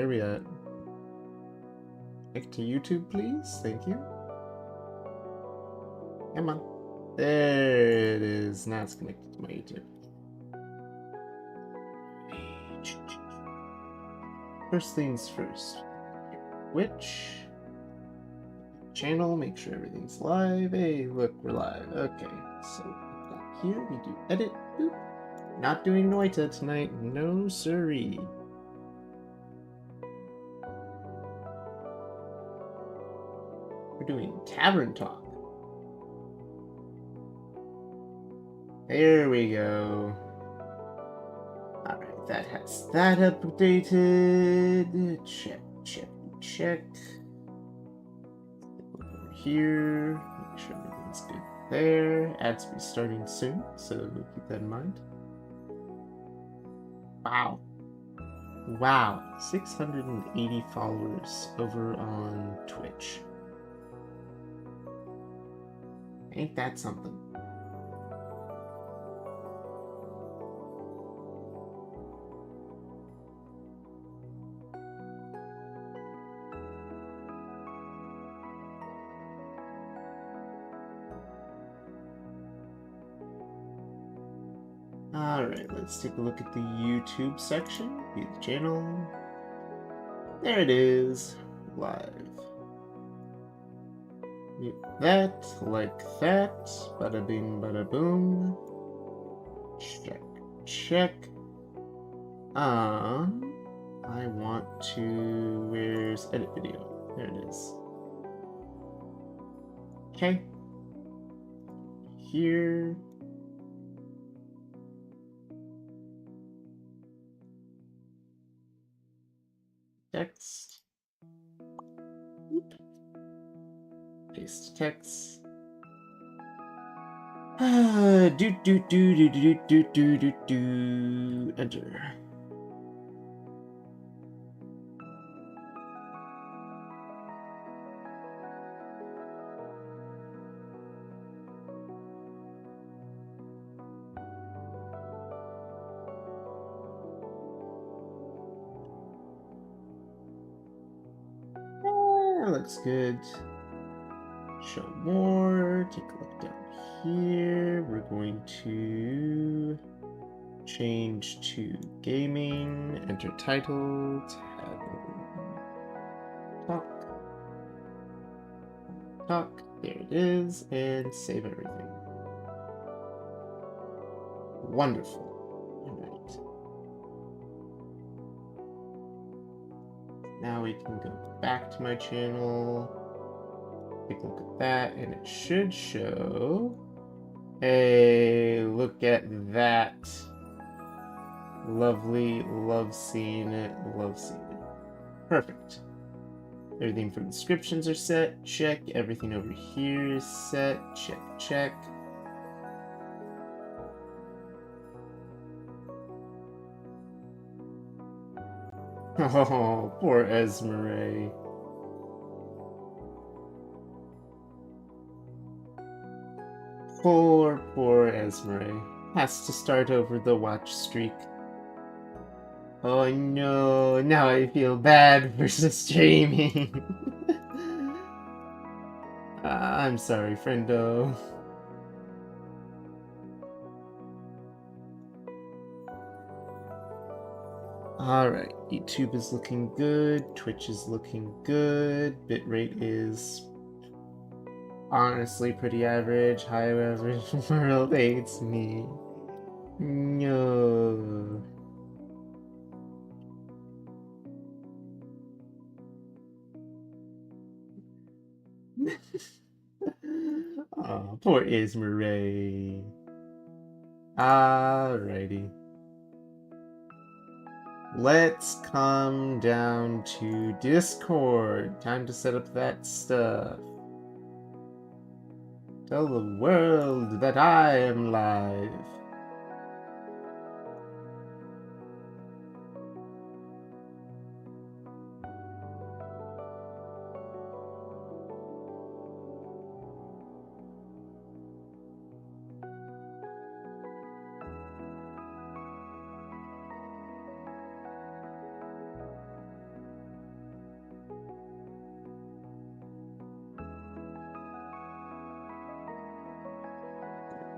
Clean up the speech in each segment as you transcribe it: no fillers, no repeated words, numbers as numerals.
Where are we at? Connect to YouTube, please. Thank you. Come on. There it is. Now it's connected to my YouTube. First things first. Twitch. Channel, make sure everything's live. Hey, look, we're live. Okay, so here we do edit. Boop. Not doing Noita tonight. No siree. We're doing Tavern Talk. There we go. Alright, that has that updated. Check, check, check. Over here. Make sure everything's good there. Ads will be starting soon, so keep that in mind. Wow. Wow. 680 followers over on Twitch. Ain't that something? Alright, let's take a look at the YouTube section. View the channel. There it is. Live. Mute that, like that. Bada bing, bada boom. Check, check. I want to... Where's edit video? There it is. Okay. Here. Text. Oop. Paste text. Enter. Looks good. Show more. Take a look down here. We're going to change to gaming. Enter title. Tavern Talk. Talk. There it is. And save everything. Wonderful. Now we can go back to my channel, take a look at that, and it should show, hey, look at that. Lovely, love seeing it, love seeing it. Perfect. Everything from descriptions are set, check. Everything over here is set, check, check. Oh, poor Esmeralda. Poor Esmeralda. Has to start over the watch streak. Oh no, now I feel bad for streaming. I'm sorry, friendo. Alright, YouTube is looking good, Twitch is looking good, bitrate is honestly pretty average, high average, world hates me. No. Oh, poor Ismaray. Alrighty. Let's come down to Discord. Time to set up that stuff. Tell the world that I am live.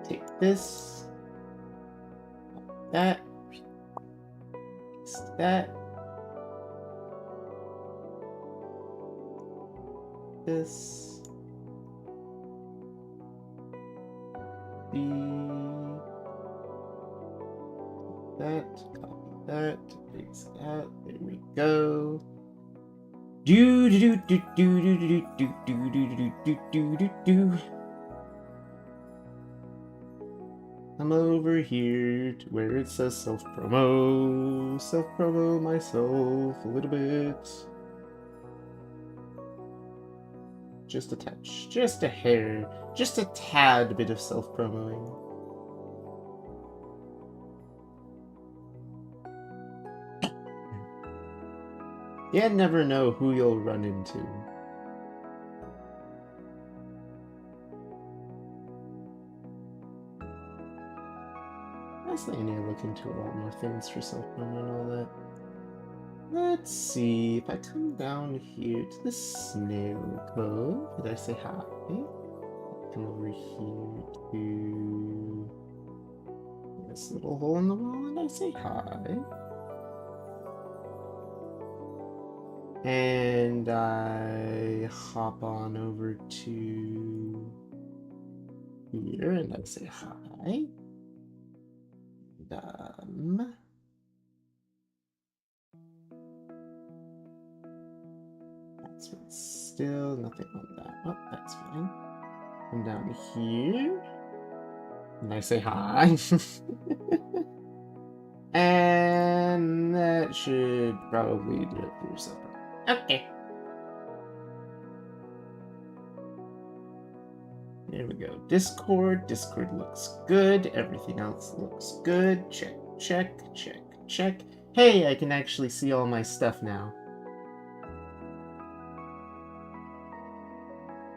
take this, that, that, this, that, copy that, paste that, there we go. Do do do do do do do do do do do do do. I'm over here to where it says self-promo. Self-promo myself a little bit. Just a touch, just a hair, just a tad bit of self-promoing. You never know who you'll run into. Honestly, I need to look into a lot more things for self-promo and all that. Let's see, if I come down here to the snail code, did I say hi? Come over here to this little hole in the wall and I say hi. And I hop on over to here and I say hi. That's still nothing on that. Oh, that's fine. Come down here. And I say hi. And that should probably do it for yourself. Okay. There we go. Discord. Discord looks good. Everything else looks good. Check, check, check, check. Hey, I can actually see all my stuff now.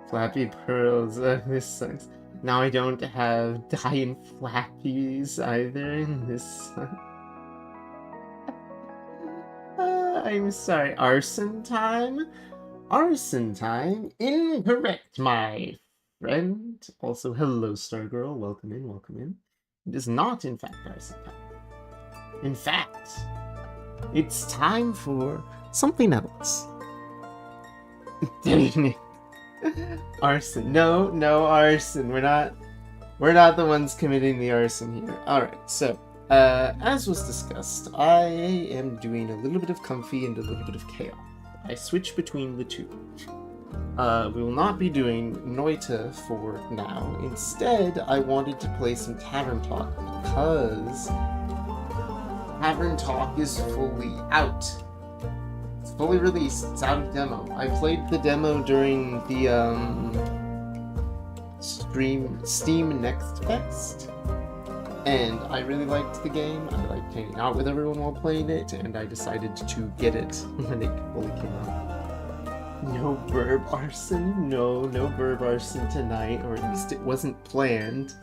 Flappy Pearls. This sucks. Now I don't have Dying Flappies either in this. I'm sorry. Arson time? Arson time? Incorrect, my friend. Also, hello, Stargirl. Welcome in, welcome in. It is not, in fact, arson time. In fact, it's time for something else. Arson. No, no arson. We're not the ones committing the arson here. Alright, so as was discussed, I am doing a little bit of comfy and a little bit of chaos. I switch between the two. We will not be doing Noita for now. Instead, I wanted to play some Tavern Talk because Tavern Talk is fully out. It's fully released. It's out of demo. I played the demo during the Steam Next Fest, and I really liked the game. I liked hanging out with everyone while playing it, and I decided to get it when it fully came out. No burb arson? No burb arson tonight, or at least it wasn't planned.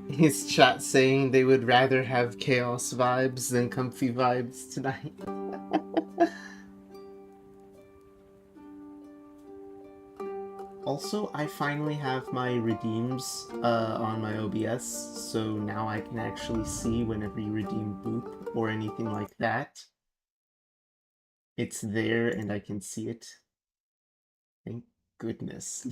His chat saying they would rather have chaos vibes than comfy vibes tonight. Also, I finally have my redeems on my OBS, so now I can actually see whenever you redeem Boop or anything like that. It's there and I can see it. Thank goodness.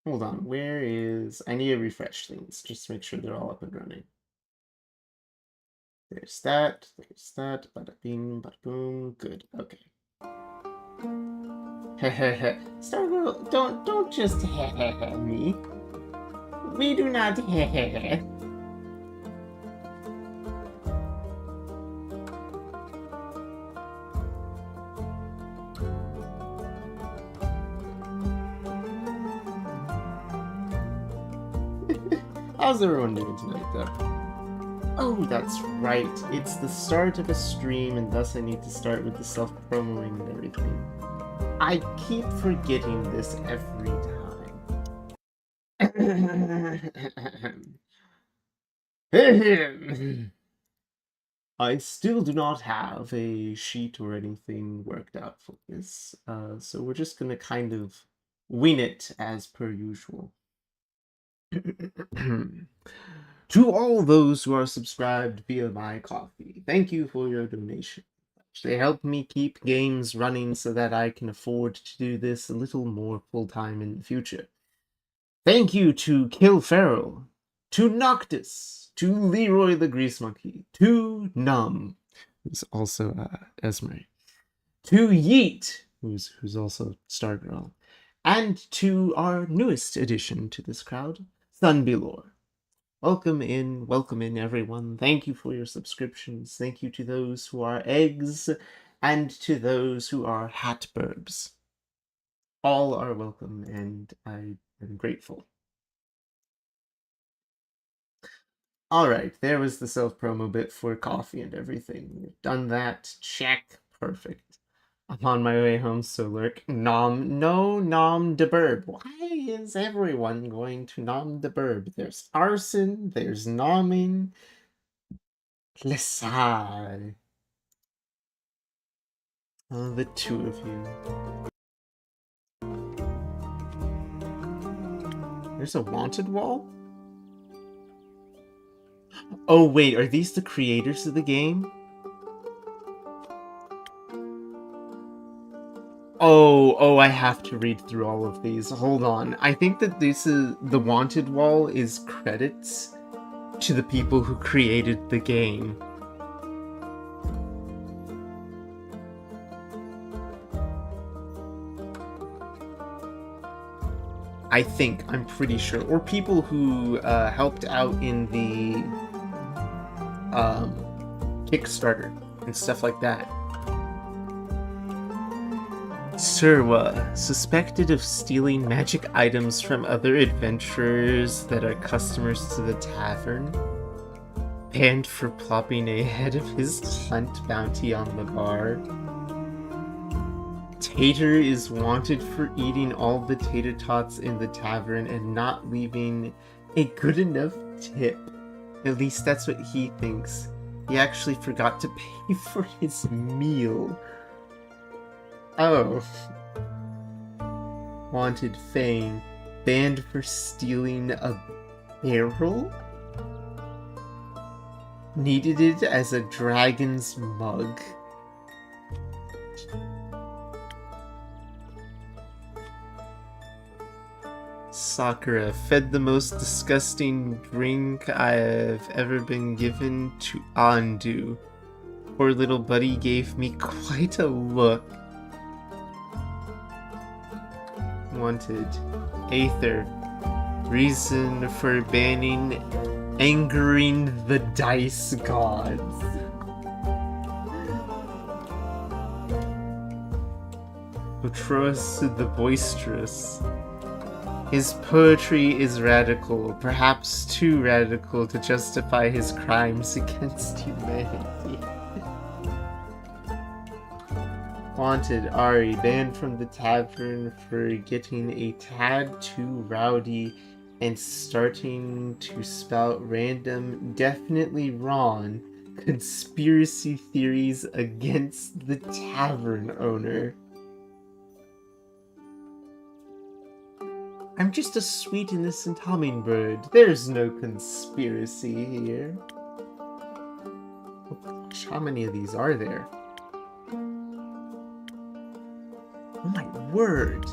Hold on, where is... I need to refresh things, just to make sure they're all up and running. There's that, bada bing, bada boom, good, okay. Hehehe. Stargirl, don't just hehehe me. We do not hehehe. How's everyone doing tonight, though? Oh, that's right. It's the start of a stream, and thus I need to start with the self-promoing and everything. I keep forgetting this every time. I still do not have a sheet or anything worked out for this, so we're just gonna kind of wing it as per usual. To all those who are subscribed via my coffee, thank you for your donation. They help me keep games running so that I can afford to do this a little more full-time in the future. Thank you to Kill Feral, to Noctis, to Leroy the Grease Monkey, to Num, who's also Esmer, to Yeet, who's also Stargirl, and to our newest addition to this crowd, Thunbelore. Welcome in, everyone. Thank you for your subscriptions. Thank you to those who are eggs, and to those who are hatburbs. All are welcome, and I am grateful. Alright, there was the self-promo bit for coffee and everything. We've done that. Check. Perfect. I'm on my way home, so lurk. Nom de burb. Why is everyone going to nom de burb? There's arson, there's nomming. Lissai. Oh, the two of you. There's a wanted wall? Oh wait, are these the creators of the game? Oh, I have to read through all of these. Hold on. I think that this is the wanted wall is credits to the people who created the game. I'm pretty sure. Or people who helped out in the Kickstarter and stuff like that. Surwa, suspected of stealing magic items from other adventurers that are customers to the tavern. Banned for plopping ahead of his hunt bounty on the bar. Tater is wanted for eating all the tater tots in the tavern and not leaving a good enough tip. At least that's what he thinks. He actually forgot to pay for his meal. Oh. Wanted Fane. Banned for stealing a barrel? Needed it as a dragon's mug. Sakura, fed the most disgusting drink I've ever been given to Andu. Poor little buddy gave me quite a look. Wanted. Aether. Reason for banning angering the dice gods. Otros the boisterous. His poetry is radical, perhaps too radical to justify his crimes against humanity. Wanted Ari, banned from the tavern for getting a tad too rowdy and starting to spout random, definitely wrong conspiracy theories against the tavern owner. I'm just a sweet, innocent hummingbird. There's no conspiracy here. Oh gosh, how many of these are there? Oh my word!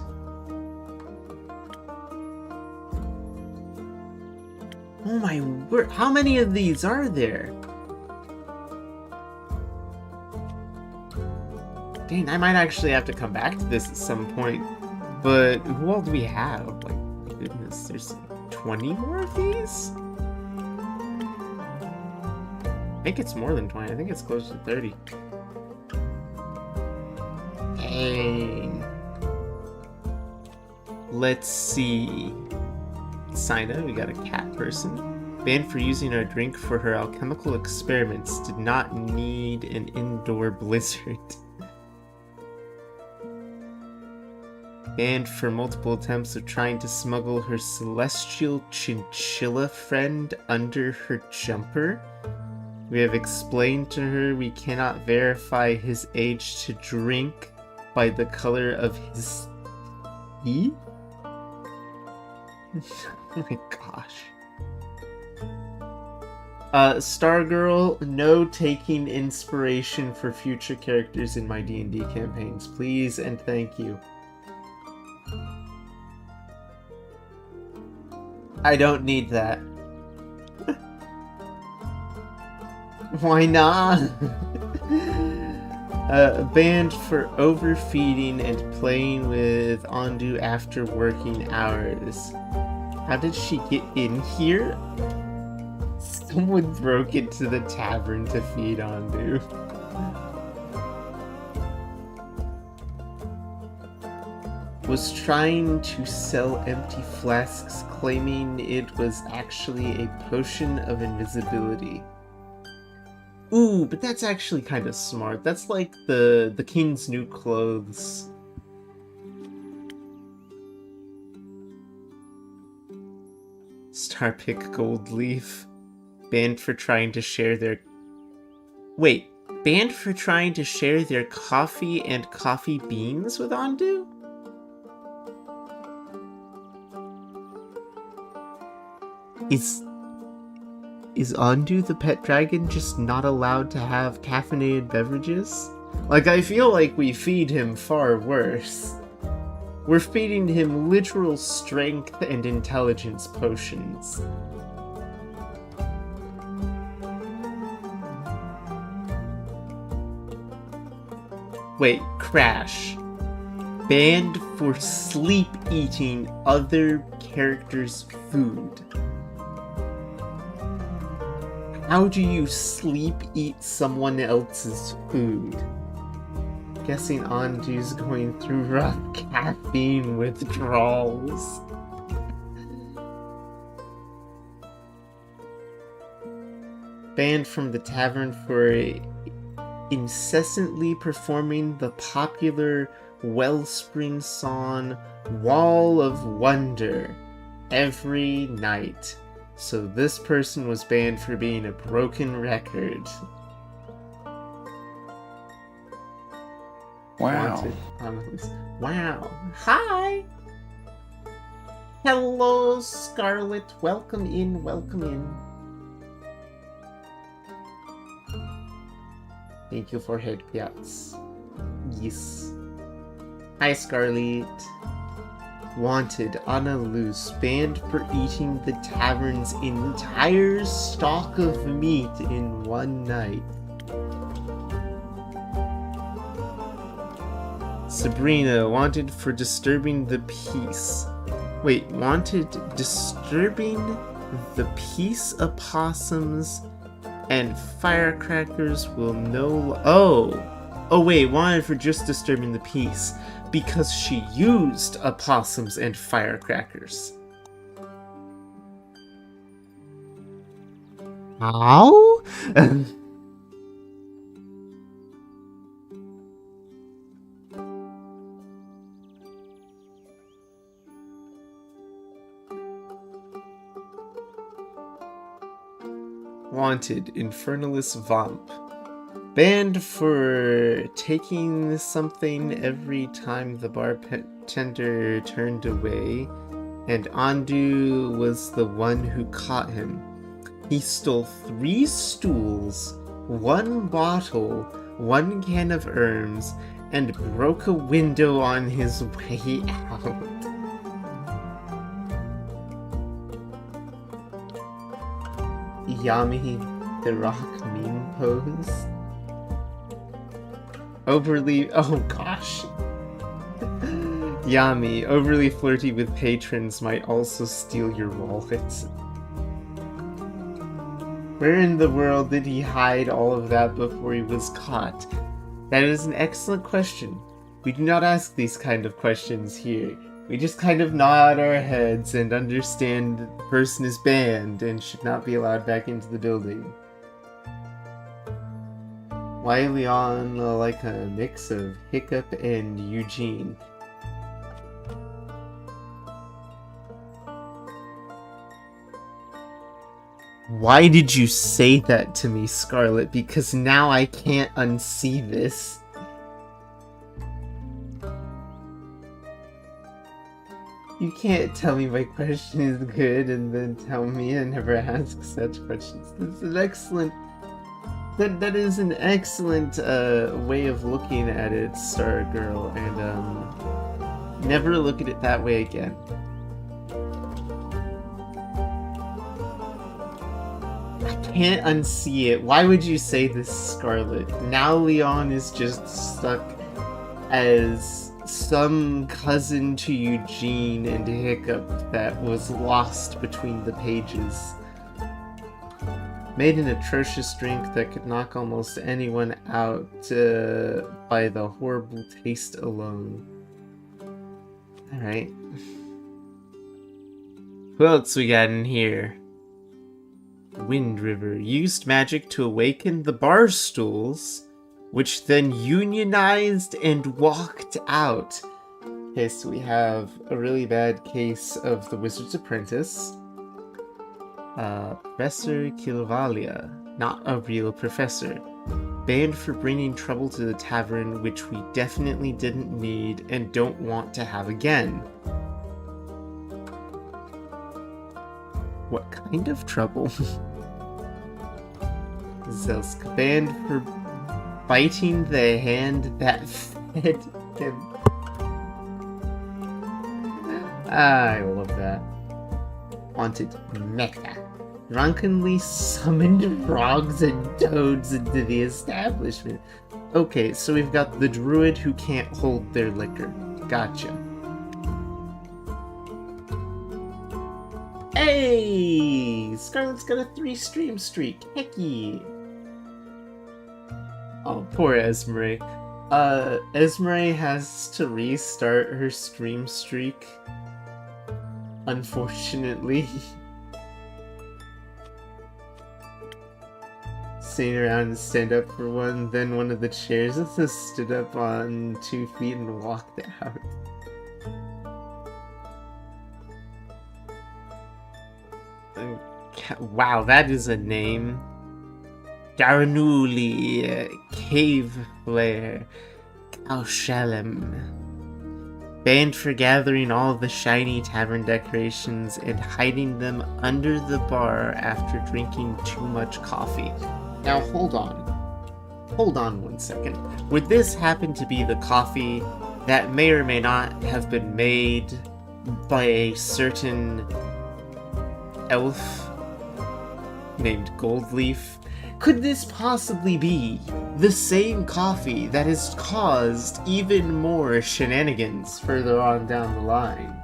Oh my word! How many of these are there? Dang, I might actually have to come back to this at some point. But who all do we have? Like, goodness, there's 20 more of these? I think it's more than 20. I think it's close to 30. Dang. Let's see. Sina, we got a cat person. Banned for using our drink for her alchemical experiments. Did not need an indoor blizzard. Banned for multiple attempts of trying to smuggle her celestial chinchilla friend under her jumper. We have explained to her we cannot verify his age to drink by the color of his teeth? Oh my gosh. Stargirl, no taking inspiration for future characters in my D&D campaigns, please and thank you. I don't need that. Why not? Banned for overfeeding and playing with Ondu after working hours. How did she get in here? Someone broke into the tavern to feed Ondu. Was trying to sell empty flasks, claiming it was actually a potion of invisibility. Ooh, but that's actually kind of smart. That's like the king's new clothes. Starpick Goldleaf. Banned for trying to share their... Wait, banned for trying to share their coffee and coffee beans with Ondu? Is Ondu the pet dragon just not allowed to have caffeinated beverages? Like, I feel like we feed him far worse. We're feeding him literal strength and intelligence potions. Wait, Crash. Banned for sleep eating other characters' food. How do you sleep eat someone else's food? Guessing Ondu's going through rough caffeine withdrawals. Banned from the tavern for incessantly performing the popular Wellspring song Wall of Wonder every night. So this person was banned for being a broken record. Wow. Wow. Hi! Hello, Scarlet. Welcome in, welcome in. Thank you for head pats. Yes. Hi, Scarlet. Wanted on a loose, banned for eating the tavern's entire stock of meat in one night. Sabrina, wanted for disturbing the peace. Wait, wanted disturbing the peace opossums and firecrackers will no... Oh wait, wanted for just disturbing the peace. Because she used opossums and firecrackers. How? Wanted, Infernalis Vamp. Banned for taking something every time the bartender turned away, and Ondu was the one who caught him. He stole 3 stools, 1 bottle, 1 can of herbs, and broke a window on his way out. Yami, the rock meme pose. Oh gosh. Yami, overly flirty with patrons might also steal your wallet. Where in the world did he hide all of that before he was caught? That is an excellent question. We do not ask these kind of questions here. We just kind of nod our heads and understand that the person is banned and should not be allowed back into the building. Why Leon like a mix of Hiccup and Eugene? Why did you say that to me, Scarlet? Because now I can't unsee this. You can't tell me my question is good and then tell me I never ask such questions. This is an excellent... That is an excellent way of looking at it, Star Girl, and never look at it that way again. I can't unsee it. Why would you say this, Scarlet? Now Leon is just stuck as some cousin to Eugene and Hiccup that was lost between the pages. Made an atrocious drink that could knock almost anyone out by the horrible taste alone. Alright. Who else we got in here? Wind River used magic to awaken the bar stools, which then unionized and walked out. Okay, so we have a really bad case of the Wizard's Apprentice. Professor Kilvalia, not a real professor. Banned for bringing trouble to the tavern, which we definitely didn't need and don't want to have again. What kind of trouble? Zelska, banned for biting the hand that fed him. I love that. Haunted Mecca. Drunkenly summoned frogs and toads into the establishment. Okay, so we've got the druid who can't hold their liquor. Gotcha. Hey! Scarlet's got a 3-stream streak. Hecky! Oh, poor Esmeralda. Esmeralda has to restart her stream streak. Unfortunately. Sitting around and stand up for one, then one of the chairs stood up on 2 feet and walked out. Wow, that is a name. Daranuli, Cave Flare, Kaushalem. Banned for gathering all the shiny tavern decorations and hiding them under the bar after drinking too much coffee. Now hold on. Hold on 1 second. Would this happen to be the coffee that may or may not have been made by a certain elf named Goldleaf? Could this possibly be the same coffee that has caused even more shenanigans further on down the line?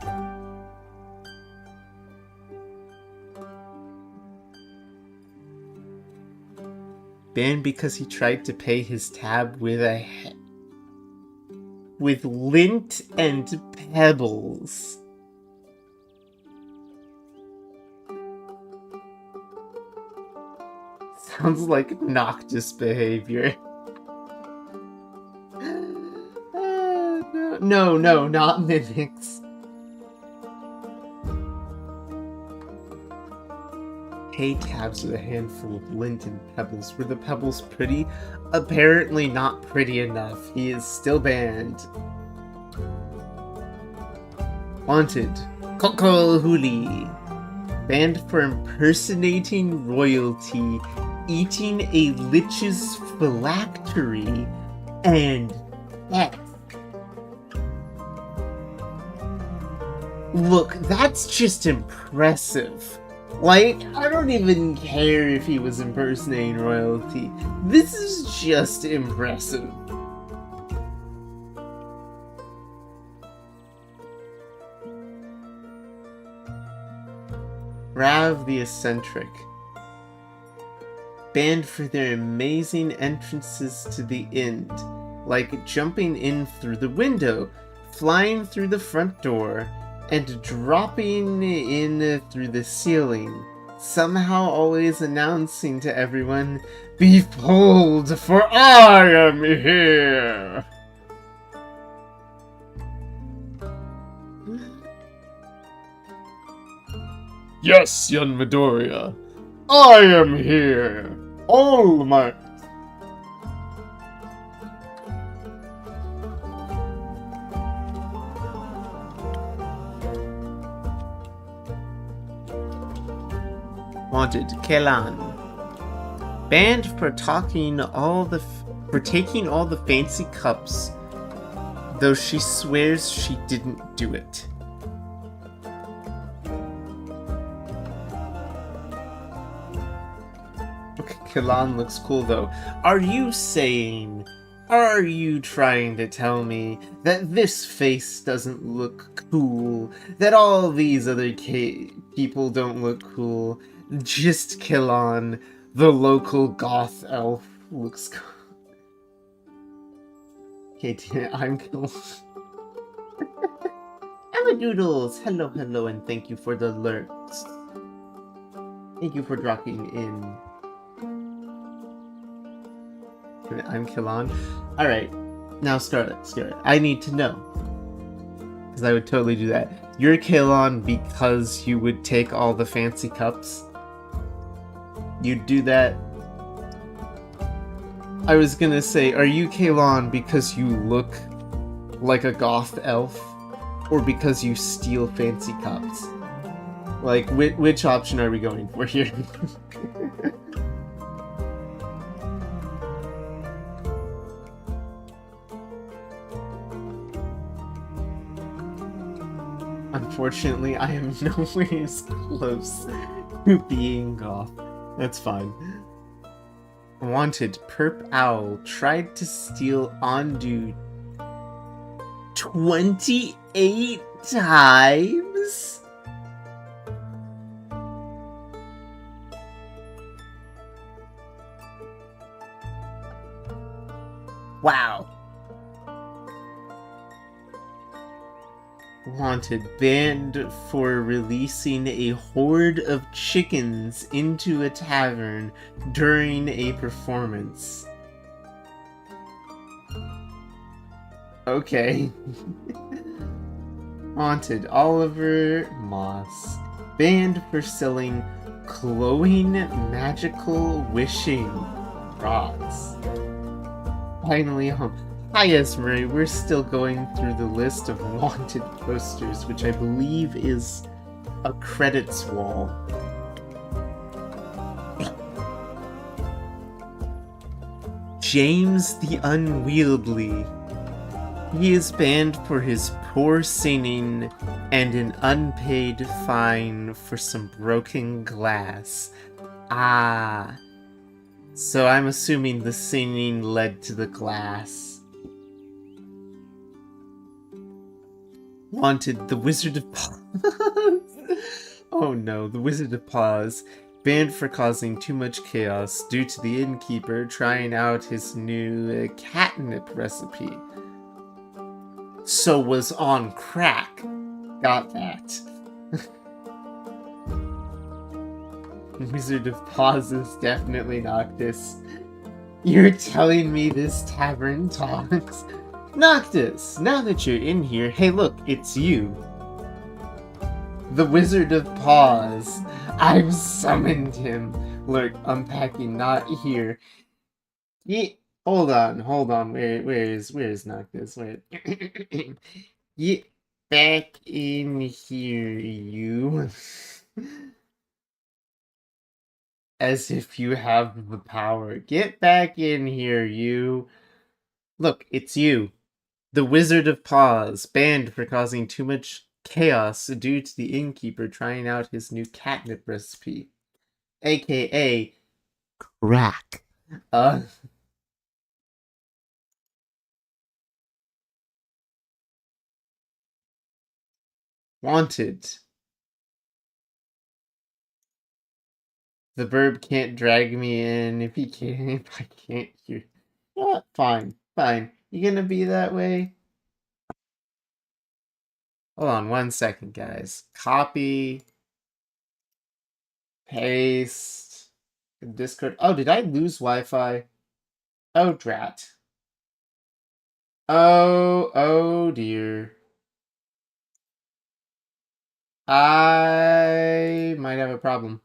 Banned because he tried to pay his tab with with lint and pebbles. Sounds like Noctis behavior. No, not mimics. Pay tabs with a handful of lint and pebbles. Were the pebbles pretty? Apparently not pretty enough. He is still banned. Wanted. Coco Huli. Banned for impersonating royalty, eating a lich's phylactery, and theft. Look, that's just impressive. Like, I don't even care if he was impersonating royalty. This is just impressive. Rav the Eccentric. Banned for their amazing entrances to the end, like jumping in through the window, flying through the front door, and dropping in through the ceiling, somehow always announcing to everyone, "Behold, for I am here!" Yes, young Midoriya. I am here! All my... Wanted, Kelan. Banned for taking all the fancy cups, though she swears she didn't do it. Okay, Kelan looks cool though. Are you trying to tell me that this face doesn't look cool? That all these other people don't look cool? Just Kelan, the local goth elf, looks cool. Okay, I'm cool. Doodles, hello, and thank you for the lurks. Thank you for dropping in. I'm Kelan. Alright, now Scarlet, I need to know. Because I would totally do that. You're Kelan because you would take all the fancy cups? You'd do that? I was gonna say, are you Kelan because you look like a goth elf? Or because you steal fancy cups? Like, which option are we going for here? Unfortunately, I am nowhere close to being goth. That's fine. Wanted, Perp Owl tried to steal Ondu 28 times? Wow. Wanted, banned for releasing a horde of chickens into a tavern during a performance. Okay. Wanted, Oliver Moss, banned for selling glowing magical wishing rods. Finally home. Hi Esmery, we're still going through the list of wanted posters, which I believe is a credits wall. James the Unwieldy. He is banned for his poor singing and an unpaid fine for some broken glass. Ah. So I'm assuming the singing led to the glass. Wanted, the Wizard of Paws. Oh no, the Wizard of Paws. Banned for causing too much chaos due to the innkeeper trying out his new catnip recipe. So was on crack. Got that. Wizard of Paws is definitely Noctis. You're telling me this tavern talks? Noctis, now that you're in here, hey look, it's you. The Wizard of Paws. I've summoned him. Lurk, unpacking, not here. Hold on. Where is Noctis? Where? Get back in here, you. As if you have the power. Get back in here, you. Look, it's you. The Wizard of Paws, banned for causing too much chaos due to the innkeeper trying out his new catnip recipe. AKA crack. Wanted. The burb can't drag me in if I can't hear. Yeah, fine. You gonna be that way? Hold on 1 second, guys. Copy. Paste. Discord. Oh, did I lose Wi-Fi? Oh, drat. Oh dear. I might have a problem.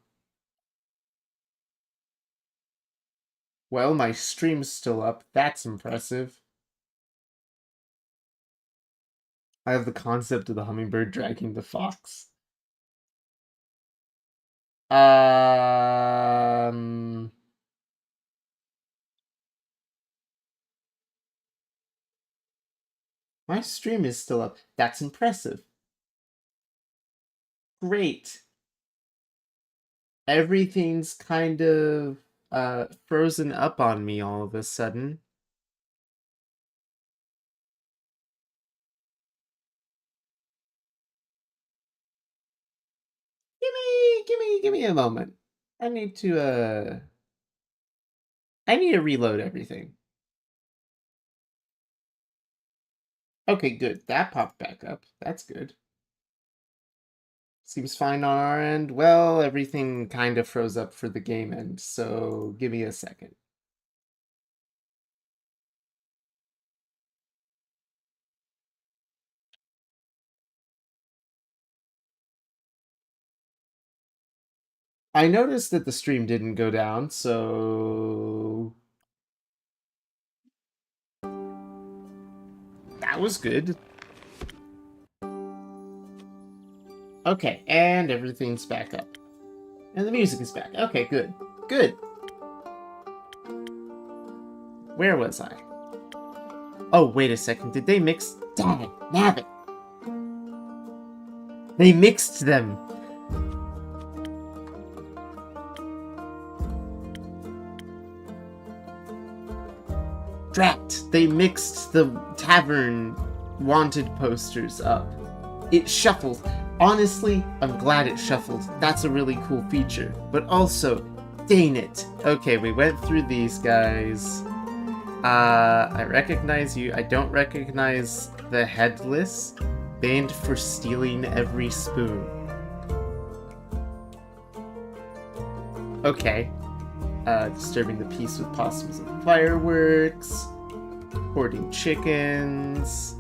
Well, my stream's still up. That's impressive. I have the concept of the hummingbird dragging the fox. My stream is still up. That's impressive. Great. Everything's kind of frozen up on me all of a sudden. Give me a moment. I need to reload everything. Okay, good. That popped back up. That's good. Seems fine on our end. Well, everything kind of froze up for the game end, so give me a second. I noticed that the stream didn't go down, so that was good. Okay, and everything's back up. And the music is back. Okay, good. Good. Where was I? Oh, wait a second. Did they mix? Damn it, nabbit. They mixed them. Drat. They mixed the tavern wanted posters up. It shuffled. Honestly, I'm glad it shuffled. That's a really cool feature. But also, dang it. Okay, we went through these guys. I recognize you. I don't recognize the headless. Banned for stealing every spoon. Okay. Disturbing the peace with possums and fireworks. Hoarding chickens.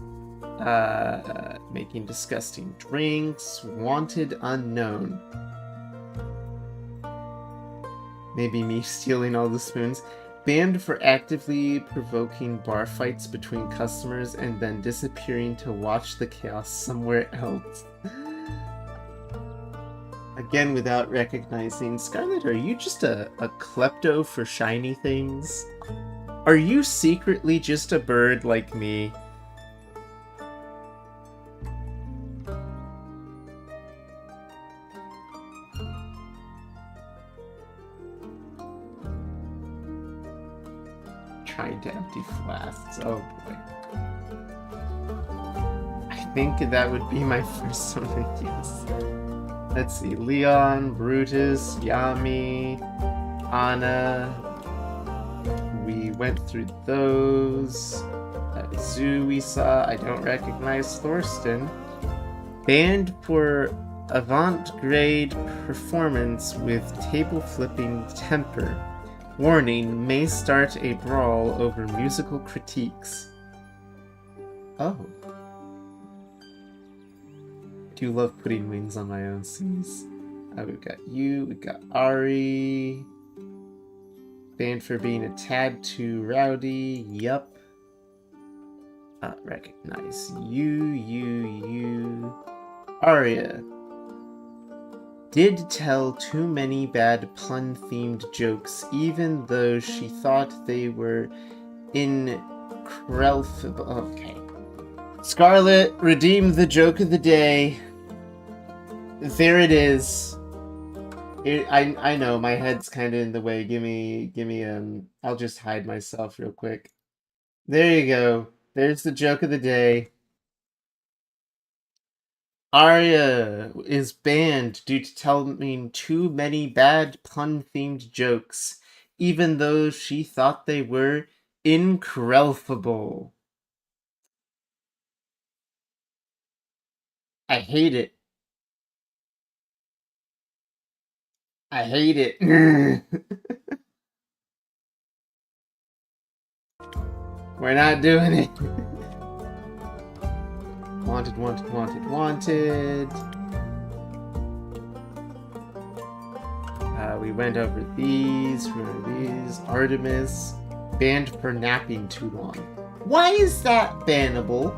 Making disgusting drinks. Wanted unknown. Maybe me stealing all the spoons. Banned for actively provoking bar fights between customers and then disappearing to watch the chaos somewhere else. Again, without recognizing. Scarlet, are you just a klepto for shiny things? Are you secretly just a bird like me? Trying to empty flasks. Oh boy. I think that would be my first one to use. Let's see. Leon, Brutus, Yami, Anna. We went through those. Zoo we saw. I don't recognize Thorsten. Banned for avant-grade performance with table-flipping temper. Warning, may start a brawl over musical critiques. Oh. I do love putting wings on my own seas. We've got you, we've got Ari. Banned for being a tad too rowdy. Yup. Recognize you. Aria. Did tell too many bad pun-themed jokes, even though she thought they were incredible. Okay. Scarlet, redeem the joke of the day. There it is. I know, my head's kind of in the way. Give me, I'll just hide myself real quick. There you go. There's the joke of the day. Arya is banned due to telling too many bad pun-themed jokes, even though she thought they were incredible. I hate it. I hate it. We're not doing it. Wanted. We went over these. Artemis. Banned for napping too long. Why is that bannable?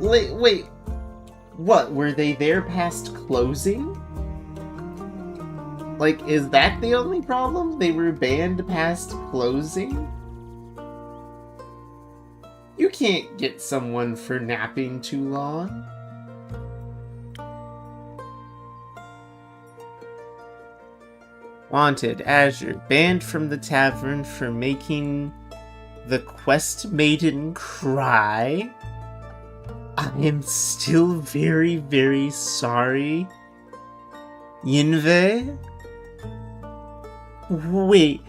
Wait. What? Were they there past closing? Like, is that the only problem? They were banned past closing? You can't get someone for napping too long. Wanted, Azure, banned from the tavern for making the quest maiden cry. I am still very, very sorry. Yinve? Wait,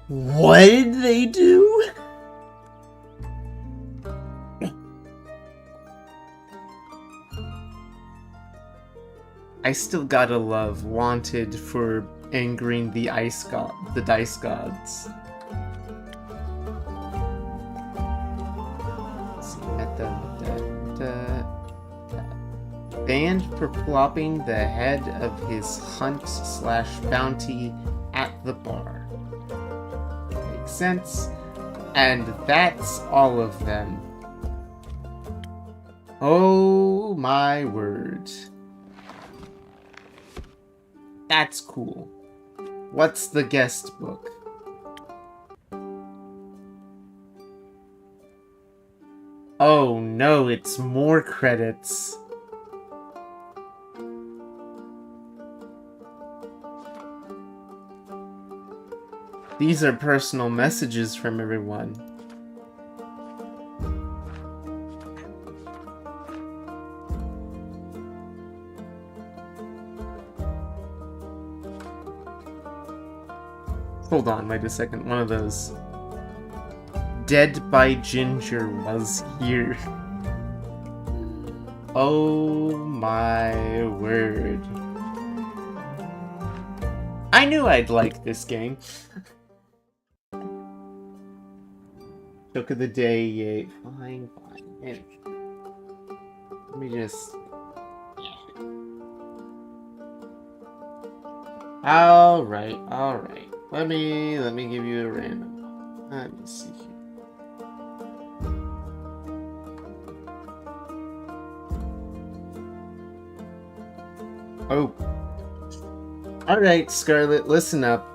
what did they do? I still gotta love Wanted for angering the dice gods. Banned for plopping the head of his hunt/bounty at the bar. Makes sense. And that's all of them. Oh my word. That's cool. What's the guest book? Oh no, it's more credits. These are personal messages from everyone. Hold on, wait a second. One of those. Dead by Ginger was here. Oh my word. I knew I'd like this game. Joke of the day, yay. Fine. Let me just... Alright. Let me give you a random. Let me see here. Oh. Alright, Scarlet, listen up.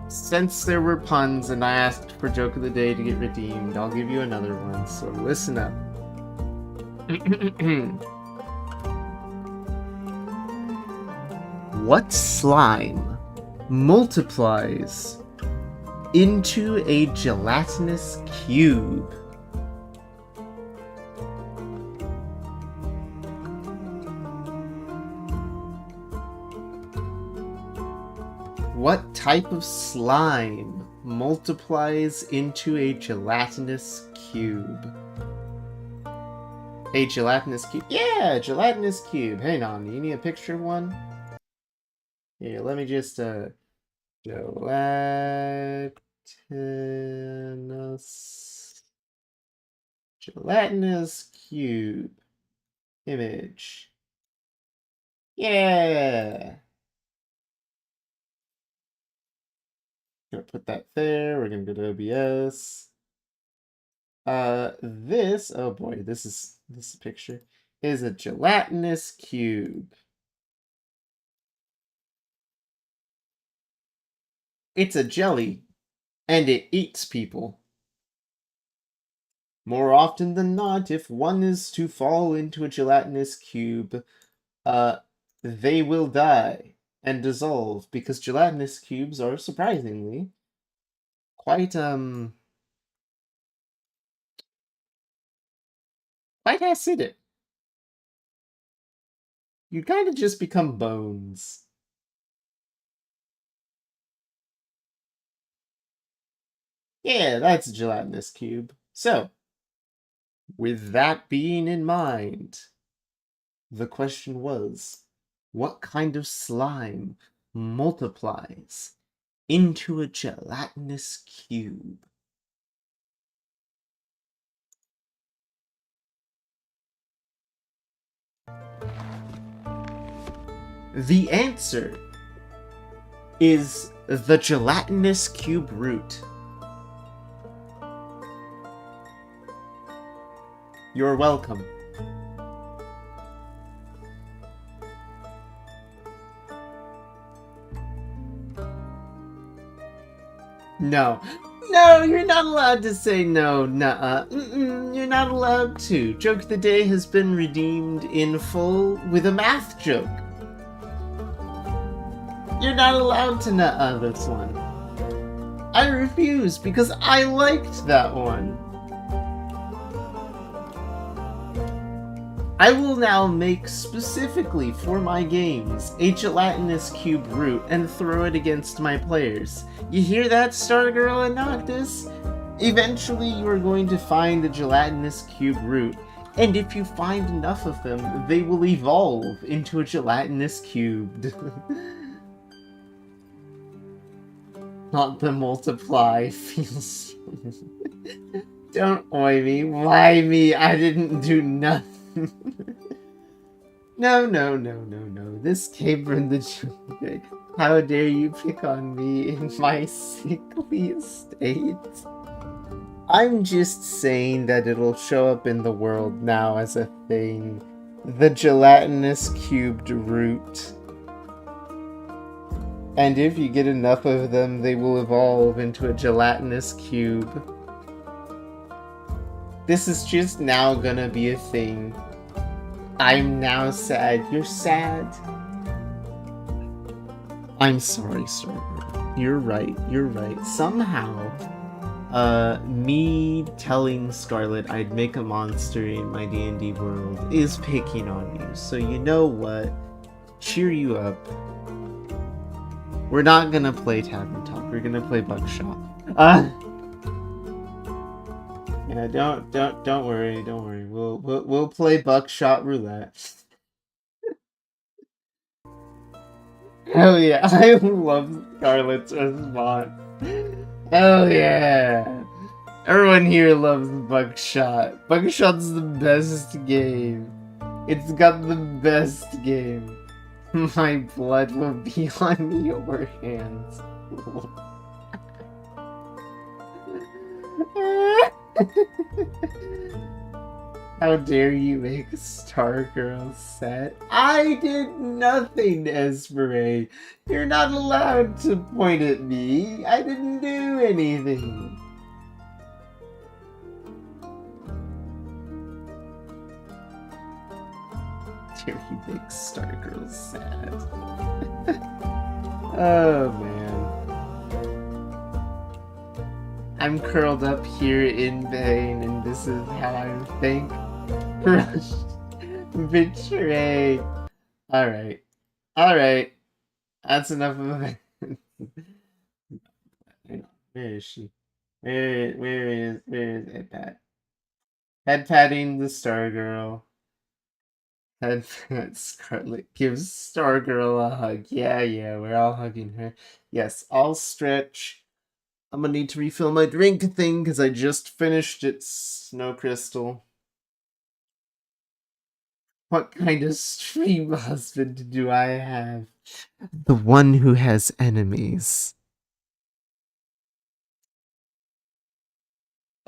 Since there were puns and I asked for Joke of the Day to get redeemed, I'll give you another one, so listen up. What slime multiplies into a gelatinous cube? What type of slime multiplies into a gelatinous cube? A gelatinous cube? Yeah, gelatinous cube. Hang on, you need a picture of one? Here, let me just, gelatinous cube. Image. Yeah! Gonna put that there. We're gonna go to OBS. Oh boy, this picture is a gelatinous cube. It's a jelly, and it eats people. More often than not, if one is to fall into a gelatinous cube, they will die and dissolve, because gelatinous cubes are surprisingly quite acidic. You kind of just become bones. Yeah, that's a gelatinous cube. So, with that being in mind, the question was, what kind of slime multiplies into a gelatinous cube? The answer is the gelatinous cube root. You're welcome. No. No, you're not allowed to say no, nuh-uh. You're not allowed to. Joke of the day has been redeemed in full with a math joke. You're not allowed to nuh-uh this one. I refuse, because I liked that one. I will now make specifically for my games a gelatinous cube root and throw it against my players. You hear that, Stargirl and Noctis? Eventually you are going to find a gelatinous cube root, and if you find enough of them, they will evolve into a gelatinous cube. Not the multiply feels... Don't oi me. Why me? I didn't do nothing. No. This came from the children. How dare you pick on me in my sickly state? I'm just saying that it'll show up in the world now as a thing. The gelatinous cubed root. And if you get enough of them, they will evolve into a gelatinous cube. This is just now gonna be a thing. I'm now sad. You're sad? I'm sorry, sir. You're right. Somehow, me telling Scarlet I'd make a monster in my D&D world is picking on you. So you know what? Cheer you up. We're not gonna play Tavern Talk. We're gonna play Buckshot. Yeah, don't worry. We'll play Buckshot Roulette. Hell yeah, I love Scarlet's response. Hell yeah. Everyone here loves Buckshot. Buckshot's the best game. It's got the best game. My blood will be on your hands. How dare you make Stargirl sad? I did nothing, Esperay. You're not allowed to point at me. I didn't do anything. Dare you make Stargirl sad? Oh man. I'm curled up here in pain, and this is how I think. Crushed. Betrayed. Alright. That's enough of it. Where is she? Where is Head Pat? Head patting the Stargirl. Head pat Scarlet gives Stargirl a hug. Yeah, we're all hugging her. Yes, I'll stretch. I'm gonna need to refill my drink thing because I just finished it, Snow Crystal. What kind of stream husband do I have? The one who has enemies.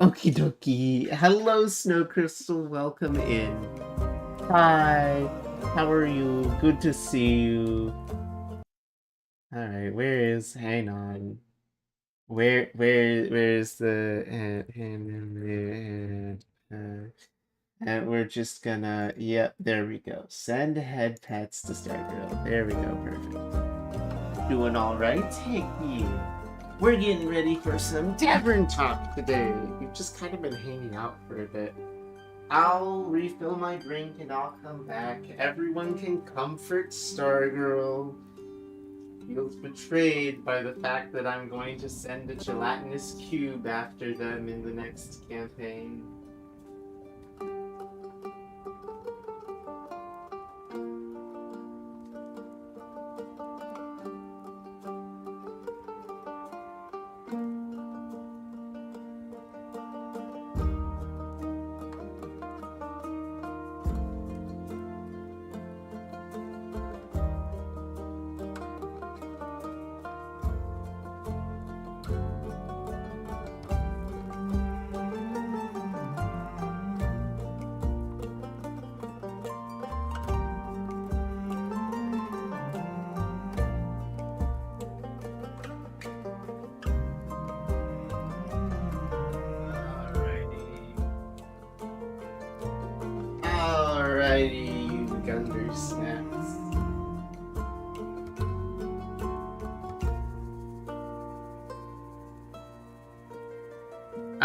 Okie dokie. Hello, Snow Crystal. Welcome in. Hi. How are you? Good to see you. Alright, hang on. Where's the and we're just gonna, yep, there we go. Send head pets to Stargirl. There we go, perfect. Doing alright? Take you. We're getting ready for some Tavern Talk today. We've just kind of been hanging out for a bit. I'll refill my drink and I'll come back. Everyone can comfort Stargirl. Feels betrayed by the fact that I'm going to send a gelatinous cube after them in the next campaign.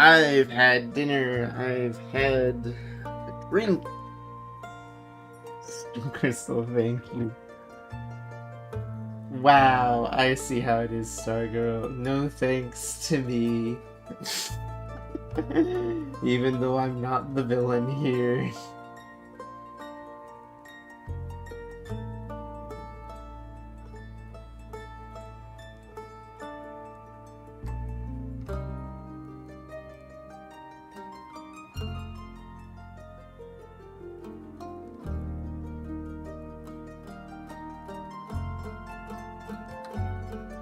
I've had dinner. I've had a drink. Crystal, thank you. Wow, I see how it is, Stargirl. No thanks to me. Even though I'm not the villain here.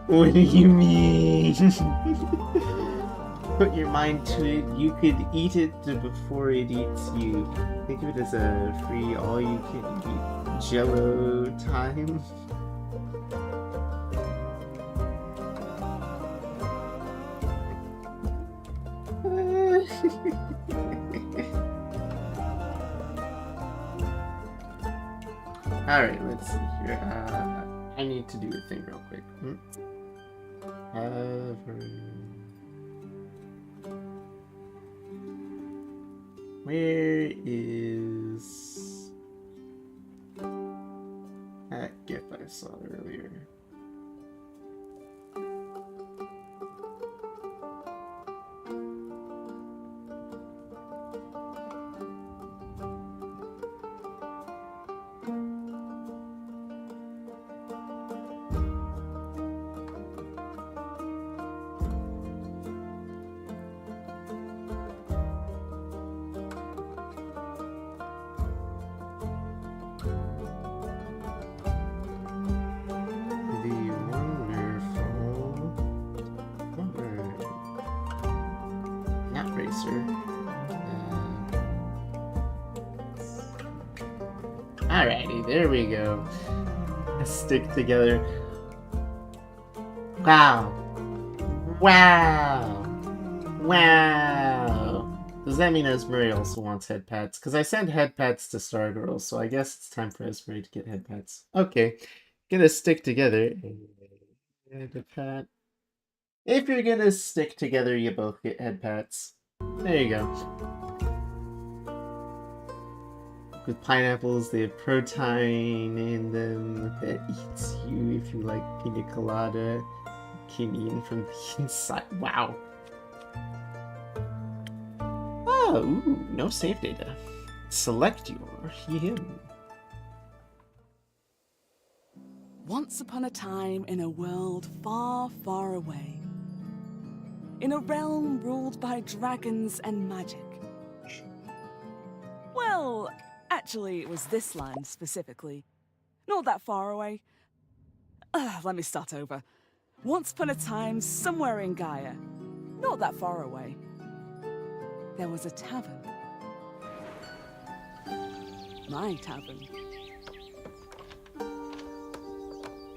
What do you mean? Put your mind to it. You could eat it before it eats you. Think of it as a free all-you-can-eat Jello time. Alright, let's see here. I need to do a thing real quick. Where is that GIF I saw earlier? Alrighty, there we go. Stick together. Wow. Wow. Wow. Does that mean Esmery also wants head pats? Because I sent head pats to Stargirl, so I guess it's time for Esmery to get head pats. Okay. Gonna stick together. Head pat. If you're gonna stick together, you both get head pats. There you go. With pineapples, they have protein in them that eats you if you like pina colada. Canine from the inside. Wow. Oh, ooh, no save data. Select your him. Once upon a time in a world far, far away. In a realm ruled by dragons and magic. Well, actually, it was this land specifically. Not that far away. Let me start over. Once upon a time, somewhere in Gaia. Not that far away. There was a tavern. My tavern.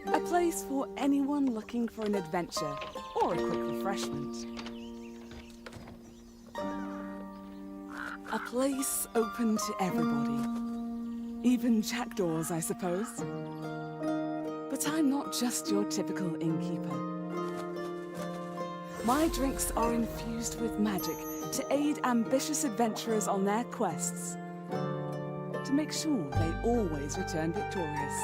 A place for anyone looking for an adventure or a quick refreshment. A place open to everybody. Even jackdaws, I suppose. But I'm not just your typical innkeeper. My drinks are infused with magic to aid ambitious adventurers on their quests. To make sure they always return victorious.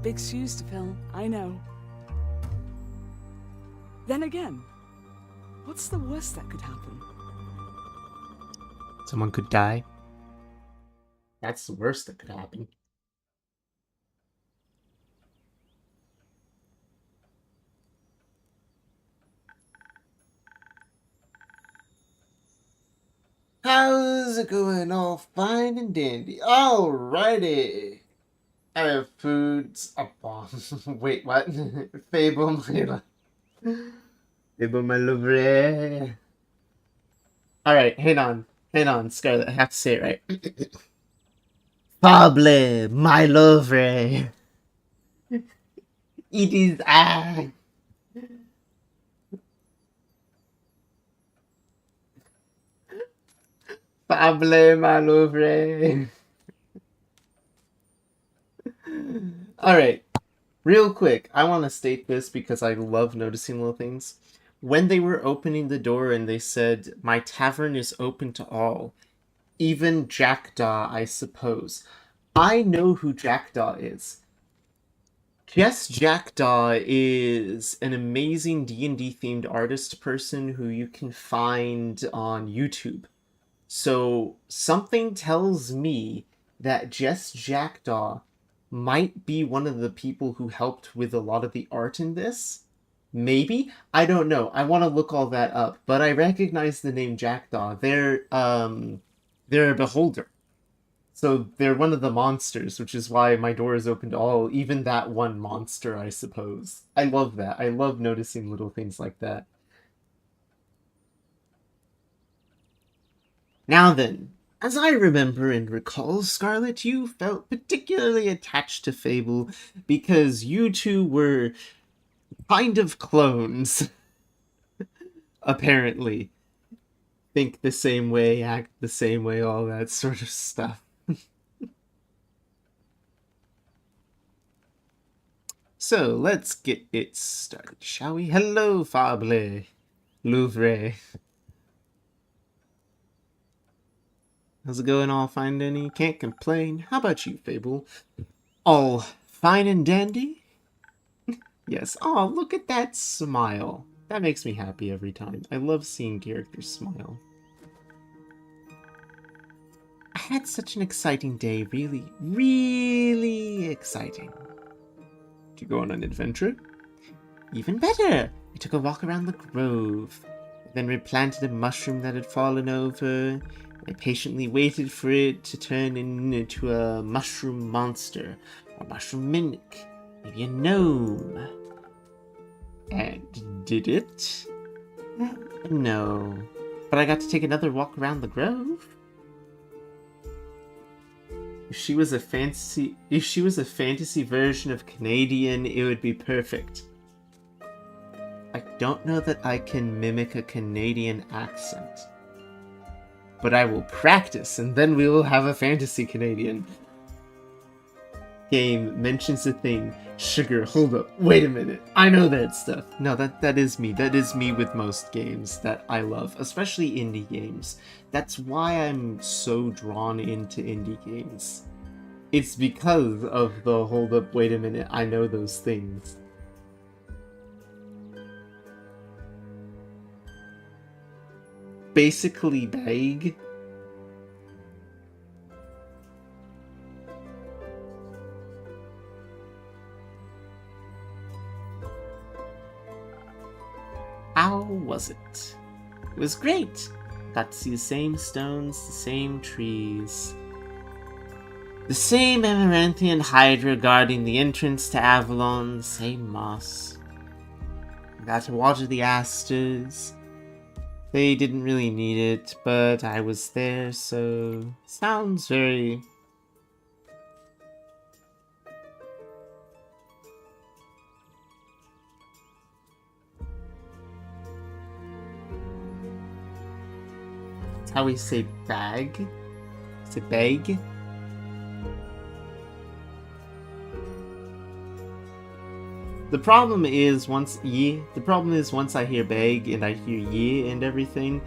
Big shoes to fill, I know. Then again, what's the worst that could happen? Someone could die. That's the worst that could happen. How's it going? All fine and dandy. Alrighty. I have foods. A bomb. Wait, what? Fable, my Fable, my lover. Alright, hang on, Scarlet. I have to say it right. Fable, my lover. It is I. Fable, my lover. Alright, real quick, I want to state this because I love noticing little things. when they were opening the door and they said, "My tavern is open to all, even Jackdaw, I suppose." I know who Jackdaw is. Jess Jackdaw is an amazing D&D themed artist person who you can find on YouTube. So something tells me that Jess Jackdaw might be one of the people who helped with a lot of the art in this. Maybe? I don't know. I want to look all that up, but I recognize the name Jackdaw. They're a beholder. So they're one of the monsters, which is why my door is open to all, even that one monster, I suppose. I love that. I love noticing little things like that. Now then, as I remember and recall, Scarlet, you felt particularly attached to Fable because you two were kind of clones, apparently. Think the same way, act the same way, all that sort of stuff. So, let's get it started, shall we? Hello, Fable. Louvre. How's it going, all fine dandy? Can't complain. How about you, Fable? All fine and dandy? Yes. Oh, look at that smile. That makes me happy every time. I love seeing characters smile. I had such an exciting day, really, really exciting. Did you go on an adventure? Even better! We took a walk around the grove, then replanted a mushroom that had fallen over. I patiently waited for it to turn into a mushroom monster, or mushroom mimic, maybe a gnome. And did it? No. But I got to take another walk around the grove. If she was a fantasy version of Canadian, it would be perfect. I don't know that I can mimic a Canadian accent. But I will practice, and then we will have a fantasy Canadian. Game mentions a thing. Sugar, hold up. Wait a minute. I know that stuff. No, that is me. That is me with most games that I love, especially indie games. That's why I'm so drawn into indie games. It's because of the hold up, wait a minute, I know those things. Basically beg. How was it? It was great. Got to see the same stones, the same trees. The same Amaranthian Hydra guarding the entrance to Avalon, the same moss. Got to water the asters. They didn't really need it, but I was there, so... Sounds very... That's how we say bag? Is it bag? The problem is once I hear bag and I hear ye and everything,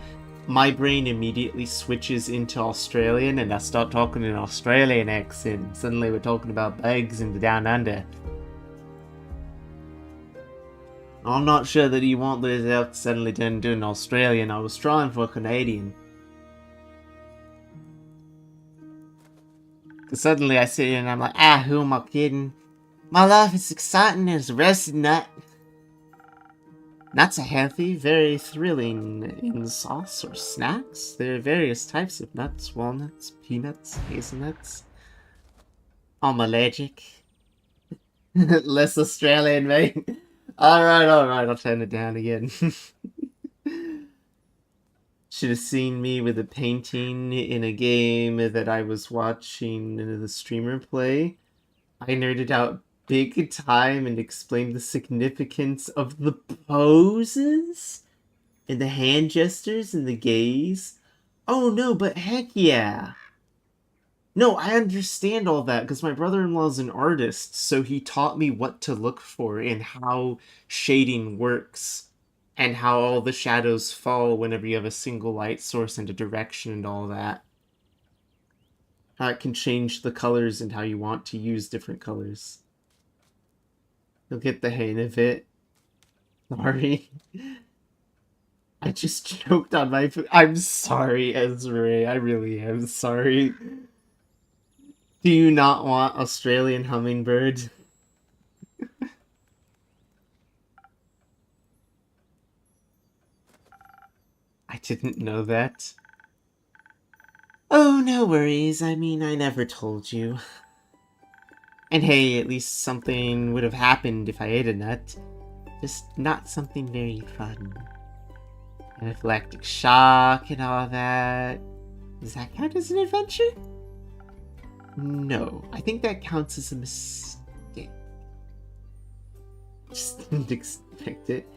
my brain immediately switches into Australian and I start talking in an Australian accent. Suddenly we're talking about bags in the down under. I'm not sure that you want this out to suddenly turn into an Australian. I was trying for a Canadian. Cause suddenly I sit here and I'm like, who am I kidding? My life is exciting as a roasted nut. Nuts are healthy, very thrilling in sauce or snacks. There are various types of nuts, walnuts, peanuts, hazelnuts. I'm allergic. Less Australian, mate. Alright, I'll turn it down again. Should have seen me with a painting in a game that I was watching the streamer play. I nerded out big time and explained the significance of the poses and the hand gestures and the gaze. Oh no, but heck yeah. No, I understand all that because my brother-in-law is an artist, so he taught me what to look for and how shading works. and how all the shadows fall whenever you have a single light source and a direction and all that. How it can change the colors and how you want to use different colors. You'll get the hang of it. Sorry. I just choked on my food. I'm sorry, Ezra. I really am sorry. Do you not want Australian hummingbird? I didn't know that. Oh, no worries. I mean, I never told you. And hey, at least something would have happened if I ate a nut. Just not something very fun. Anaphylactic shock and all that. Does that count as an adventure? No, I think that counts as a mistake. Just didn't expect it.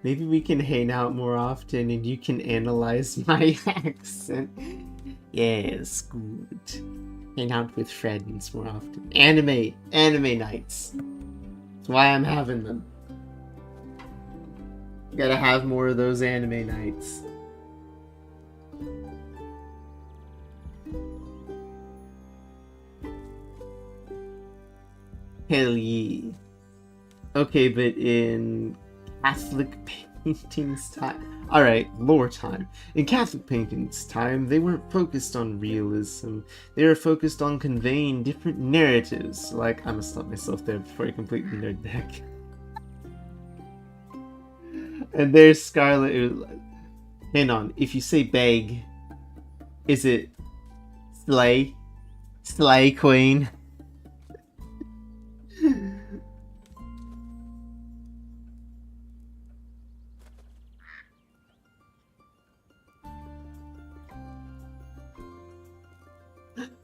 Maybe we can hang out more often and you can analyze my accent. Yes, good. Hang out with friends more often. Anime nights. That's why I'm having them. Gotta have more of those anime nights. Hell yeah. Okay, but in Catholic paintings time... Alright, lore time. In Catholic paintings time, they weren't focused on realism. They were focused on conveying different narratives. Like, I'm gonna stop myself there before I completely nerd the heck. And there's Scarlet. Hang on, if you say beg, is it slay? Slay queen?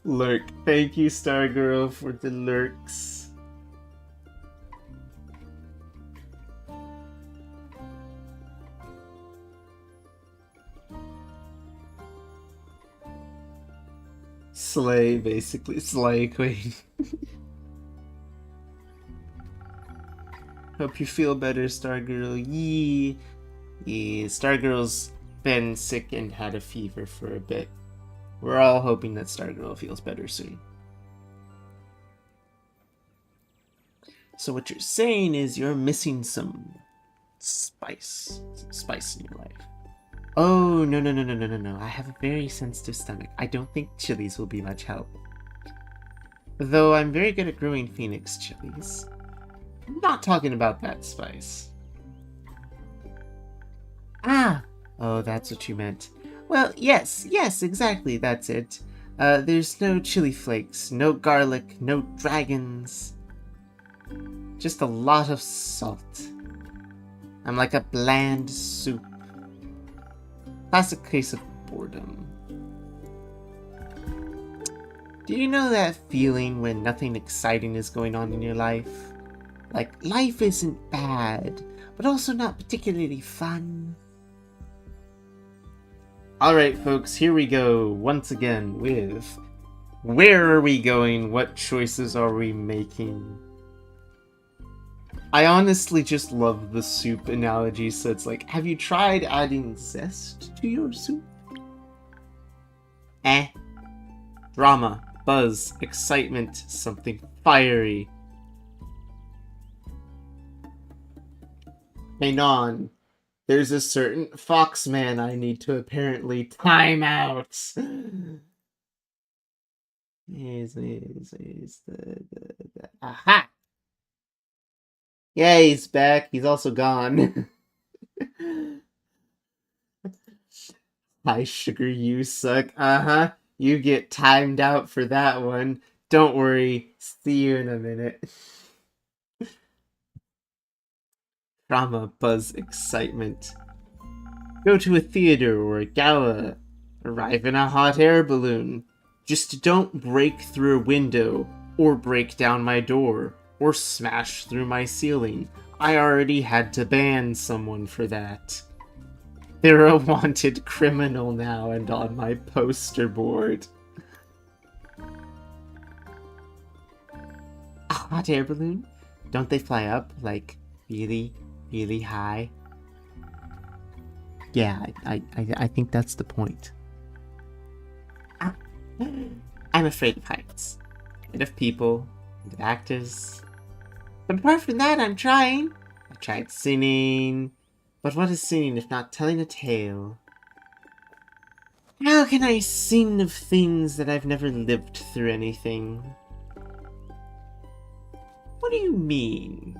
Lurk. Thank you, Stargirl, for the lurks. Slay, basically. Slay queen. Hope you feel better, Stargirl. Yee. Yeah, Stargirl's been sick and had a fever for a bit. We're all hoping that Stargirl feels better soon. So what you're saying is you're missing some spice. Some spice in your life. Oh, no. I have a very sensitive stomach. I don't think chilies will be much help. Though I'm very good at growing phoenix chilies. I'm not talking about that spice. Ah! Oh, that's what you meant. Well, yes, exactly, that's it. There's no chili flakes, no garlic, no dragons. Just a lot of salt. I'm like a bland soup. Classic case of boredom. Do you know that feeling when nothing exciting is going on in your life? Like, life isn't bad, but also not particularly fun. Alright, folks, here we go once again with where are we going? What choices are we making? I honestly just love the soup analogy, so it's like, have you tried adding zest to your soup? Drama, buzz, excitement, something fiery. Hang on. There's a certain Foxman I need to apparently time out. Aha! Yeah, he's back. He's also gone. Hi, sugar, you suck. Uh-huh. You get timed out for that one. Don't worry. See you in a minute. Drama, buzz, excitement. Go to a theater or a gala. Arrive in a hot air balloon. Just don't break through a window, or break down my door, or smash through my ceiling. I already had to ban someone for that. They're a wanted criminal now and on my poster board. A hot air balloon? Don't they fly up, like, really, really high? Yeah, I think that's the point. I'm afraid of heights, and of people, and of actors. But apart from that, I'm trying. I tried singing, but what is singing if not telling a tale? How can I sing of things that I've never lived through anything? What do you mean?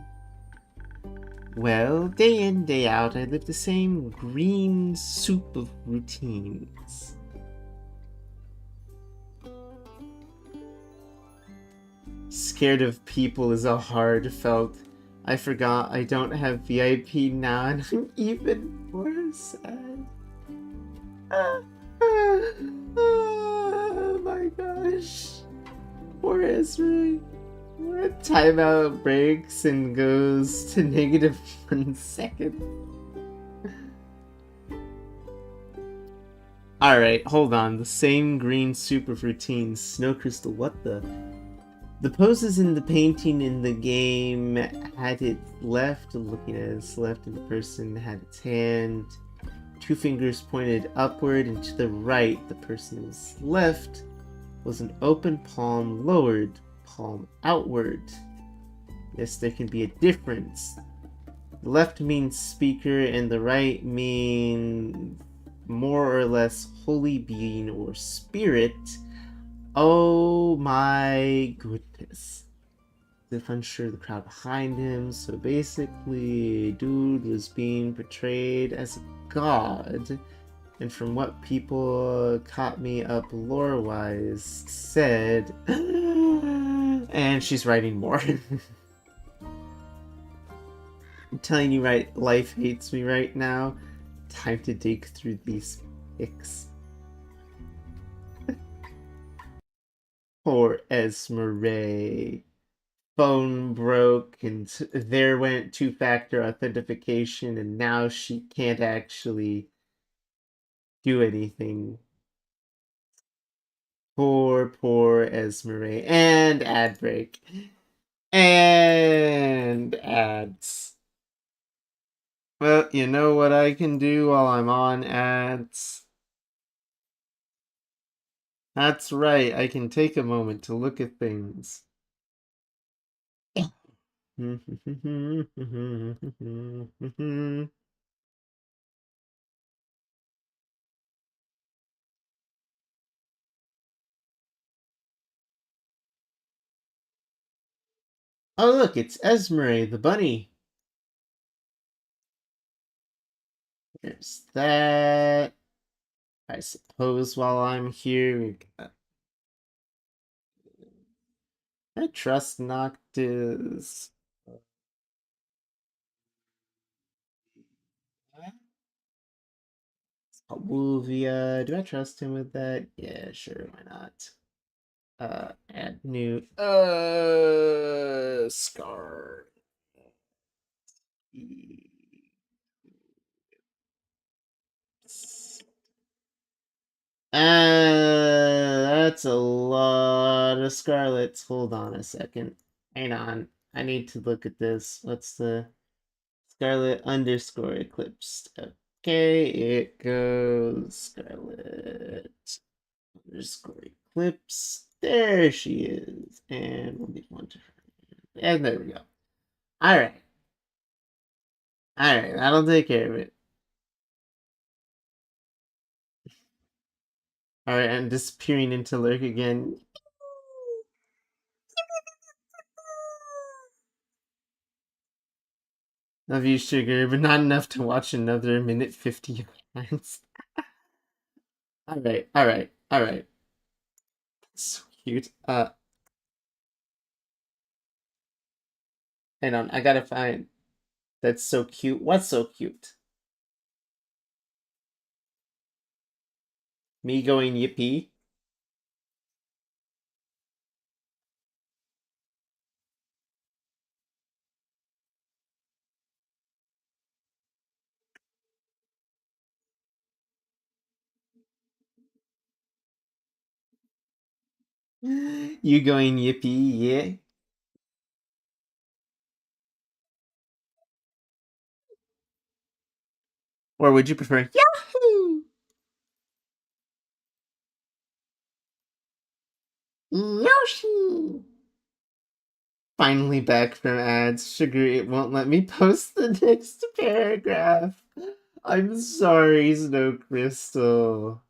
Well, day in, day out, I live the same green soup of routines. Scared of people is a hard felt. I forgot I don't have VIP now, and I'm even more sad. Oh my gosh. Poor Esri. Timeout breaks and goes to negative 1 second. Alright, hold on. The same green soup of routines. Snow Crystal, what the? The poses in the painting in the game had its left, looking at its left, and the person had its hand. 2 fingers pointed upward, and to the right, the person's left was an open palm lowered, palm outward. Yes, there can be a difference. The left means speaker, and the right means more or less holy being or spirit. Oh my goodness. If unsure of the crowd behind him, so basically, dude was being portrayed as a god, and from what people caught me up lore-wise said, and she's writing more. I'm telling you, right, life hates me right now. Time to dig through these pics. Poor Esmeralda. Phone broke, and there went two-factor authentication, and now she can't actually do anything. Poor Esmeralda. And ad break. And ads. Well, you know what I can do while I'm on ads? That's right, I can take a moment to look at things. Oh, look, it's Esmeralda, the bunny. There's that. I suppose while I'm here, we got... I trust Noctis. Wolvia. Do I trust him with that? Yeah, sure, why not? Add new. Scar. That's a lot of Scarlets. Hold on a second. Hang on. I need to look at this. What's the Scarlet underscore eclipsed? Okay, it goes Scarlet underscore eclipse. There she is. And we'll need one to her. And there we go. Alright. Alright, that'll take care of it. Alright, I'm disappearing into lurk again. Love you, sugar, but not enough to watch another minute 50 of ads. Alright. So cute. Hang on, I gotta find. That's so cute. What's so cute? Me going yippee? You going yippee, yeah? Or would you prefer Yahoo? Yoshi! Finally back from ads. Sugar, it won't let me post the next paragraph. I'm sorry, Snow Crystal.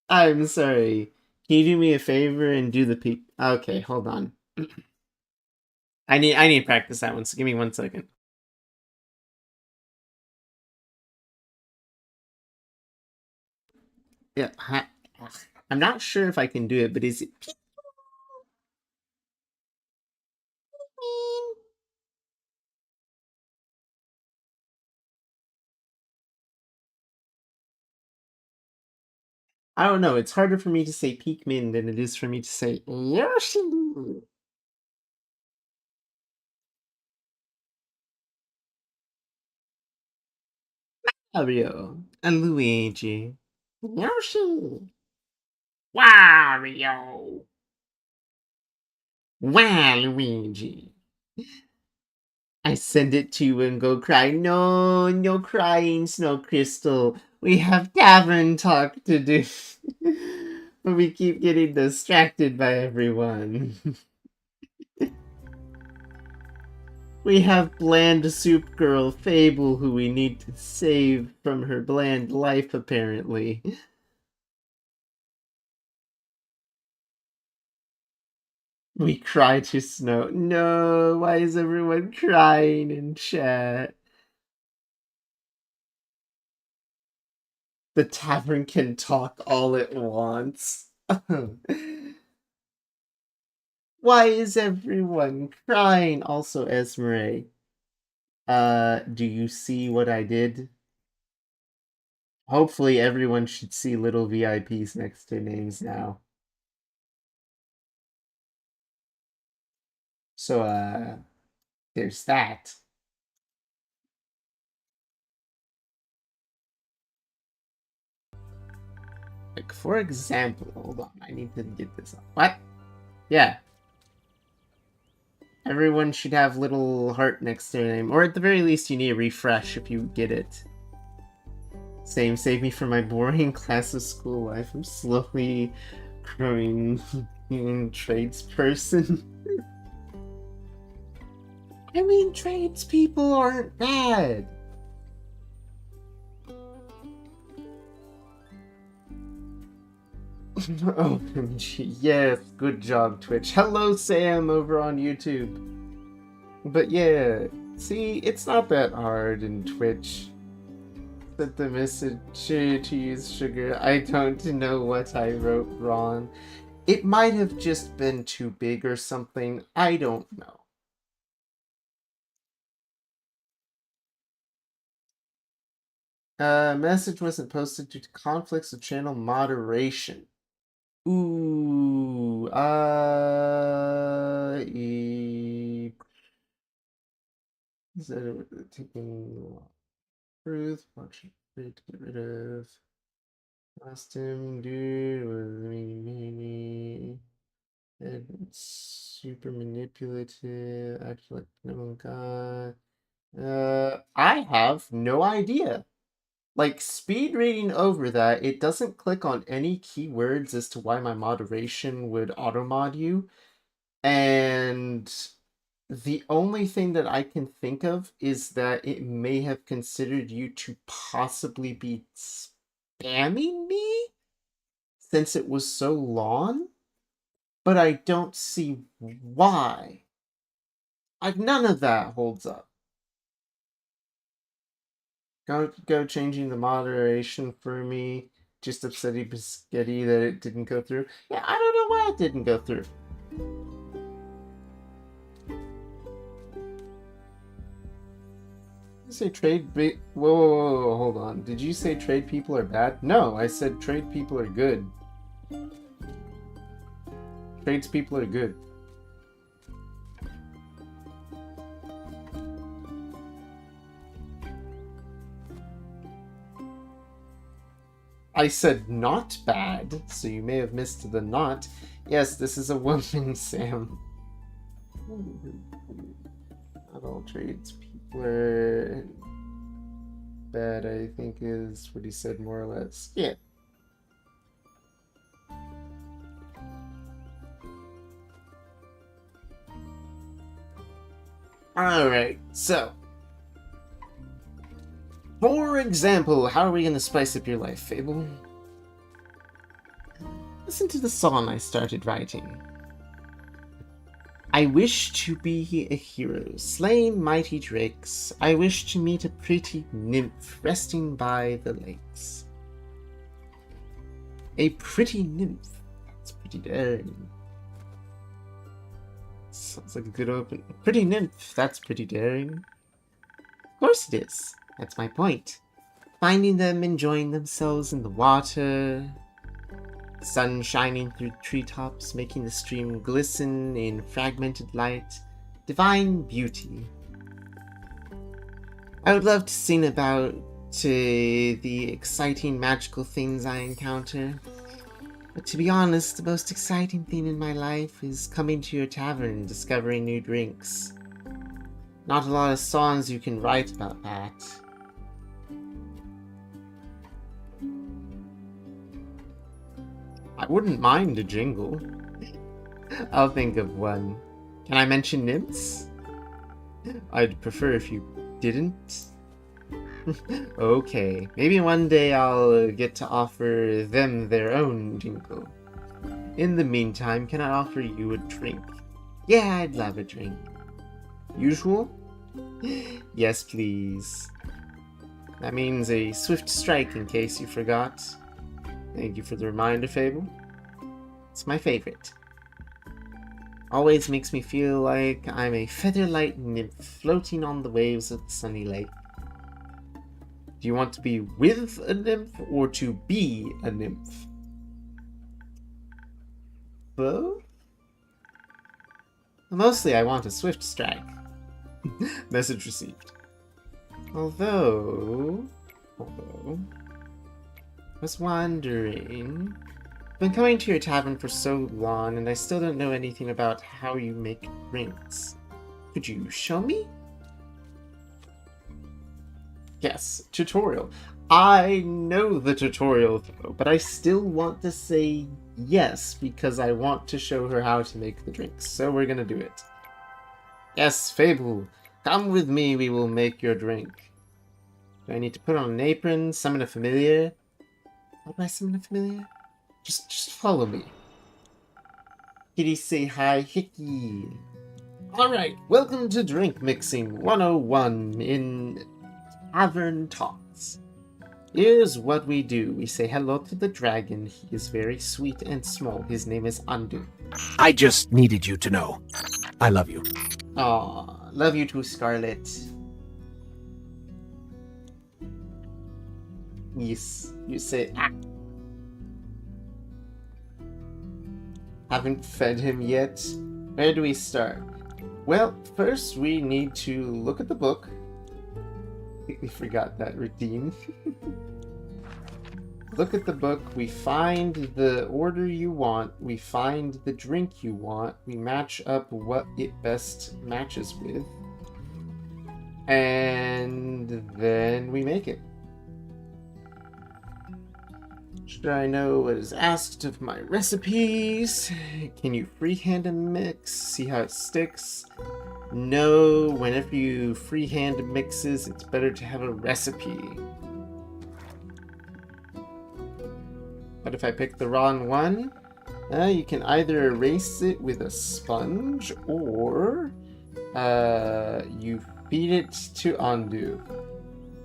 I'm sorry. Can you do me a favor and do the peep? Okay, hold on. I need to practice that one, so give me 1 second. Yeah, I'm not sure if I can do it, but is it peep? I don't know. It's harder for me to say Pikmin than it is for me to say Yoshi. Mario and Luigi. Yoshi. Wario. Wow, Luigi. I send it to you and go cry. No, no crying, Snow Crystal. We have Tavern Talk to do. But we keep getting distracted by everyone. We have bland soup girl Fable who we need to save from her bland life, apparently. We cry to Snow. No, why is everyone crying in chat? The tavern can talk all it wants. Why is everyone crying? Also, Esmeralda, do you see what I did? Hopefully everyone should see little VIPs next to names now. So, there's that. Like, for example, hold on, I need to get this up. What? Yeah. Everyone should have little heart next to their name, or at the very least, you need a refresh if you get it. Same, save me from my boring class of school life. I'm slowly growing tradesperson. I mean, tradespeople aren't bad. Oh, yes, good job, Twitch. Hello, Sam, over on YouTube. But yeah, see, it's not that hard in Twitch. Sent the message to use sugar. I don't know what I wrote wrong. It might have just been too big or something. I don't know. Message wasn't posted due to conflicts with channel moderation. Ooh, is that taking truth? Watch it, get rid of. Last him, dude, was me. And super manipulative, act like no god. I have no idea. Like, speed reading over that, it doesn't click on any keywords as to why my moderation would automod you. And the only thing that I can think of is that it may have considered you to possibly be spamming me since it was so long, but I don't see why. None of that holds up. Go changing the moderation for me. Just upsetty biscotti that it didn't go through. Yeah, I don't know why it didn't go through. You say trade whoa, hold on. Did you say trade people are bad? No, I said trade people are good. Tradespeople are good. I said not bad, so you may have missed the not. Yes, this is a woman, Sam. Not all tradespeople are bad, I think is what he said more or less. Yeah. Alright, so. For example, how are we going to spice up your life, Fable? Listen to the song I started writing. I wish to be a hero, slaying mighty drakes. I wish to meet a pretty nymph resting by the lakes. A pretty nymph. That's pretty daring. Sounds like a good open. A pretty nymph. That's pretty daring. Of course it is. That's my point. Finding them enjoying themselves in the water. Sun shining through treetops, making the stream glisten in fragmented light. Divine beauty. I would love to sing about the exciting magical things I encounter. But to be honest, the most exciting thing in my life is coming to your tavern and discovering new drinks. Not a lot of songs you can write about that. I wouldn't mind a jingle. I'll think of one. Can I mention nymphs? I'd prefer if you didn't. Okay, maybe one day I'll get to offer them their own jingle. In the meantime, can I offer you a drink? Yeah, I'd love a drink. Usual? Yes, please. That means a swift strike in case you forgot. Thank you for the reminder, Fable. It's my favorite. Always makes me feel like I'm a featherlight nymph floating on the waves of the sunny lake. Do you want to be with a nymph or to be a nymph? Both? Mostly I want a swift strike. Message received. Although... I was wondering... I've been coming to your tavern for so long, and I still don't know anything about how you make drinks. Could you show me? Yes, tutorial. I know the tutorial, though, but I still want to say yes, because I want to show her how to make the drinks, so we're gonna do it. Yes, Fable, come with me, we will make your drink. Do I need to put on an apron, summon a familiar? How do I summon a familiar? Just follow me. Kitty say hi, Hickey. Alright, welcome to Drink Mixing 101 in Tavern Talks. Here's what we do. We say hello to the dragon. He is very sweet and small. His name is Andu. I just needed you to know. I love you. Aw, love you too, Scarlet. Yes, you say ah. Haven't fed him yet. Where do we start? Well, first we need to look at the book. We forgot that routine. Look at the book, we find the order you want, we find the drink you want, we match up what it best matches with, and then we make it. Should I know what is asked of my recipes? Can you freehand a mix? See how it sticks? No, whenever you freehand mixes, it's better to have a recipe. But if I pick the wrong one, you can either erase it with a sponge, or you feed it to Andu.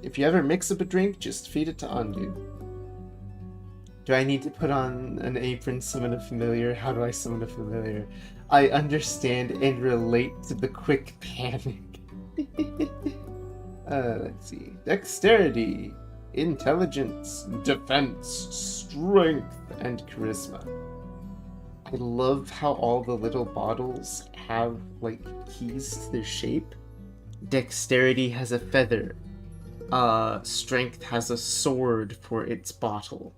If you ever mix up a drink, just feed it to Andu. Do I need to put on an apron, summon a familiar? How do I summon a familiar? I understand and relate to the quick panic. Let's see. Dexterity, intelligence, defense, strength, and charisma. I love how all the little bottles have, like, keys to their shape. Dexterity has a feather. Strength has a sword for its bottle.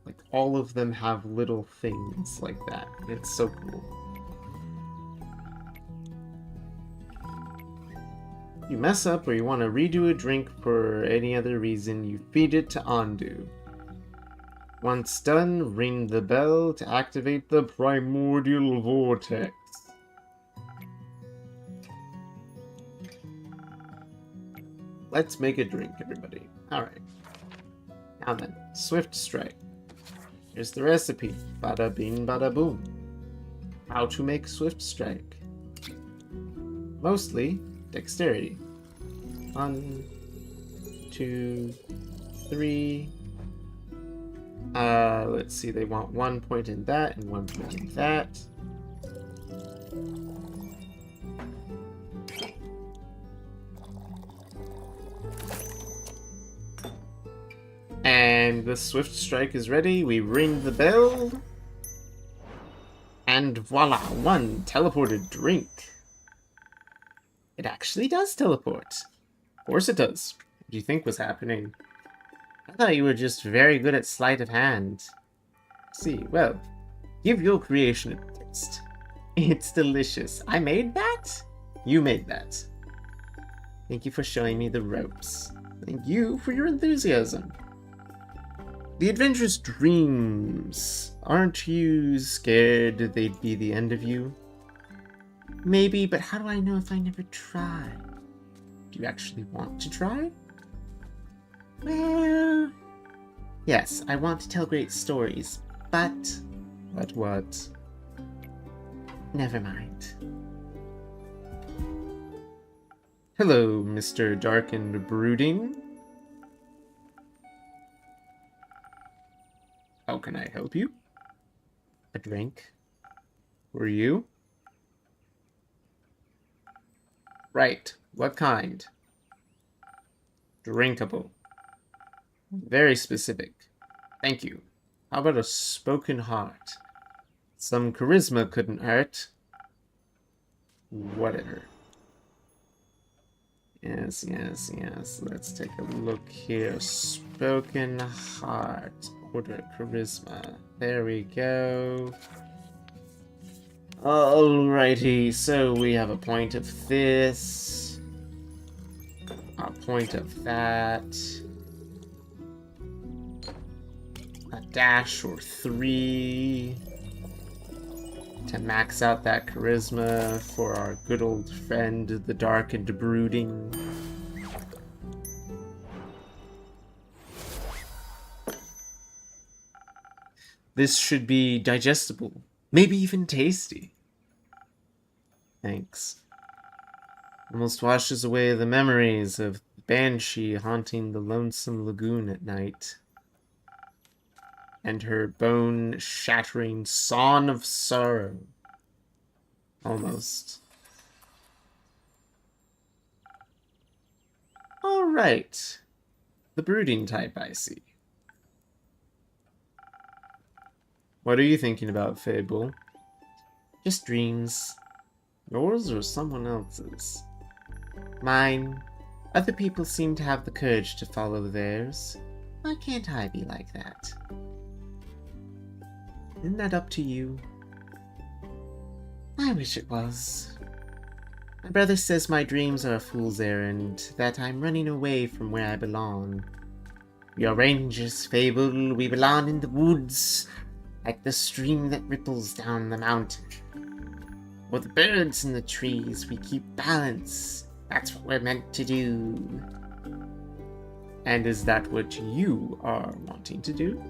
Like, all of them have little things like that. It's so cool. You mess up or you want to redo a drink for any other reason, you feed it to Andu. Once done, ring the bell to activate the primordial vortex. Let's make a drink, everybody. Alright. Now then, Swift Strike. Here's the recipe. Bada bing, bada boom. How to make Swift Strike. Mostly dexterity. 1, 2, 3. Let's see, they want 1 point in that and 1 point in that. And the Swift Strike is ready. We ring the bell. And voila, 1 teleported drink. It actually does teleport. Of course it does. What do you think was happening? I thought you were just very good at sleight of hand. See, well, give your creation a taste. It's delicious. I made that? You made that. Thank you for showing me the ropes. Thank you for your enthusiasm. The adventurous dreams. Aren't you scared they'd be the end of you? Maybe, but how do I know if I never try? Do you actually want to try? Well, yes, I want to tell great stories, but... But what? Never mind. Hello, Mr. Dark and Brooding. How can I help you? A drink? For you? Right. What kind? Drinkable. Very specific. Thank you. How about a spoken heart? Some charisma couldn't hurt. Whatever. Yes. Let's take a look here. Spoken heart. Order charisma. There we go. Alrighty, so we have a point of this. A point of that. A dash or 3. To max out that charisma for our good old friend, the Dark and Brooding. This should be digestible, maybe even tasty. Thanks. Almost washes away the memories of the Banshee haunting the lonesome lagoon at night. And her bone-shattering song of sorrow. Almost. Alright. The brooding type, I see. What are you thinking about, Fable? Just dreams. Yours or someone else's? Mine. Other people seem to have the courage to follow theirs. Why can't I be like that? Isn't that up to you? I wish it was. My brother says my dreams are a fool's errand, that I'm running away from where I belong. We are rangers, Fable. We belong in the woods, like the stream that ripples down the mountain. Or the birds in the trees, we keep balance. That's what we're meant to do. And is that what you are wanting to do?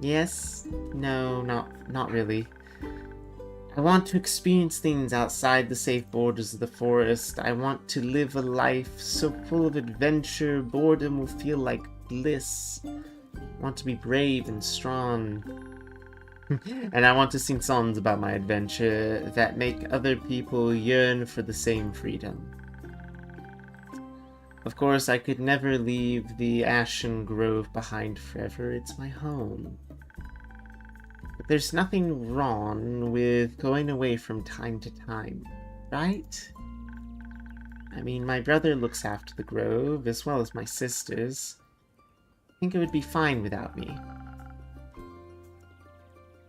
Yes? No, not really. I want to experience things outside the safe borders of the forest. I want to live a life so full of adventure, boredom will feel like bliss. I want to be brave and strong. And I want to sing songs about my adventure that make other people yearn for the same freedom. Of course, I could never leave the Ashen Grove behind forever. It's my home. But there's nothing wrong with going away from time to time, right? I mean, my brother looks after the grove, as well as my sisters. I think it would be fine without me.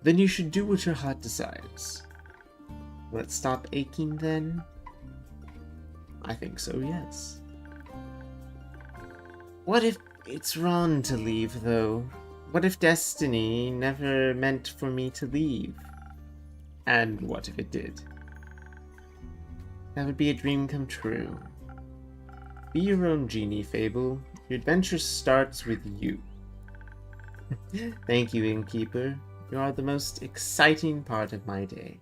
Then you should do what your heart desires. Let's stop aching then. I think so, yes. What if it's wrong to leave, though? What if destiny never meant for me to leave? And what if it did? That would be a dream come true. Be your own genie, Fable. Your adventure starts with you. Thank you, Innkeeper. You are the most exciting part of my day.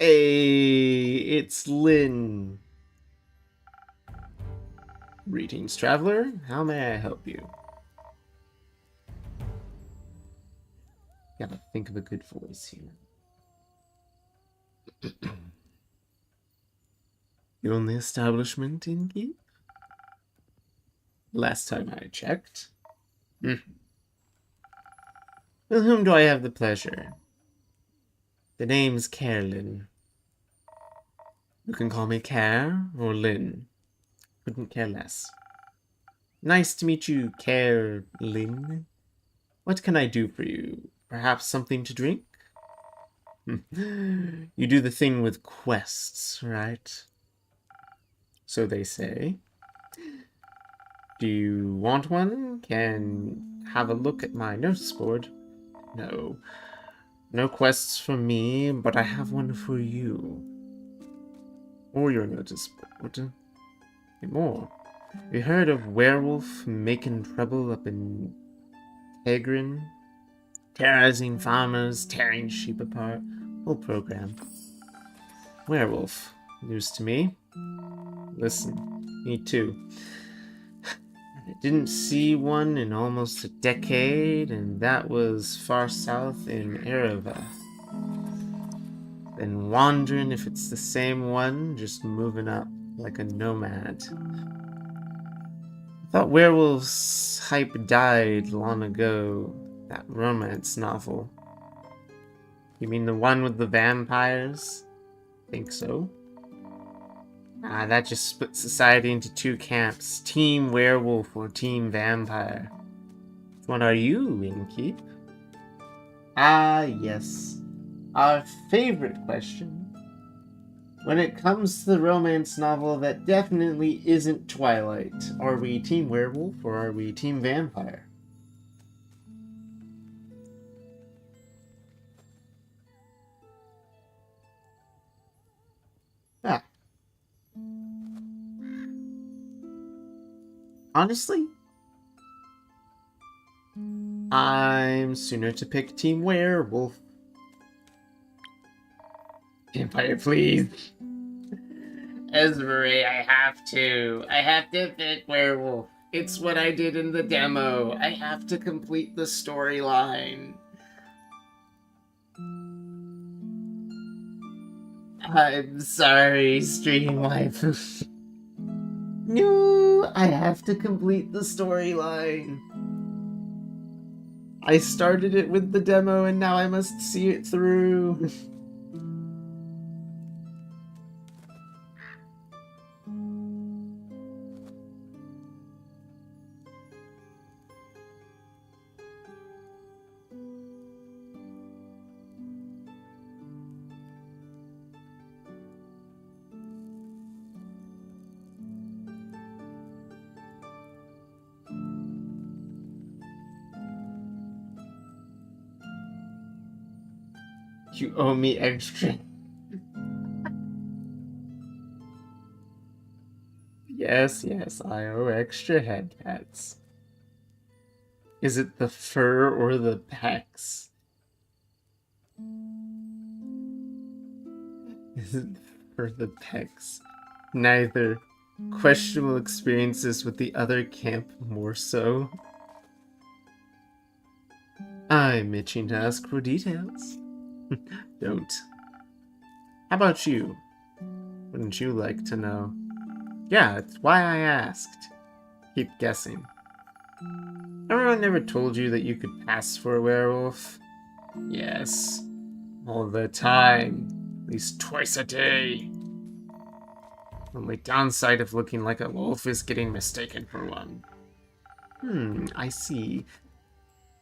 Hey, it's Lynn. Greetings, traveler. How may I help you? Gotta think of a good voice here. You own the establishment, Innkeep? Last time I checked. With whom do I have the pleasure? The name's Carolyn. You can call me Care or Lynn. Couldn't care less. Nice to meet you, Carolyn. What can I do for you? Perhaps something to drink? You do the thing with quests, right? So they say. Do you want one? Can have a look at my notice board. No. No quests for me, but I have one for you. Or your notice board. And more. You heard of werewolf making trouble up in Tegrin? Terrorizing farmers, tearing sheep apart. Whole program. Werewolf. News to me. Listen, me too. I didn't see one in almost a decade, and that was far south in Ereva. Been wondering if it's the same one, just moving up like a nomad. I thought werewolves hype died long ago. That romance novel. You mean the one with the vampires? Think so. That just split society into two camps. Team werewolf or team vampire. Which one are you, Innkeep? Yes. Our favorite question. When it comes to the romance novel that definitely isn't Twilight, are we team werewolf or are we team vampire? Honestly, I'm sooner to pick Team Werewolf. Vampire, please. Esmery, I have to. I have to pick Werewolf. It's what I did in the demo. I have to complete the storyline. I'm sorry, Stream Wife. No, I have to complete the storyline. I started it with the demo and now I must see it through. You owe me extra. Yes, I owe extra head cats. Is it the fur or the pecs? Is it for the pecs? Neither. Questionable experiences with the other camp more so. I'm itching to ask for details. Don't. How about you? Wouldn't you like to know? Yeah, that's why I asked. Keep guessing. Everyone never told you that you could pass for a werewolf? Yes. All the time. At least twice a day. Only downside of looking like a wolf is getting mistaken for one. I see.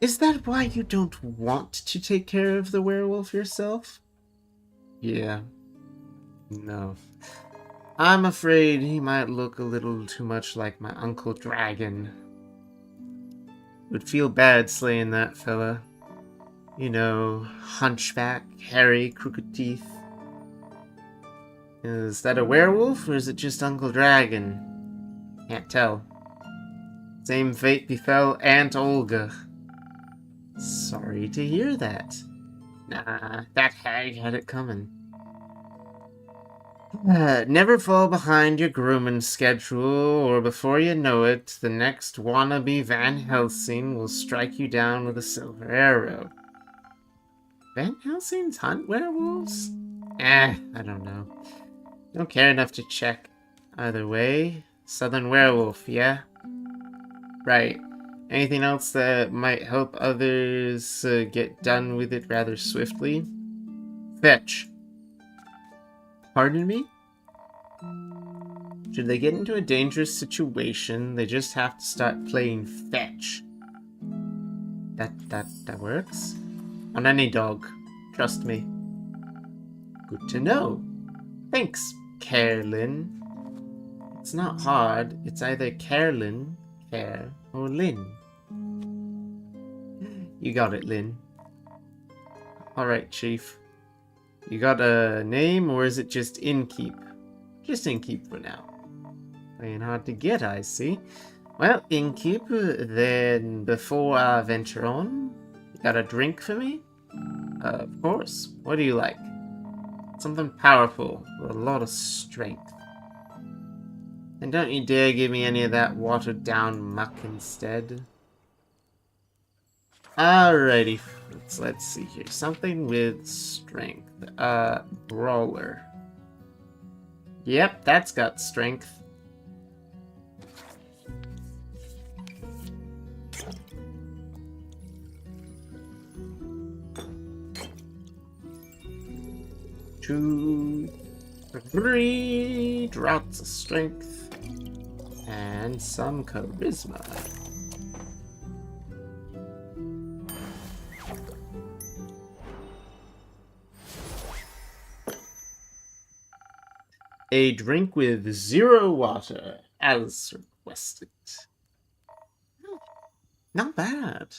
Is that why you don't want to take care of the werewolf yourself? Yeah. No. I'm afraid he might look a little too much like my Uncle Dragon. Would feel bad slaying that fella. You know, hunchback, hairy, crooked teeth. Is that a werewolf, or is it just Uncle Dragon? Can't tell. Same fate befell Aunt Olga. Sorry to hear that. Nah, that hag had it coming. Never fall behind your grooming schedule, or before you know it, the next wannabe Van Helsing will strike you down with a silver arrow. Van Helsing's hunt werewolves? I don't know. Don't care enough to check. Either way, Southern werewolf, yeah? Right. Anything else that might help others get done with it rather swiftly? Fetch. Pardon me? Should they get into a dangerous situation, they just have to start playing fetch. That works? On any dog. Trust me. Good to know. Thanks, Carolyn. It's not hard. It's either Carolyn, Care, or Lynn. You got it, Lynn. Alright, Chief. You got a name, or is it just Innkeep? Just Innkeep for now. Playing hard to get, I see. Well, Innkeep, then before I venture on, you got a drink for me? Of course. What do you like? Something powerful, with a lot of strength. And don't you dare give me any of that watered down muck instead. Alrighty, let's see here. Something with strength. Brawler. Yep, that's got strength. Two, three drops of strength, and some charisma. A drink with 0 water, as requested. Oh, not bad.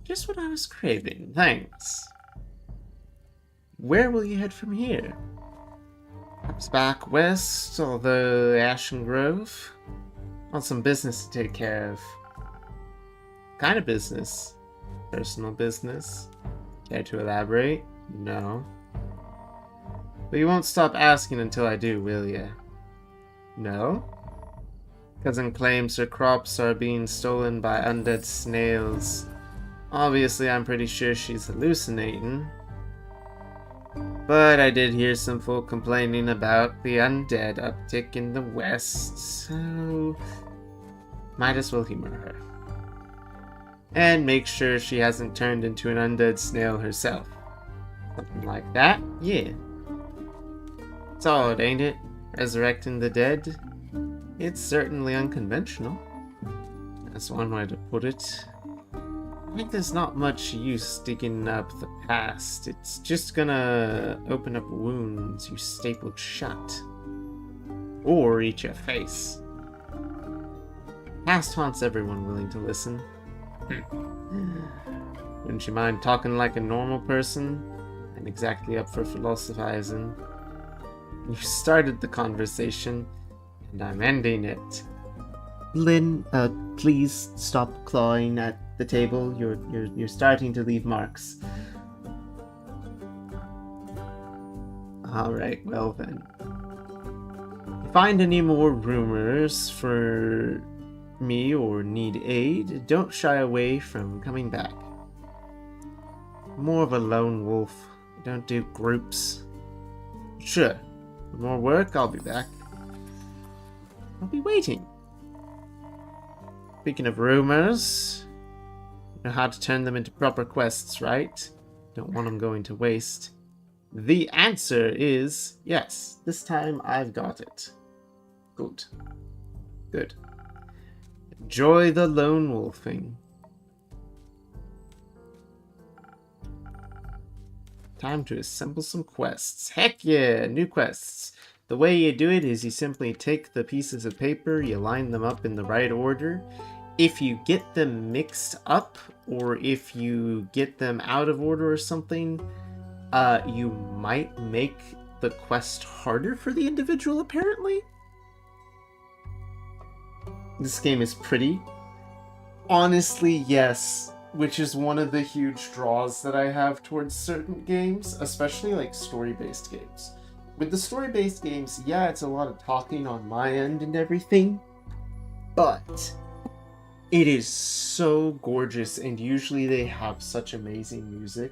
Just what I was craving, thanks. Where will you head from here? Perhaps back west, or the Ashen Grove? Want some business to take care of. Kind of business? Personal business? Care to elaborate? No. But you won't stop asking until I do, will ya? No? Cousin claims her crops are being stolen by undead snails. Obviously, I'm pretty sure she's hallucinating. But I did hear some folk complaining about the undead uptick in the west, so might as well humor her. And make sure she hasn't turned into an undead snail herself. Something like that, yeah. It's odd, ain't it? Resurrecting the dead? It's certainly unconventional. That's one way to put it. I think there's not much use digging up the past. It's just gonna open up wounds you stapled shut. Or eat your face. Past haunts everyone willing to listen. Wouldn't you mind talking like a normal person? I'm exactly up for philosophizing. You started the conversation, and I'm ending it. Lynn, please stop clawing at the table. You're starting to leave marks. Alright, well then. If you find any more rumors for me or need aid, don't shy away from coming back. More of a lone wolf. I don't do groups. Sure. For more work, I'll be back. I'll be waiting. Speaking of rumors, you know how to turn them into proper quests, right? Don't want them going to waste. The answer is yes. This time I've got it. Good. Good. Enjoy the lone wolfing. Time to assemble some quests. Heck yeah, new quests. The way you do it is you simply take the pieces of paper, you line them up in the right order. If you get them mixed up, or if you get them out of order or something, you might make the quest harder for the individual, apparently. This game is pretty. Honestly, yes. Which is one of the huge draws that I have towards certain games, especially like story-based games. With the story-based games, yeah, it's a lot of talking on my end and everything, but it is so gorgeous, and usually they have such amazing music.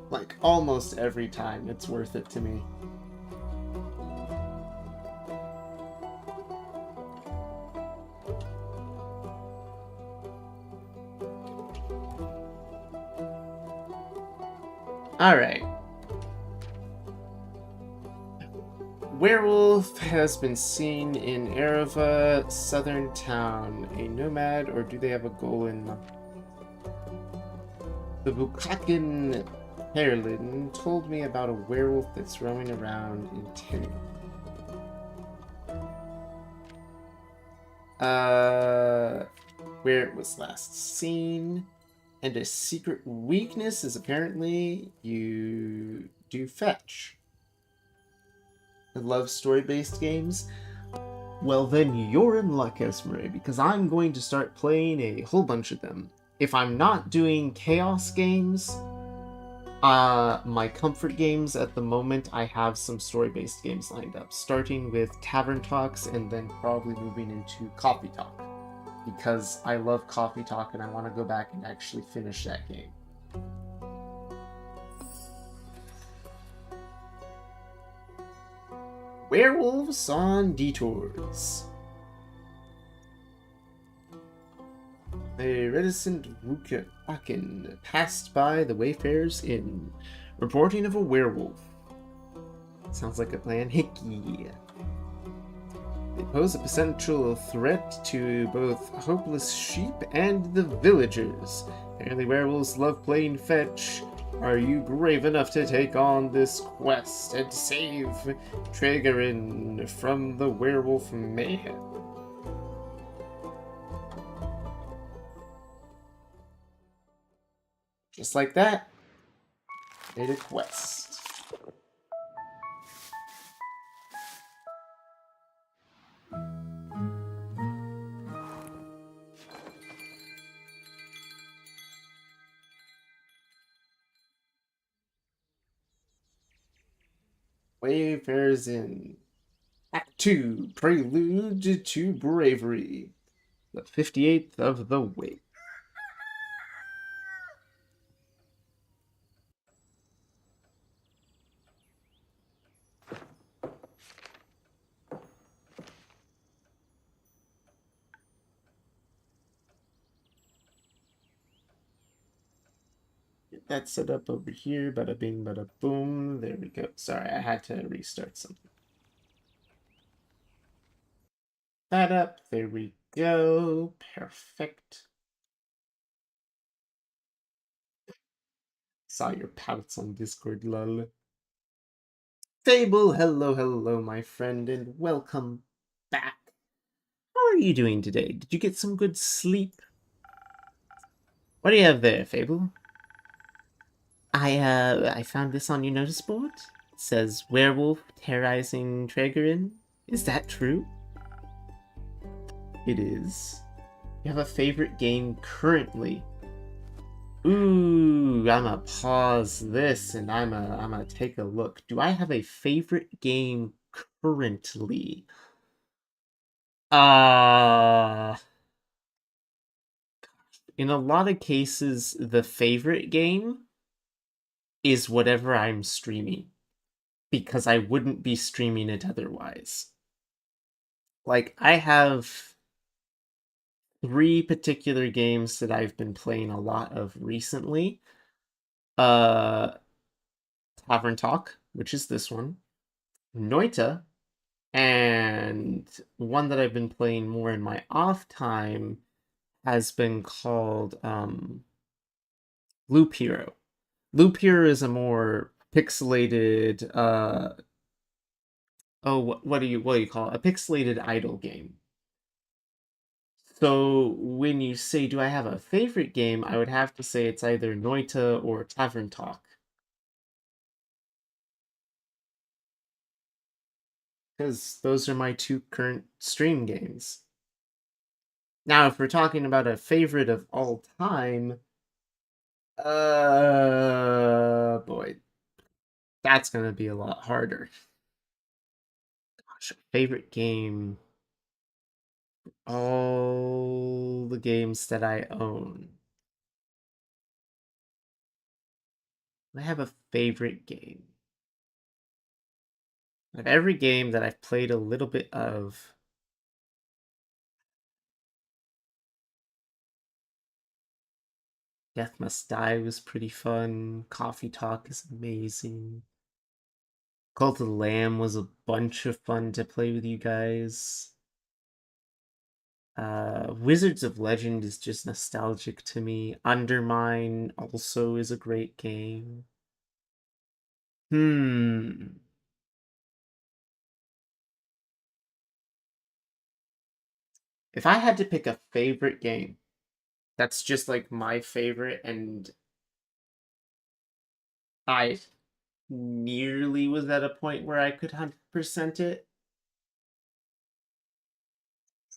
Like, almost every time, it's worth it to me. Alright. Werewolf has been seen in Ereva, Southern Town. A nomad, or do they have a goal in mind? The Bukakin Herlin told me about a werewolf that's roaming around in Tenny. Where it was last seen. And a secret weakness is apparently you do fetch. I love story-based games. Well, then you're in luck, Esmeralda, because I'm going to start playing a whole bunch of them. If I'm not doing chaos games, my comfort games at the moment, I have some story-based games lined up, starting with Tavern Talks and then probably moving into Coffee Talk, because I love Coffee Talk and I want to go back and actually finish that game. Werewolves on Detours. A reticent Wukin passed by the Wayfarer's Inn, reporting of a werewolf. Sounds like a plan. Hickey. They pose a potential threat to both hopeless sheep and the villagers. Apparently werewolves love playing fetch. Are you brave enough to take on this quest and save Tregerin from the werewolf mayhem? Just like that, made a quest. Wayfarer's Inn. Act 2, Prelude to Bravery. The 58th of the Way. Get that set up over here. Bada bing, bada boom. There we go. Sorry, I had to restart something. That up. There we go. Perfect. Saw your pouts on Discord, lol. Fable, hello, my friend, and welcome back. How are you doing today? Did you get some good sleep? What do you have there, Fable? I found this on your notice board. It says werewolf terrorizing Tregerin. Is that true? It is. You have a favorite game currently? Ooh, I'ma pause this and I'ma take a look. Do I have a favorite game currently? In a lot of cases, the favorite game is whatever I'm streaming, because I wouldn't be streaming it otherwise. Like, I have 3 particular games that I've been playing a lot of recently. Tavern Talk, which is this one, Noita, and one that I've been playing more in my off time has been called Loop Hero. Loop Hero is a more pixelated what do you call it? A pixelated idle game. So when you say, do I have a favorite game, I would have to say it's either Noita or Tavern Talk. Because those are my two current stream games. Now, if we're talking about a favorite of all time, boy, that's gonna be a lot harder. Gosh, favorite game. All the games that I own. I have a favorite game. Of every game that I've played a little bit of, Death Must Die was pretty fun. Coffee Talk is amazing. Cult of the Lamb was a bunch of fun to play with you guys. Wizards of Legend is just nostalgic to me. Undermine also is a great game. If I had to pick a favorite game, that's just like my favorite, and I nearly was at a point where I could 100% it.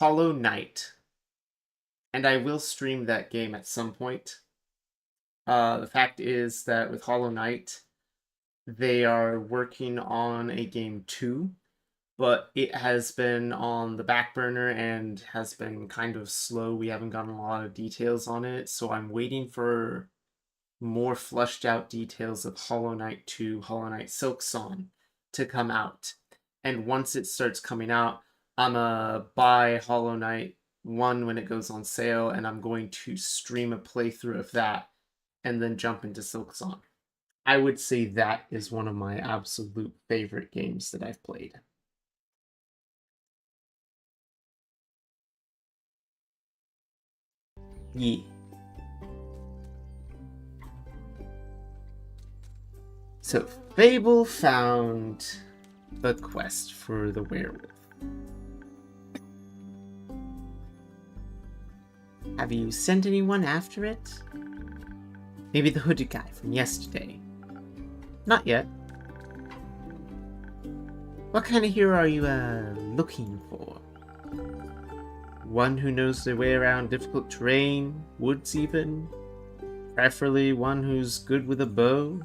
Hollow Knight. And I will stream that game at some point. The fact is that with Hollow Knight, they are working on a game 2, but it has been on the back burner and has been kind of slow. We haven't gotten a lot of details on it, so I'm waiting for more fleshed out details of Hollow Knight 2, Hollow Knight Silksong to come out. And once it starts coming out, I'm gonna buy Hollow Knight 1 when it goes on sale, and I'm going to stream a playthrough of that and then jump into Silksong. I would say that is one of my absolute favorite games that I've played. Yeah. So, Fable found the quest for the werewolf. Have you sent anyone after it? Maybe the hooded guy from yesterday. Not yet. What kind of hero are you, looking for? One who knows their way around difficult terrain, woods even? Preferably one who's good with a bow?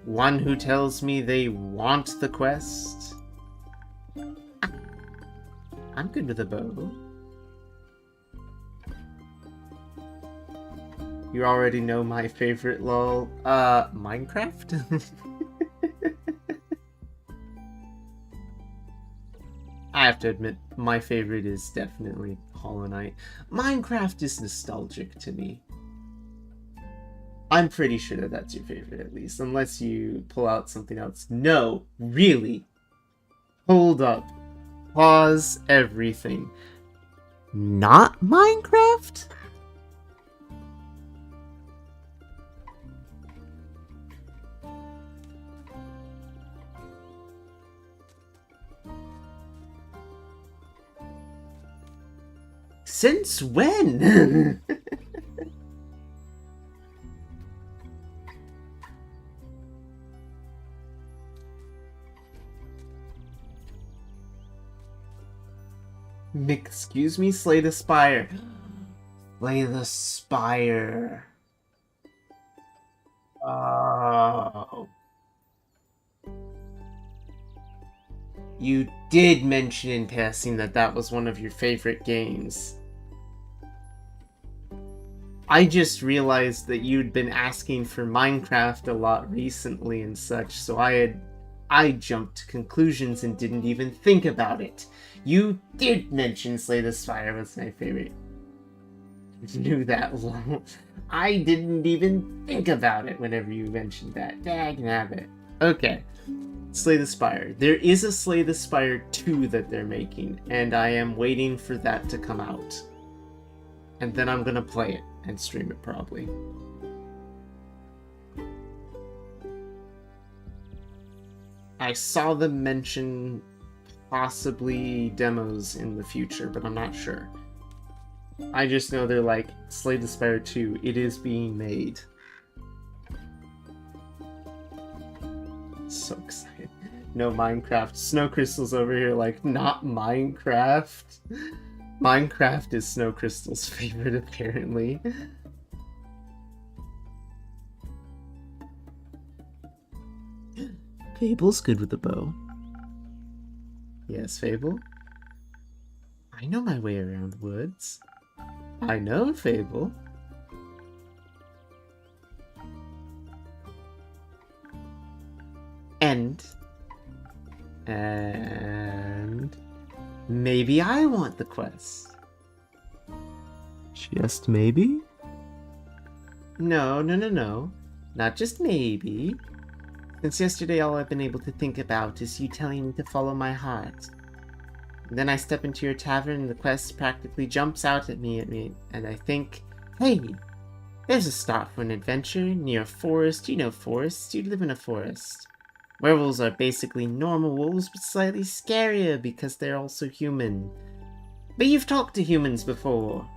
One who tells me they want the quest? I'm good with a bow. You already know my favorite lol. Minecraft? I have to admit, my favorite is definitely Hollow Knight. Minecraft is nostalgic to me. I'm pretty sure that that's your favorite, at least, unless you pull out something else. No, really. Hold up. Pause everything. Not Minecraft? Since when? Excuse me, Slay the Spire. Slay the Spire. Oh. You did mention in passing that that was one of your favorite games. I just realized that you'd been asking for Minecraft a lot recently and such, so I jumped to conclusions and didn't even think about it. You did mention Slay the Spire was my favorite. I knew that. I didn't even think about it whenever you mentioned that. Dagnabbit. Okay. Slay the Spire. There is a Slay the Spire 2 that they're making, and I am waiting for that to come out. and then I'm gonna play it and stream it probably. I saw them mention possibly demos in the future, but I'm not sure. I just know they're like, Slay the Spire 2, it is being made. So excited. No Minecraft. Snow Crystal's over here like, not Minecraft? Minecraft is Snow Crystal's favorite, apparently. Fable's good with the bow. Yes, Fable? I know my way around woods. I know, Fable. And maybe I want the quest. Just maybe? No. Not just maybe. Since yesterday, all I've been able to think about is you telling me to follow my heart. And then I step into your tavern and the quest practically jumps out at me, and I think, hey, there's a start for an adventure near a forest. You know forests, you live in a forest. Werewolves are basically normal wolves, but slightly scarier because they're also human. But you've talked to humans before.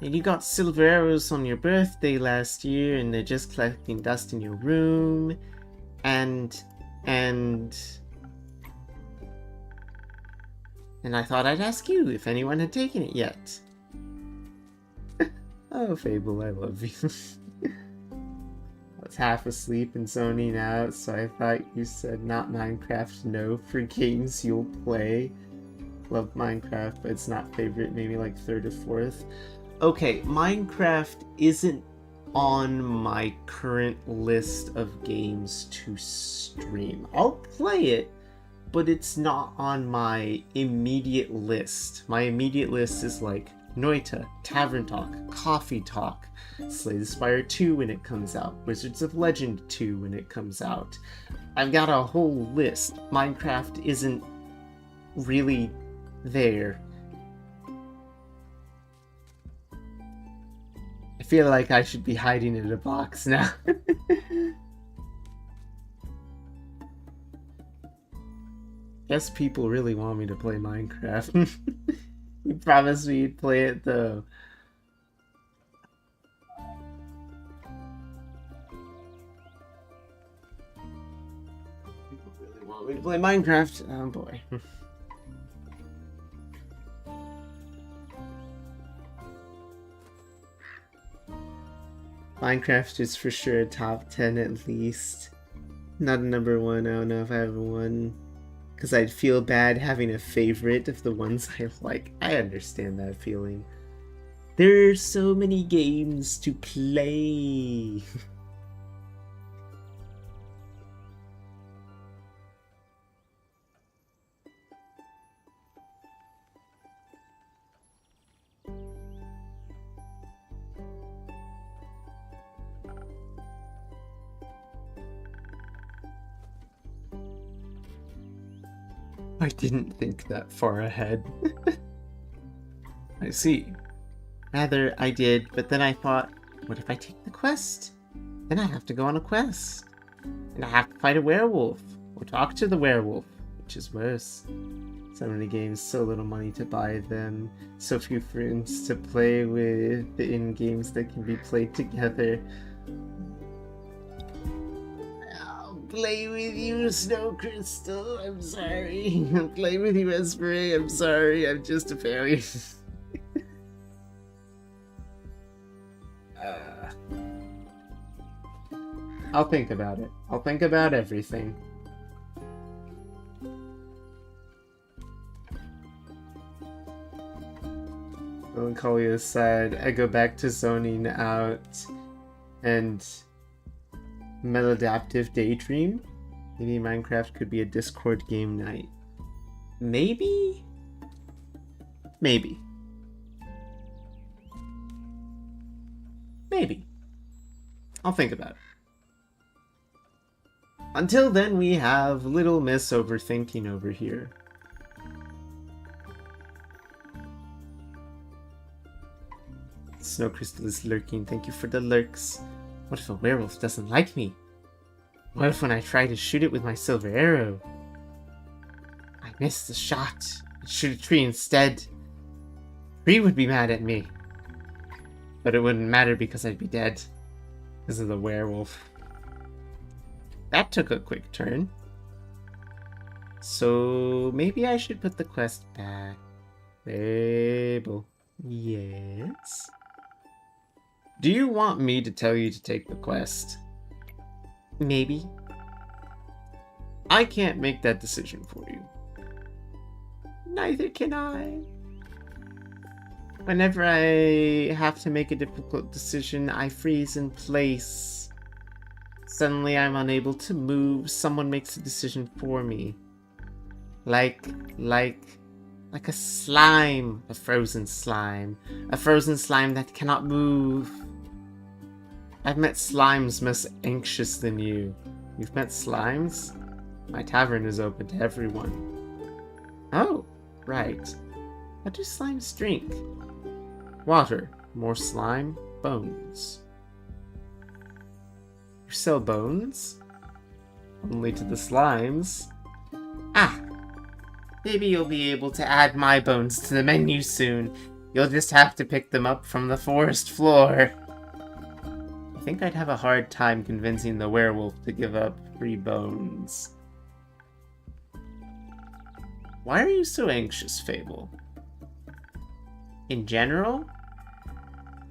And you got silver arrows on your birthday last year, and they're just collecting dust in your room. And I thought I'd ask you if anyone had taken it yet. Oh, Fable, I love you. I was half asleep and zoning out, so I thought you said not Minecraft, no, for games you'll play. Love Minecraft, but it's not favorite, maybe like third or fourth. Okay, Minecraft isn't on my current list of games to stream. I'll play it, but it's not on my immediate list. My immediate list is like Noita, Tavern Talk, Coffee Talk, Slay the Spire 2 when it comes out, Wizards of Legend 2 when it comes out. I've got a whole list. Minecraft isn't really there. I feel like I should be hiding in a box now. Guess people really want me to play Minecraft. You promised me you'd play it though. People really want me to play Minecraft. Oh boy. Minecraft is for sure a top 10 at least. Not a number one, I don't know if I have one. Because I'd feel bad having a favorite of the ones I like. I understand that feeling. There's so many games to play. I didn't think that far ahead. I see. Rather, I did, but then I thought, what if I take the quest? Then I have to go on a quest. And I have to fight a werewolf, or talk to the werewolf, which is worse. So many games, so little money to buy them, so few friends to play with in games that can be played together. Play with you, Snow Crystal. I'm sorry. Play with you, Esprit. I'm sorry. I'm just a fairy. I'll think about it. I'll think about everything. Melancholy aside, I go back to zoning out and maladaptive daydream. Maybe Minecraft could be a Discord game night. Maybe? Maybe. Maybe. I'll think about it. Until then, we have Little Miss Overthinking over here. snow crystal is lurking. Thank you for the lurks. What if a werewolf doesn't like me? What if when I try to shoot it with my silver arrow, I miss the shot and shoot a tree instead? Tree would be mad at me. But it wouldn't matter because I'd be dead. This is the werewolf. That took a quick turn. So maybe I should put the quest back. Fable. Yes? Do you want me to tell you to take the quest? Maybe. I can't make that decision for you. Neither can I. Whenever I have to make a difficult decision, I freeze in place. Suddenly I'm unable to move. Someone makes a decision for me. Like a slime. A frozen slime. A frozen slime that cannot move. I've met slimes most anxious than you. You've met slimes? My tavern is open to everyone. Oh, right. What do slimes drink? Water. More slime. Bones. You sell bones? Only to the slimes. Ah! Maybe you'll be able to add my bones to the menu soon. You'll just have to pick them up from the forest floor. I think I'd have a hard time convincing the werewolf to give up free bones. Why are you so anxious, Fable? In general?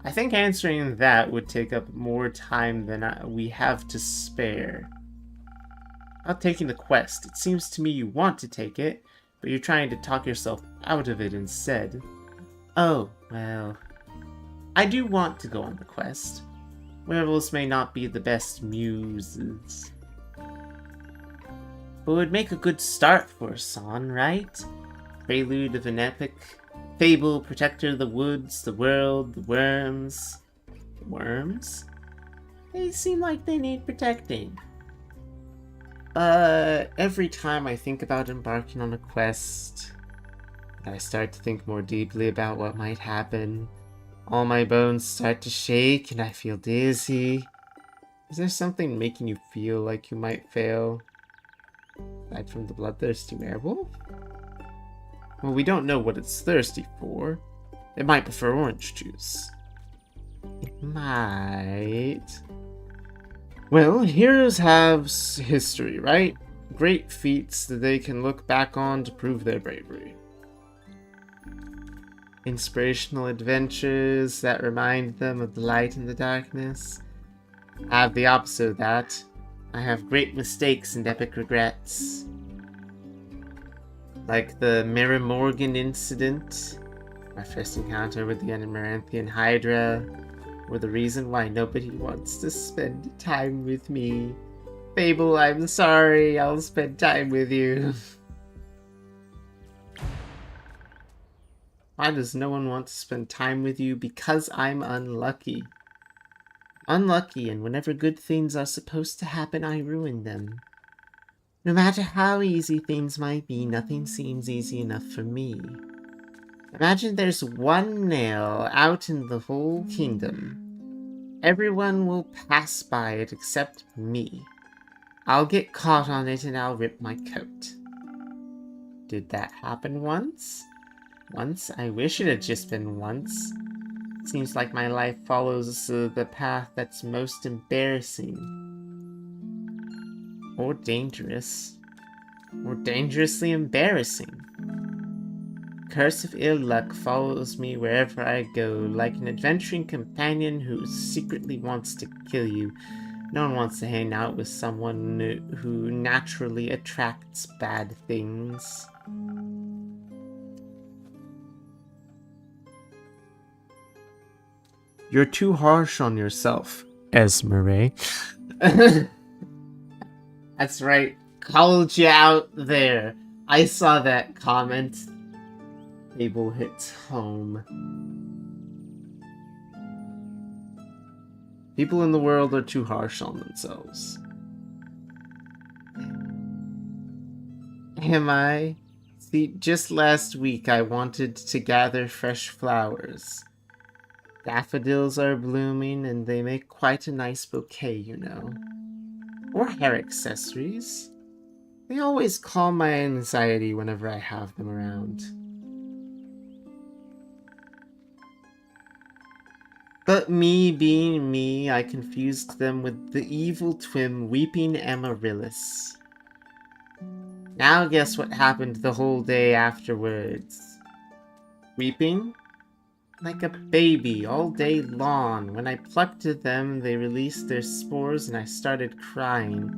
I think answering that would take up more time than we have to spare. About taking the quest, it seems to me you want to take it, but you're trying to talk yourself out of it instead. Oh, well. I do want to go on the quest. Werewolves may not be the best muses, but would make a good start for a song, right? Prelude of an epic. Fable, protector of the woods, the world, the worms. The worms? They seem like they need protecting. Every time I think about embarking on a quest, I start to think more deeply about what might happen. All my bones start to shake and I feel dizzy. Is there something making you feel like you might fail? Aside from the bloodthirsty werewolf? Well, we don't know what it's thirsty for. It might prefer orange juice. It might. Well, heroes have history, right? Great feats that they can look back on to prove their bravery. Inspirational adventures that remind them of the light in the darkness. I have the opposite of that. I have great mistakes and epic regrets. Like the Mira Morgan incident, my first encounter with the Amaranthian Hydra, or the reason why nobody wants to spend time with me. Fable, I'm sorry, I'll spend time with you. Why does no one want to spend time with you? Because I'm unlucky. Unlucky, and whenever good things are supposed to happen, I ruin them. No matter how easy things might be, nothing seems easy enough for me. Imagine there's one nail out in the whole kingdom. Everyone will pass by it except me. I'll get caught on it and I'll rip my coat. Did that happen once? Once? I wish it had just been once. Seems like my life follows the path that's most embarrassing. Or dangerous. Or dangerously embarrassing. Curse of ill luck follows me wherever I go, like an adventuring companion who secretly wants to kill you. No one wants to hang out with someone who naturally attracts bad things. You're too harsh on yourself, Esmeralda. That's right. Called you out there. I saw that comment. Fable hits home. People in the world are too harsh on themselves. Am I? See, just last week I wanted to gather fresh flowers. Daffodils are blooming, and they make quite a nice bouquet, you know. Or hair accessories. They always calm my anxiety whenever I have them around. But me being me, I confused them with the evil twin Weeping Amaryllis. Now guess what happened the whole day afterwards? Weeping? Like a baby all day long. When I plucked at them, they released their spores and I started crying.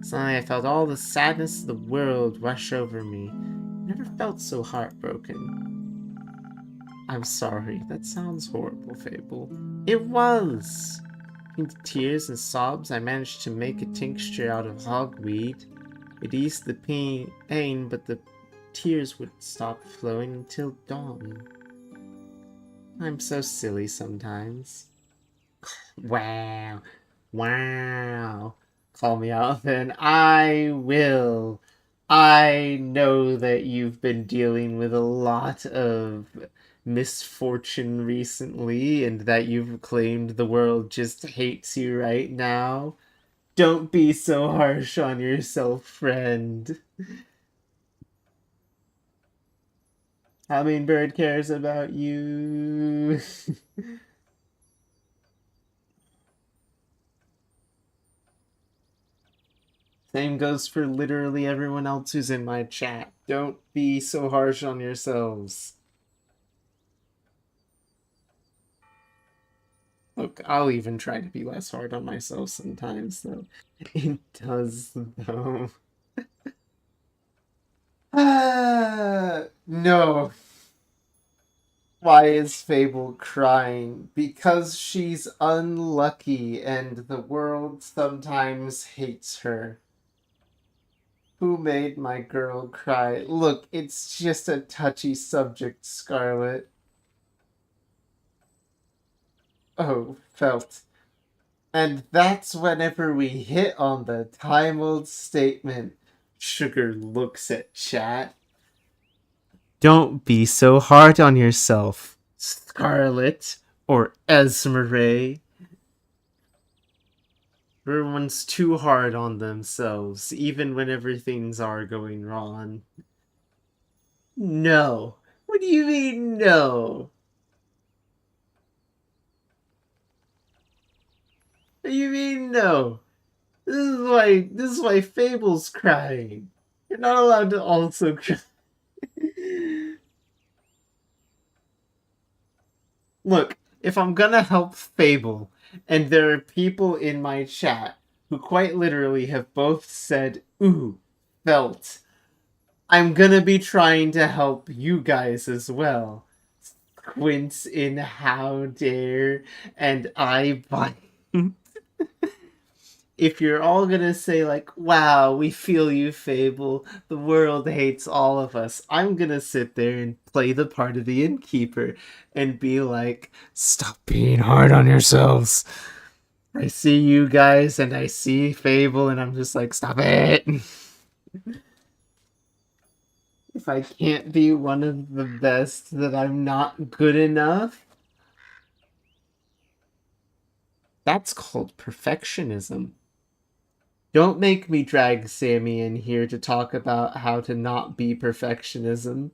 Suddenly I felt all the sadness of the world rush over me. Never felt so heartbroken. I'm sorry, that sounds horrible, Fable. It was! Between tears and sobs, I managed to make a tincture out of hogweed. It eased the pain, but the tears would stop flowing until dawn. I'm so silly sometimes. Wow. Wow. Call me out then. I will. I know that you've been dealing with a lot of misfortune recently and that you've claimed the world just hates you right now. Don't be so harsh on yourself, friend. Hummingbird cares about you. Same goes for literally everyone else who's in my chat. Don't be so harsh on yourselves. Look, I'll even try to be less hard on myself sometimes, though. It does, though. No. Why is Fable crying? Because she's unlucky and the world sometimes hates her. Who made my girl cry? Look, it's just a touchy subject, Scarlet. Oh, felt. And that's whenever we hit on the time-old statement. Sugar looks at chat. Don't be so hard on yourself, Scarlet or Esmeralda. Everyone's too hard on themselves, even whenever things are going wrong. No. What do you mean, no? What do you mean, no? This is why Fable's crying. You're not allowed to also cry. Look, if I'm gonna help Fable, and there are people in my chat who quite literally have both said, ooh, felt, I'm gonna be trying to help you guys as well. Quince in How Dare and I Bite. If you're all gonna say, like, wow, we feel you, Fable, the world hates all of us, I'm gonna sit there and play the part of the innkeeper and be like, stop being hard on yourselves. I see you guys and I see Fable and I'm just like, stop it. If I can't be one of the best, then I'm not good enough. That's called perfectionism. Don't make me drag Sammy in here to talk about how to not be perfectionism.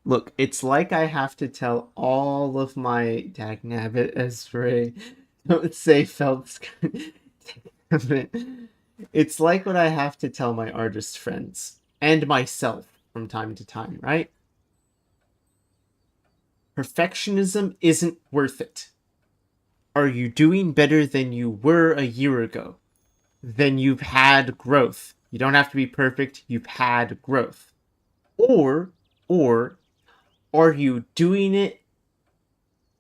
Look, it's like I have to tell all of my dagnabbit Esray. Don't say felt. Damn it. It's like what I have to tell my artist friends and myself from time to time, right? Perfectionism isn't worth it. Are you doing better than you were a year ago? Then you've had growth. You don't have to be perfect, you've had growth. Or are you doing it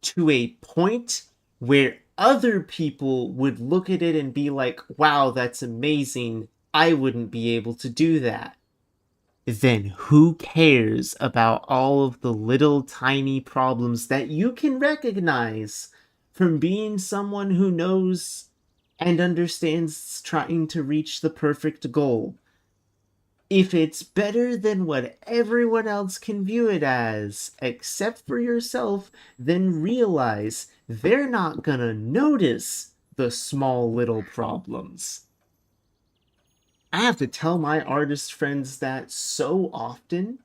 to a point where other people would look at it and be like, wow, that's amazing. I wouldn't be able to do that. Then who cares about all of the little tiny problems that you can recognize from being someone who knows and understands trying to reach the perfect goal? If it's better than what everyone else can view it as, except for yourself, then realize they're not gonna notice the small little problems. I have to tell my artist friends that so often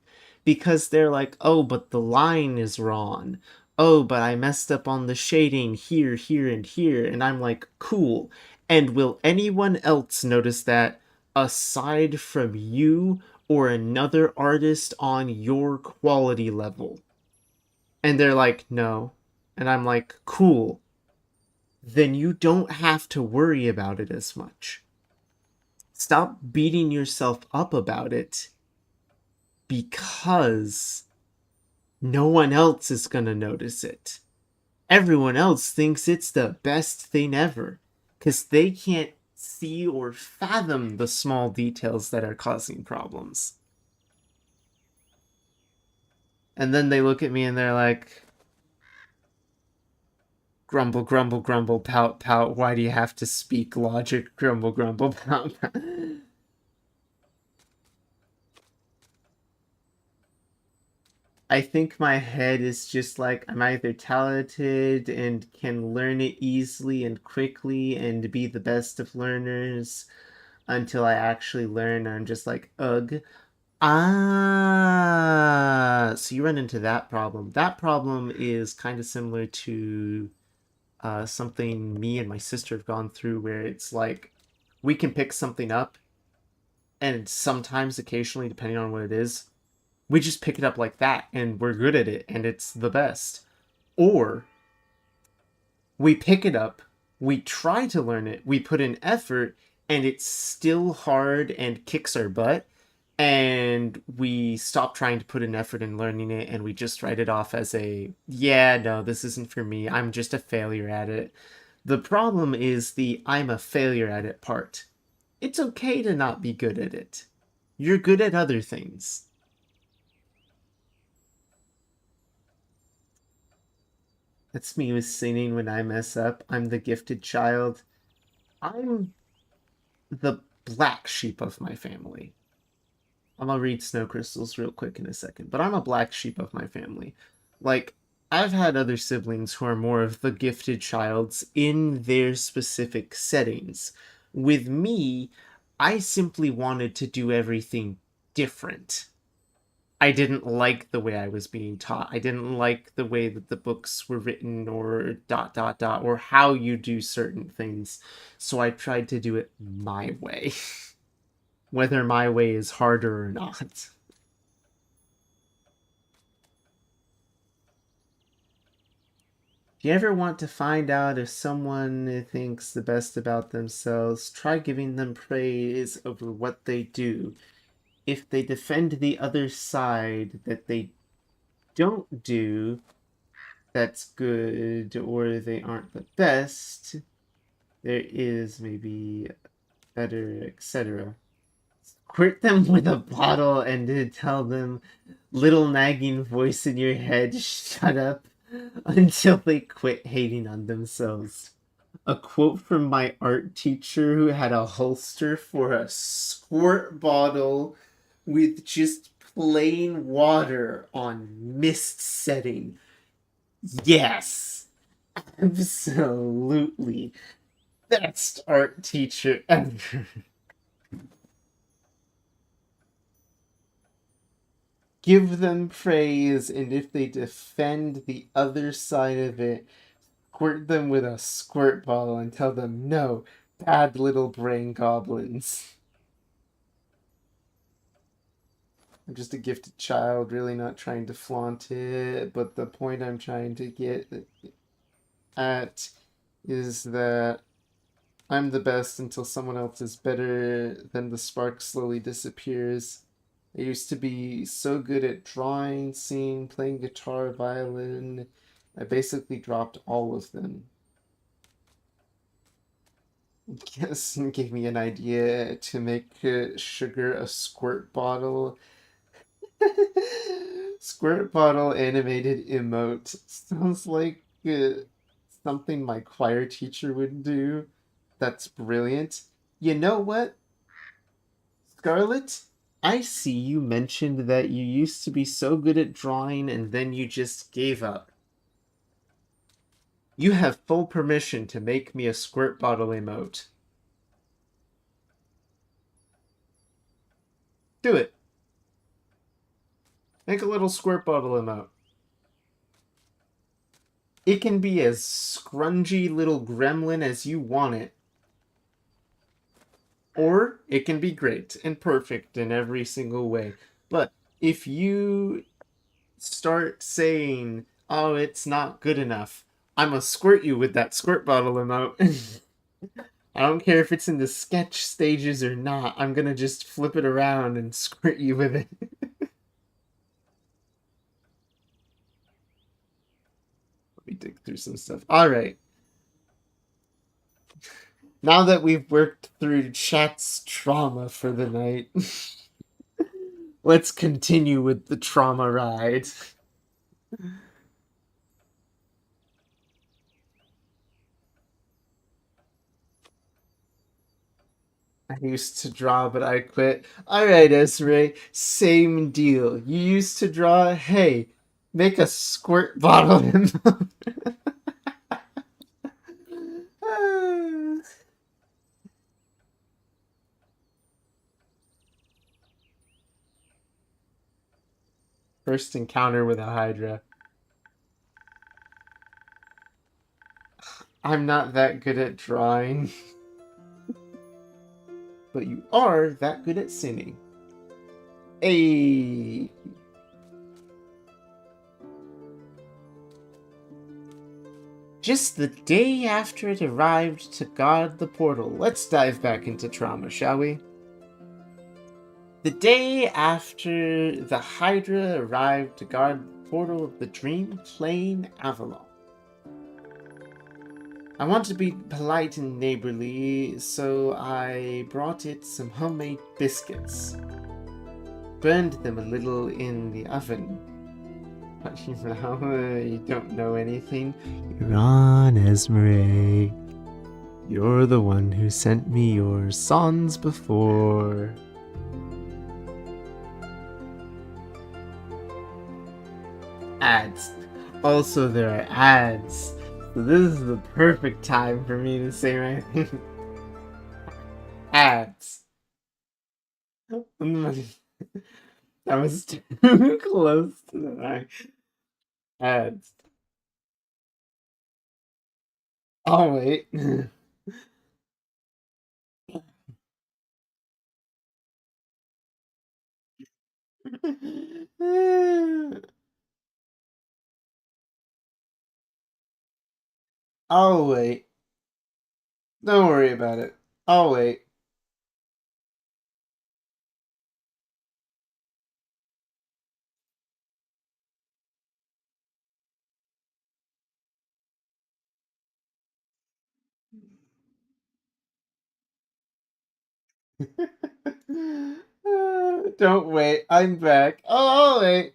because they're like, oh, but the line is wrong. Oh, but I messed up on the shading here, here, and here. And I'm like, cool. And will anyone else notice that aside from you or another artist on your quality level? And they're like, no. And I'm like, cool. Then you don't have to worry about it as much. Stop beating yourself up about it because no one else is going to notice it. Everyone else thinks it's the best thing ever because they can't see or fathom the small details that are causing problems. And then they look at me and they're like, grumble, grumble, grumble, pout, pout. Why do you have to speak logic? Grumble, grumble, pout, pout. I think my head is just like I'm either talented and can learn it easily and quickly and be the best of learners until I actually learn. I'm just like, ugh. Ah, so you run into that problem. That problem is kind of similar to something me and my sister have gone through where it's like we can pick something up and sometimes, occasionally, depending on what it is, we just pick it up like that and we're good at it and it's the best. Or we pick it up, we try to learn it, we put in effort, and it's still hard and kicks our butt, and we stop trying to put in effort in learning it and we just write it off as a, yeah, no, this isn't for me, I'm just a failure at it. The problem is the I'm a failure at it part. It's okay to not be good at it. You're good at other things. That's me with singing when I mess up. I'm the gifted child. I'm the black sheep of my family. I'm gonna read Snow Crystals real quick in a second, but I'm a black sheep of my family. Like, I've had other siblings who are more of the gifted childs in their specific settings. With me, I simply wanted to do everything different. I didn't like the way I was being taught. I didn't like the way that the books were written or dot dot dot or how you do certain things. So I tried to do it my way. Whether my way is harder or not. If you ever want to find out if someone thinks the best about themselves, try giving them praise over what they do. If they defend the other side that they don't do, that's good, or they aren't the best, there is maybe better, etc. Squirt them with a bottle and tell them, little nagging voice in your head, shut up until they quit hating on themselves. A quote from my art teacher who had a holster for a squirt bottle with just plain water on mist setting. Yes, absolutely. Best art teacher ever. Give them praise, and if they defend the other side of it, squirt them with a squirt bottle and tell them, no, bad little brain goblins. I'm just a gifted child, really not trying to flaunt it, but the point I'm trying to get at is that I'm the best until someone else is better, then the spark slowly disappears. I used to be so good at drawing, singing, playing guitar, violin. I basically dropped all of them. Yes, and gave me an idea to make sugar a squirt bottle. Squirt bottle animated emote. Sounds like something my choir teacher would do. That's brilliant. You know what, Scarlet? I see you mentioned that you used to be so good at drawing and then you just gave up. You have full permission to make me a squirt bottle emote. Do it. Make a little squirt bottle emote. It can be as scrungy little gremlin as you want it. Or it can be great and perfect in every single way. But if you start saying, oh, it's not good enough, I'm gonna squirt you with that squirt bottle emote. I don't care if it's in the sketch stages or not. I'm gonna just flip it around and squirt you with it. Let me dig through some stuff. Alright. Now that we've worked through chat's trauma for the night, let's continue with the trauma ride. I used to draw, but I quit. Alright, Esre, same deal. You used to draw, hey, make a squirt bottle in them. First encounter with a Hydra. I'm not that good at drawing. But you are that good at singing. Ayy. Just the day after it arrived to guard the portal. Let's dive back into trauma, shall we? The day after the Hydra arrived to guard the portal of the Dream Plane Avalon. I want to be polite and neighborly, so I brought it some homemade biscuits. Burned them a little in the oven. But you know, you don't know anything. You're on, Esmeralda. You're the one who sent me your songs before. Ads. Also, there are ads. So this is the perfect time for me to say my thing. Ads. That was too close to the mic. Ads. Oh, wait. I'll wait. Don't worry about it. I'll wait. Don't wait. I'm back. Oh, I'll wait.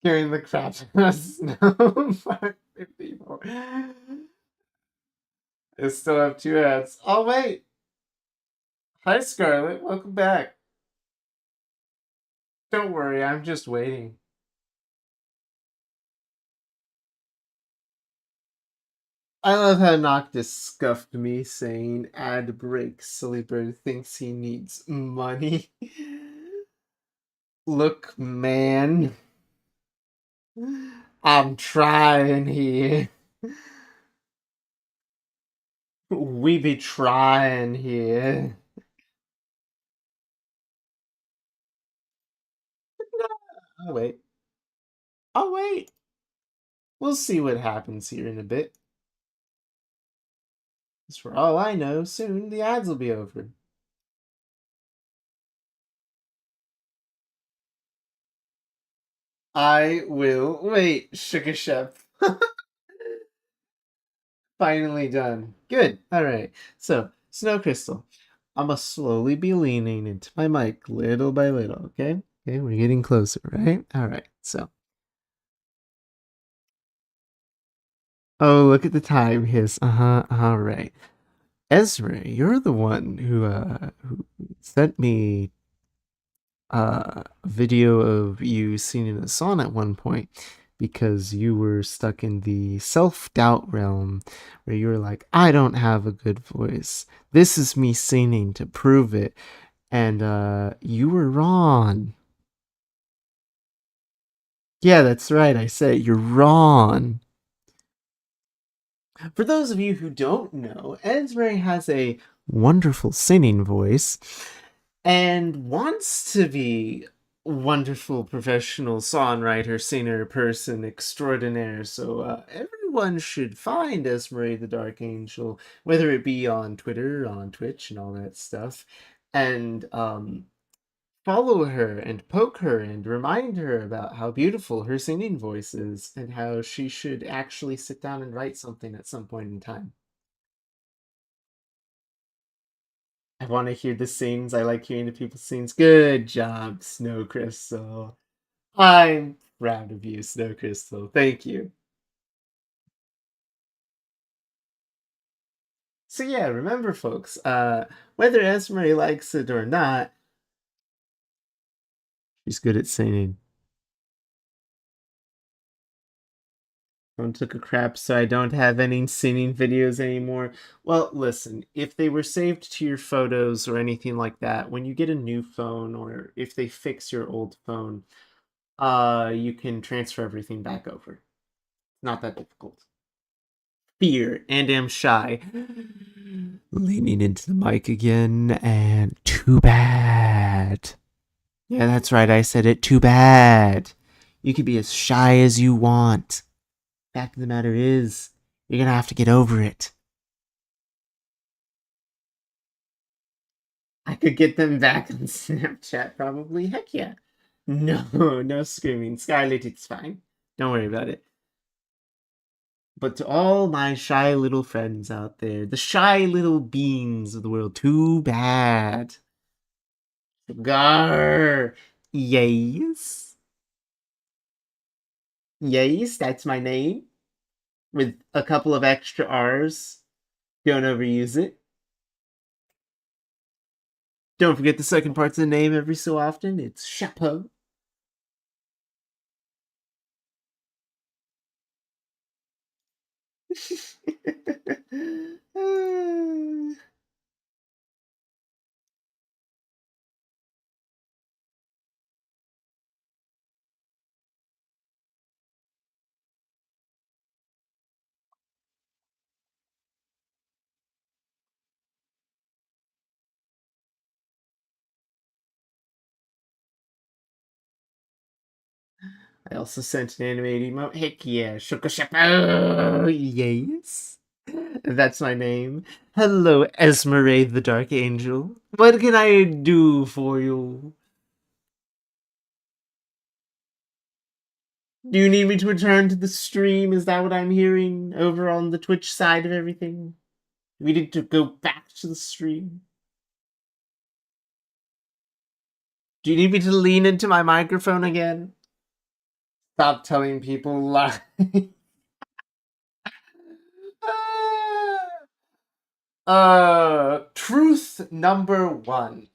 Scaring the crap out of snow. 554. I still have 2 ads. I'll wait. Hi, Scarlet. Welcome back. Don't worry. I'm just waiting. I love how Noctis scuffed me saying ad break. Silly bird thinks he needs money. Look, man. I'm trying here. We be trying here. I'll wait. I'll wait. We'll see what happens here in a bit. As for all I know, soon the ads will be over. I will wait, Sugar Chef. Finally done. Good. Alright. So, Snow Crystal. I'm gonna slowly be leaning into my mic little by little, okay? Okay, we're getting closer, right? Alright, so. Oh, look at the time hiss. Alright. Ezra, you're the one who sent me video of you singing a song at one point because you were stuck in the self-doubt realm where you were like, I don't have a good voice. This is me singing to prove it. And you were wrong. Yeah, that's right. I said it. You're wrong. For those of you who don't know, Esme has a wonderful singing voice and wants to be wonderful professional songwriter, singer, person extraordinaire. So everyone should find Esme the Dark Angel, whether it be on Twitter, on Twitch, and all that stuff, and follow her and poke her and remind her about how beautiful her singing voice is and how she should actually sit down and write something at some point in time. I want to hear the sings. I like hearing the people sings. Good job, Snow Crystal. I'm proud of you, Snow Crystal. Thank you. So yeah, remember folks, whether Esme likes it or not, she's good at singing. Someone took a crap, so I don't have any singing videos anymore. Well, listen, if they were saved to your photos or anything like that, when you get a new phone or if they fix your old phone, you can transfer everything back over. Not that difficult. Fear and am shy. Leaning into the mic again, and too bad. Yeah, that's right, I said it. Too bad. You can be as shy as you want. Fact of the matter is, you're gonna have to get over it. I could get them back on Snapchat, probably. Heck yeah. No, no screaming. Scarlet, it's fine. Don't worry about it. But to all my shy little friends out there, the shy little beings of the world, too bad. Gar. Yes. Yes, that's my name. With a couple of extra R's. Don't overuse it. Don't forget the second part of the name every so often. It's Chapeau. I also sent an animated emote. Heck yeah, Shoko Chapeau! Yes. That's my name. Hello, Esmeralda the Dark Angel. What can I do for you? Do you need me to return to the stream? Is that what I'm hearing over on the Twitch side of everything? We need to go back to the stream. Do you need me to lean into my microphone again? Stop telling people lies. Truth number one.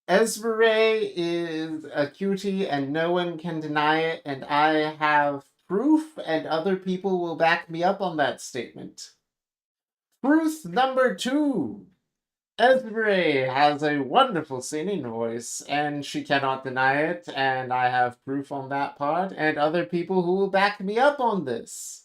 Esmere is a cutie and no one can deny it, and I have proof, and other people will back me up on that statement. Truth number two. Esmere has a wonderful singing voice, and she cannot deny it, and I have proof on that part, and other people who will back me up on this.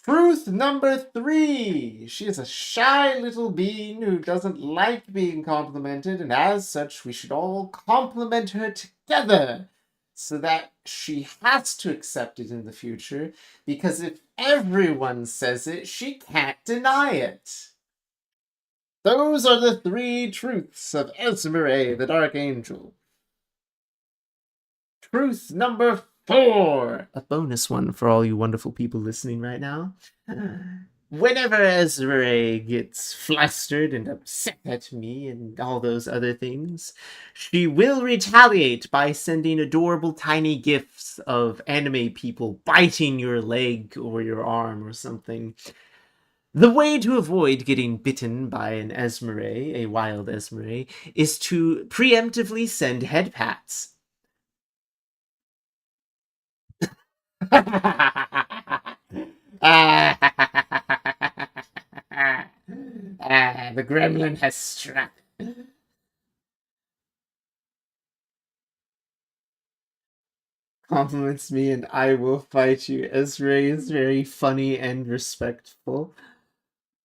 Truth number three. She is a shy little being who doesn't like being complimented, and as such, we should all compliment her together so that she has to accept it in the future, because if everyone says it, she can't deny it. Those are the three truths of Esmeralda, the Dark Angel. Truth number four. A bonus one for all you wonderful people listening right now. Whenever Esmeralda gets flustered and upset at me and all those other things, she will retaliate by sending adorable tiny gifs of anime people biting your leg or your arm or something. The way to avoid getting bitten by an Esmeralda, a wild Esmeralda, is to preemptively send head pats. The gremlin has struck. Compliments me and I will fight you. Esmeralda is very funny and respectful.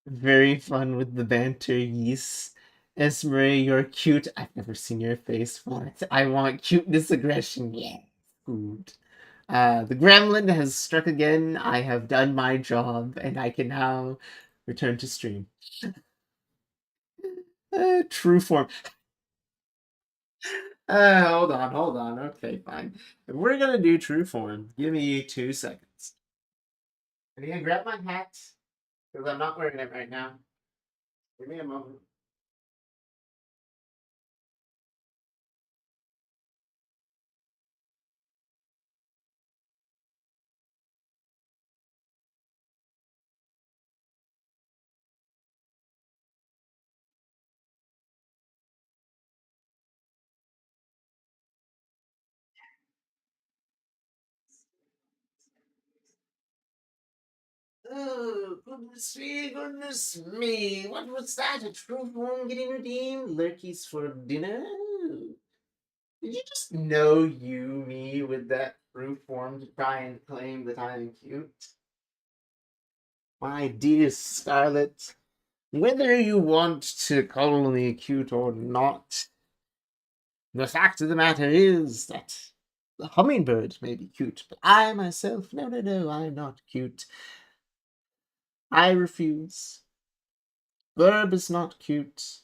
Very fun with the banter, yes. Esmeralda, you're cute. I've never seen your face. What? I want cuteness, aggression. Yeah. Good. The gremlin has struck again. I have done my job, and I can now return to stream. True form. Hold on. Okay, fine. If we're gonna do true form, give me 2 seconds. I need to grab my hat, because I'm not wearing it right now. Give me a moment. Oh, goodness me. What was that? A true form getting redeemed? Lurkies for dinner? Did you just know me with that true form to try and claim that I'm cute? My dear Scarlet, whether you want to call me cute or not, the fact of the matter is that the hummingbird may be cute, but I myself, no, I'm not cute. I refuse. Verb is not cute.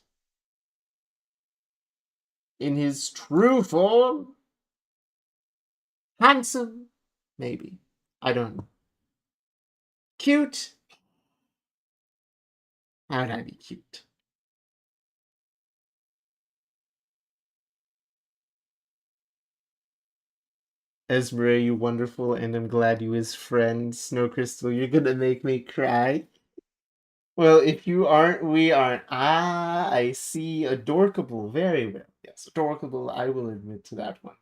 In his true form, handsome, maybe. I don't know. Cute? How would I be cute? Esmeralda, you wonderful, and I'm glad you his friend. Snow Crystal, you're gonna make me cry. Well, if you aren't, we aren't. Ah, I see. Adorkable. Very well. Yes, adorkable. I will admit to that one.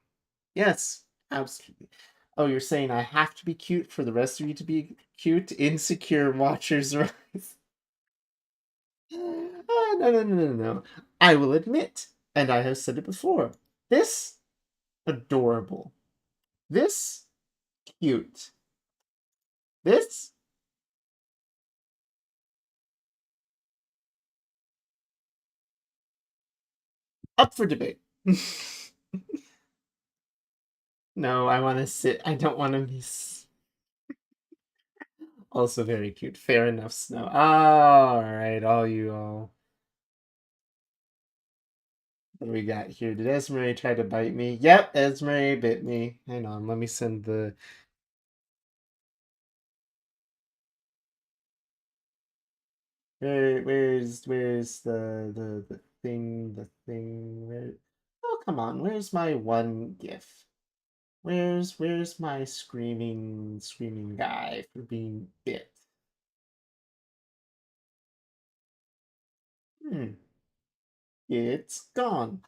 Yes, absolutely. Oh, you're saying I have to be cute for the rest of you to be cute? Insecure watchers rise. No. I will admit, and I have said it before. This, adorable. This, cute. This, up for debate. No, I want to sit. I don't want to be. Also very cute. Fair enough, Snow. All right, all you all. What do we got here? Did Esmeralda try to bite me? Yep, Esmeralda bit me. Hang on, let me send the. Where's the thing? Where? Oh, come on. Where's my one GIF? Where's my screaming guy for being bit? Hmm. It's gone.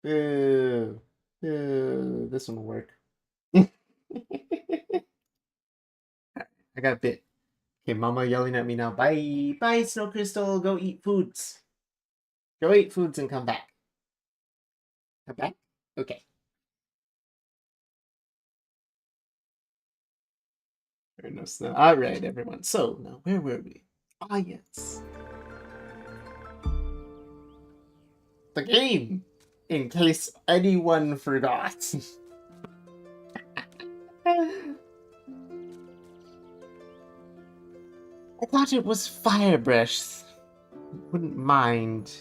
Boo. Boo. This one will work. I got bit. Okay, Mama yelling at me now. Bye. Bye, Snow Crystal. Go eat foods. Go eat foods and come back. Come back? Okay. Fair enough, Snow. Alright, everyone. So, now, where were we? Ah, yes. The game! In case anyone forgot. I thought it was fire breath. Wouldn't mind.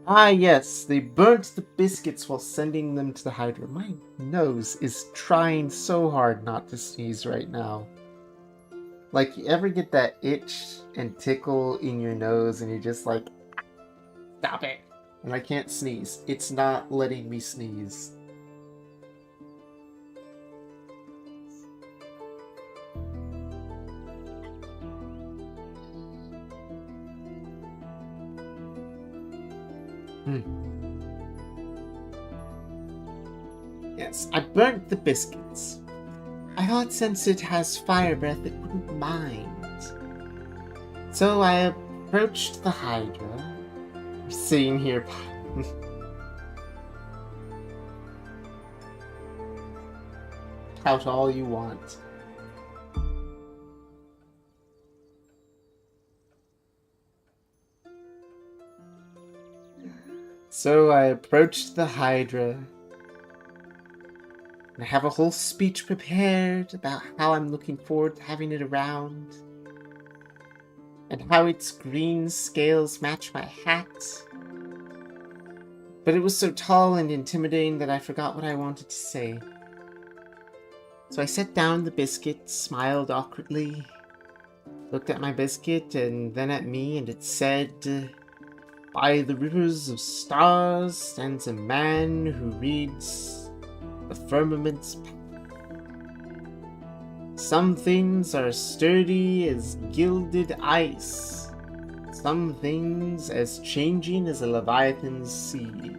Ah, yes, they burnt the biscuits while sending them to the Hydra. My nose is trying so hard not to sneeze right now. Like, you ever get that itch and tickle in your nose and you're just like, stop it! And I can't sneeze. It's not letting me sneeze. Yes, I burnt the biscuits. I thought since it has fire breath, it wouldn't mind. So I approached the Hydra. I'm sitting here. Pout all you want. So I approached the Hydra. And I have a whole speech prepared about how I'm looking forward to having it around. And how its green scales match my hat. But it was so tall and intimidating that I forgot what I wanted to say. So I set down the biscuit, smiled awkwardly, looked at my biscuit and then at me, and it said, "By the rivers of stars stands a man who reads the firmament's path. Some things are sturdy as gilded ice, some things as changing as a leviathan's sea.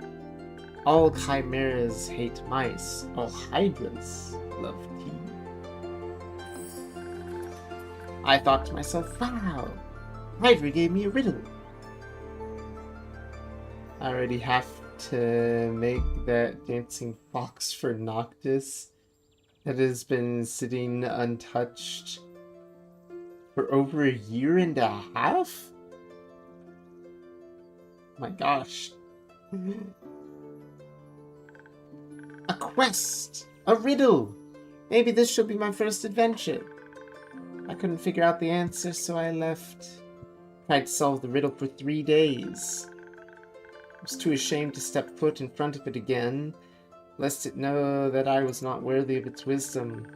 All chimeras hate mice, all hydras love tea." I thought to myself, wow, Hydra gave me a riddle. I already have to make that dancing fox for Noctis that has been sitting untouched for over a year and a half? My gosh. A quest! A riddle! Maybe this should be my first adventure. I couldn't figure out the answer, so I left. Tried to solve the riddle for 3 days. I was too ashamed to step foot in front of it again, lest it know that I was not worthy of its wisdom.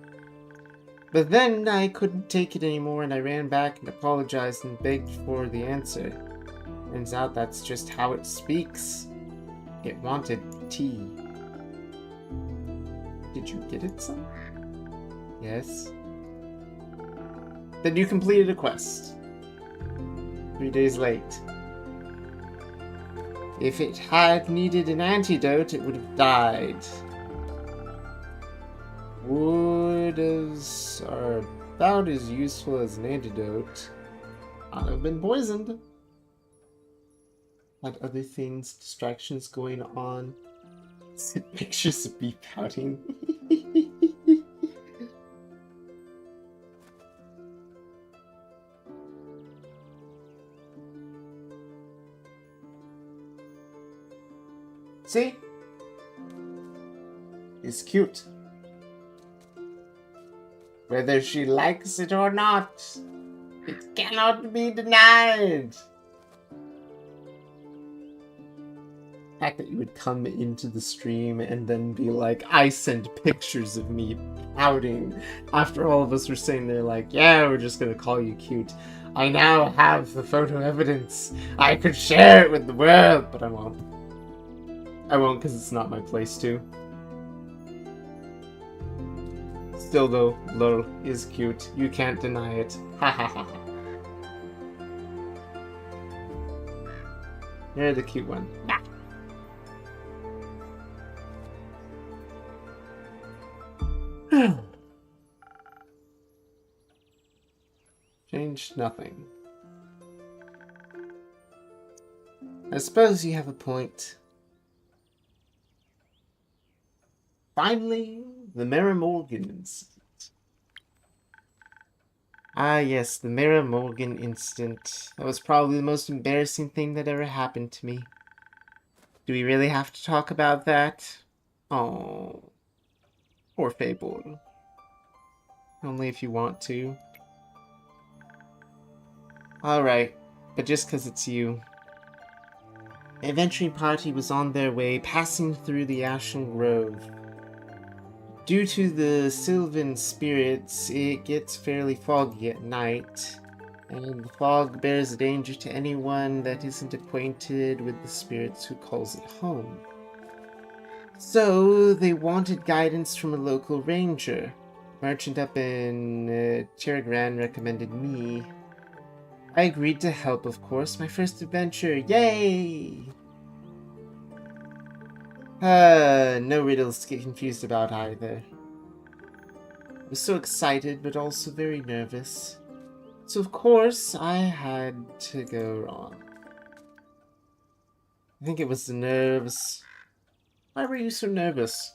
But then I couldn't take it anymore, and I ran back and apologized and begged for the answer. Turns out that's just how it speaks. It wanted tea. Did you get it, son? Yes. Then you completed a quest. 3 days late. If it had needed an antidote, it would have died. Woods are about as useful as an antidote. I'd have been poisoned. Had other things, distractions going on. Sent pictures of me pouting. See? It's cute. Whether she likes it or not, it cannot be denied. The fact that you would come into the stream and then be like, I send pictures of me pouting after all of us were saying they're like, yeah, we're just gonna call you cute. I now have the photo evidence. I could share it with the world, but I won't. I won't because it's not my place to. Still though, lol is cute. You can't deny it. Ha ha ha. You're the cute one. Changed nothing. I suppose you have a point. Finally, the Mara Morgan incident. Ah yes, the Mara Morgan incident. That was probably the most embarrassing thing that ever happened to me. Do we really have to talk about that? Oh, poor Fable. Only if you want to. Alright, but just because it's you. The adventuring party was on their way, passing through the Ashen Grove. Due to the Sylvan spirits, it gets fairly foggy at night, and the fog bears a danger to anyone that isn't acquainted with the spirits who calls it home. So, they wanted guidance from a local ranger. Merchant up in Tiragran recommended me. I agreed to help, of course. My first adventure, yay! No riddles to get confused about either. I was so excited, but also very nervous. So of course, I had to go wrong. I think it was the nerves. Why were you so nervous?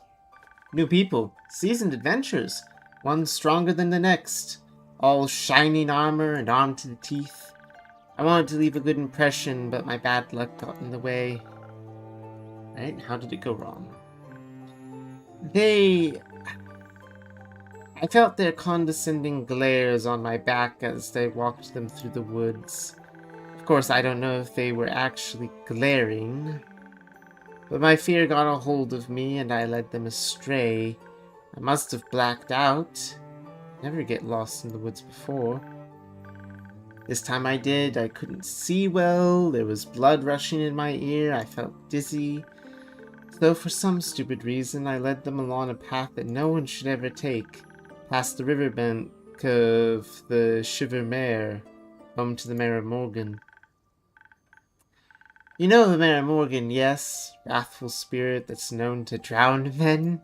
New people, seasoned adventurers, one stronger than the next, all shining armor and armed to the teeth. I wanted to leave a good impression, but my bad luck got in the way. Right? How did it go wrong? I felt their condescending glares on my back as they walked them through the woods. Of course, I don't know if they were actually glaring, but my fear got a hold of me and I led them astray. I must have blacked out. Never get lost in the woods before. This time I did. I couldn't see well. There was blood rushing in my ear. I felt dizzy. Though for some stupid reason, I led them along a path that no one should ever take, past the riverbank of the Shiver Mare, home to the Mare Morgan. You know the Mare Morgan, yes? Wrathful spirit that's known to drown men?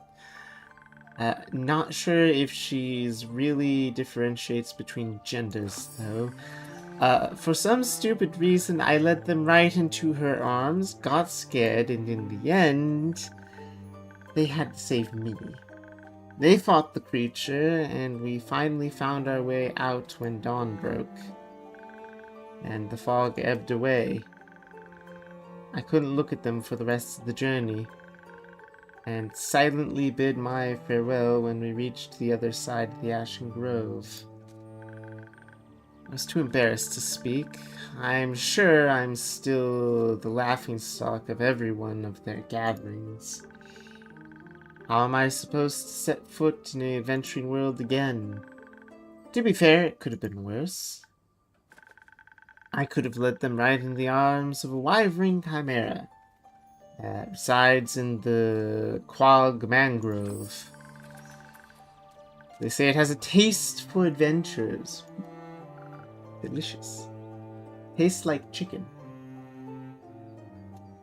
Not sure if she's really differentiates between genders, though. For some stupid reason, I led them right into her arms, got scared, and in the end, they had to save me. They fought the creature, and we finally found our way out when dawn broke, and the fog ebbed away. I couldn't look at them for the rest of the journey, and silently bid my farewell when we reached the other side of the Ashen Grove. I was too embarrassed to speak. I'm sure I'm still the laughingstock of every one of their gatherings. How am I supposed to set foot in an adventuring world again? To be fair, it could have been worse. I could have led them right in the arms of a wyvern chimera that resides in the Quag Mangrove. They say it has a taste for adventures. Delicious. Tastes like chicken.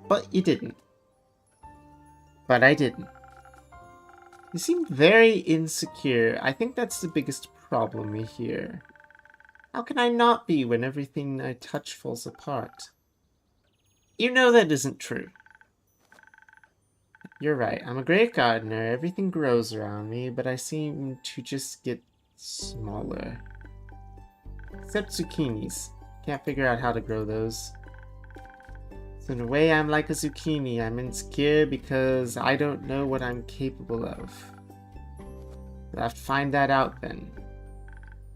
But you didn't. But I didn't. You seem very insecure. I think that's the biggest problem here. How can I not be when everything I touch falls apart? You know that isn't true. You're right. I'm a great gardener. Everything grows around me, but I seem to just get smaller. Except zucchinis. Can't figure out how to grow those. So in a way, I'm like a zucchini. I'm insecure because I don't know what I'm capable of. I'll have to find that out then.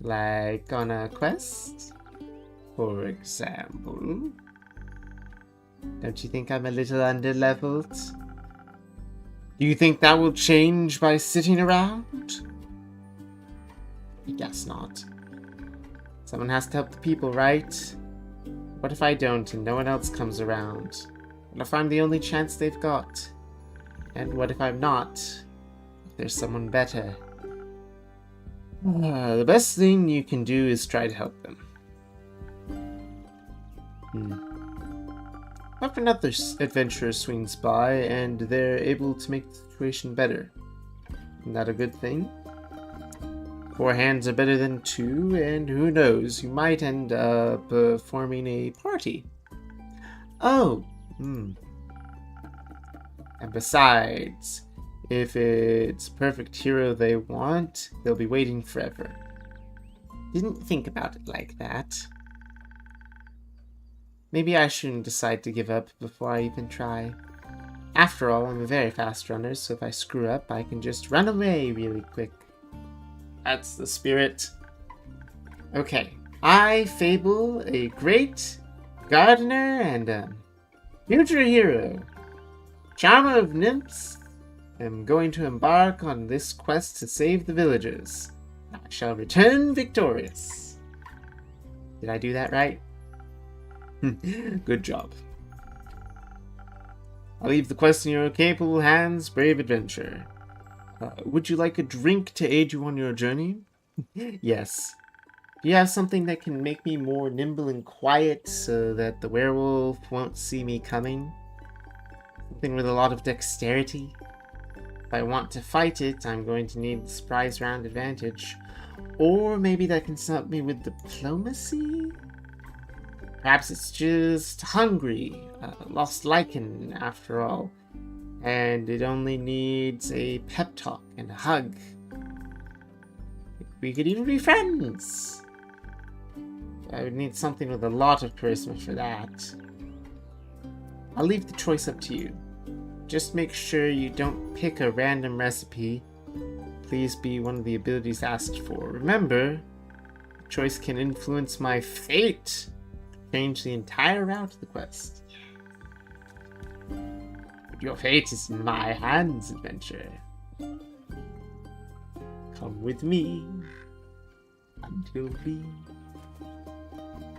Like on a quest? For example. Don't you think I'm a little underleveled? Do you think that will change by sitting around? I guess not. Someone has to help the people, right? What if I don't and no one else comes around? What if I'm the only chance they've got? And what if I'm not? If there's someone better? The best thing you can do is try to help them. What if another adventurer swings by and they're able to make the situation better? Isn't that a good thing? 4 hands are better than 2, and who knows, you might end up forming a party. Oh, And besides, if it's perfect hero they want, they'll be waiting forever. Didn't think about it like that. Maybe I shouldn't decide to give up before I even try. After all, I'm a very fast runner, so if I screw up, I can just run away really quick. That's the spirit. Okay. I, Fable, a great gardener and a future hero, charmer of nymphs, am going to embark on this quest to save the villagers. I shall return victorious. Did I do that right? Good job. I'll leave the quest in your capable hands, brave adventurer. Would you like a drink to aid you on your journey? Yes. Do you have something that can make me more nimble and quiet so that the werewolf won't see me coming? something with a lot of dexterity. If I want to fight it, I'm going to need the surprise round advantage. Or maybe that can help me with diplomacy? Perhaps it's just hungry, lost lichen after all, and it only needs a pep talk and a hug. We could even be friends. I would need something with a lot of charisma for that. I'll leave the choice up to you. Just make sure you don't pick a random recipe. Please be one of the abilities asked for. Remember, the choice can influence my fate. Change the entire route of the quest. But your fate is in my hands, adventure. Come with me until we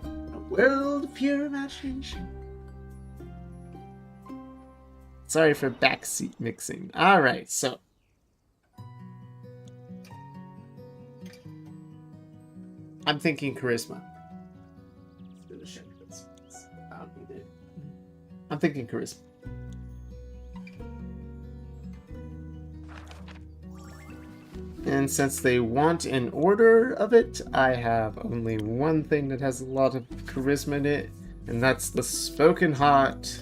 a world of pure imagination. Sorry for backseat mixing. Alright, so I'm thinking charisma. I'm thinking charisma. And since they want an order of it, I have only one thing that has a lot of charisma in it, and that's the Spoken Heart.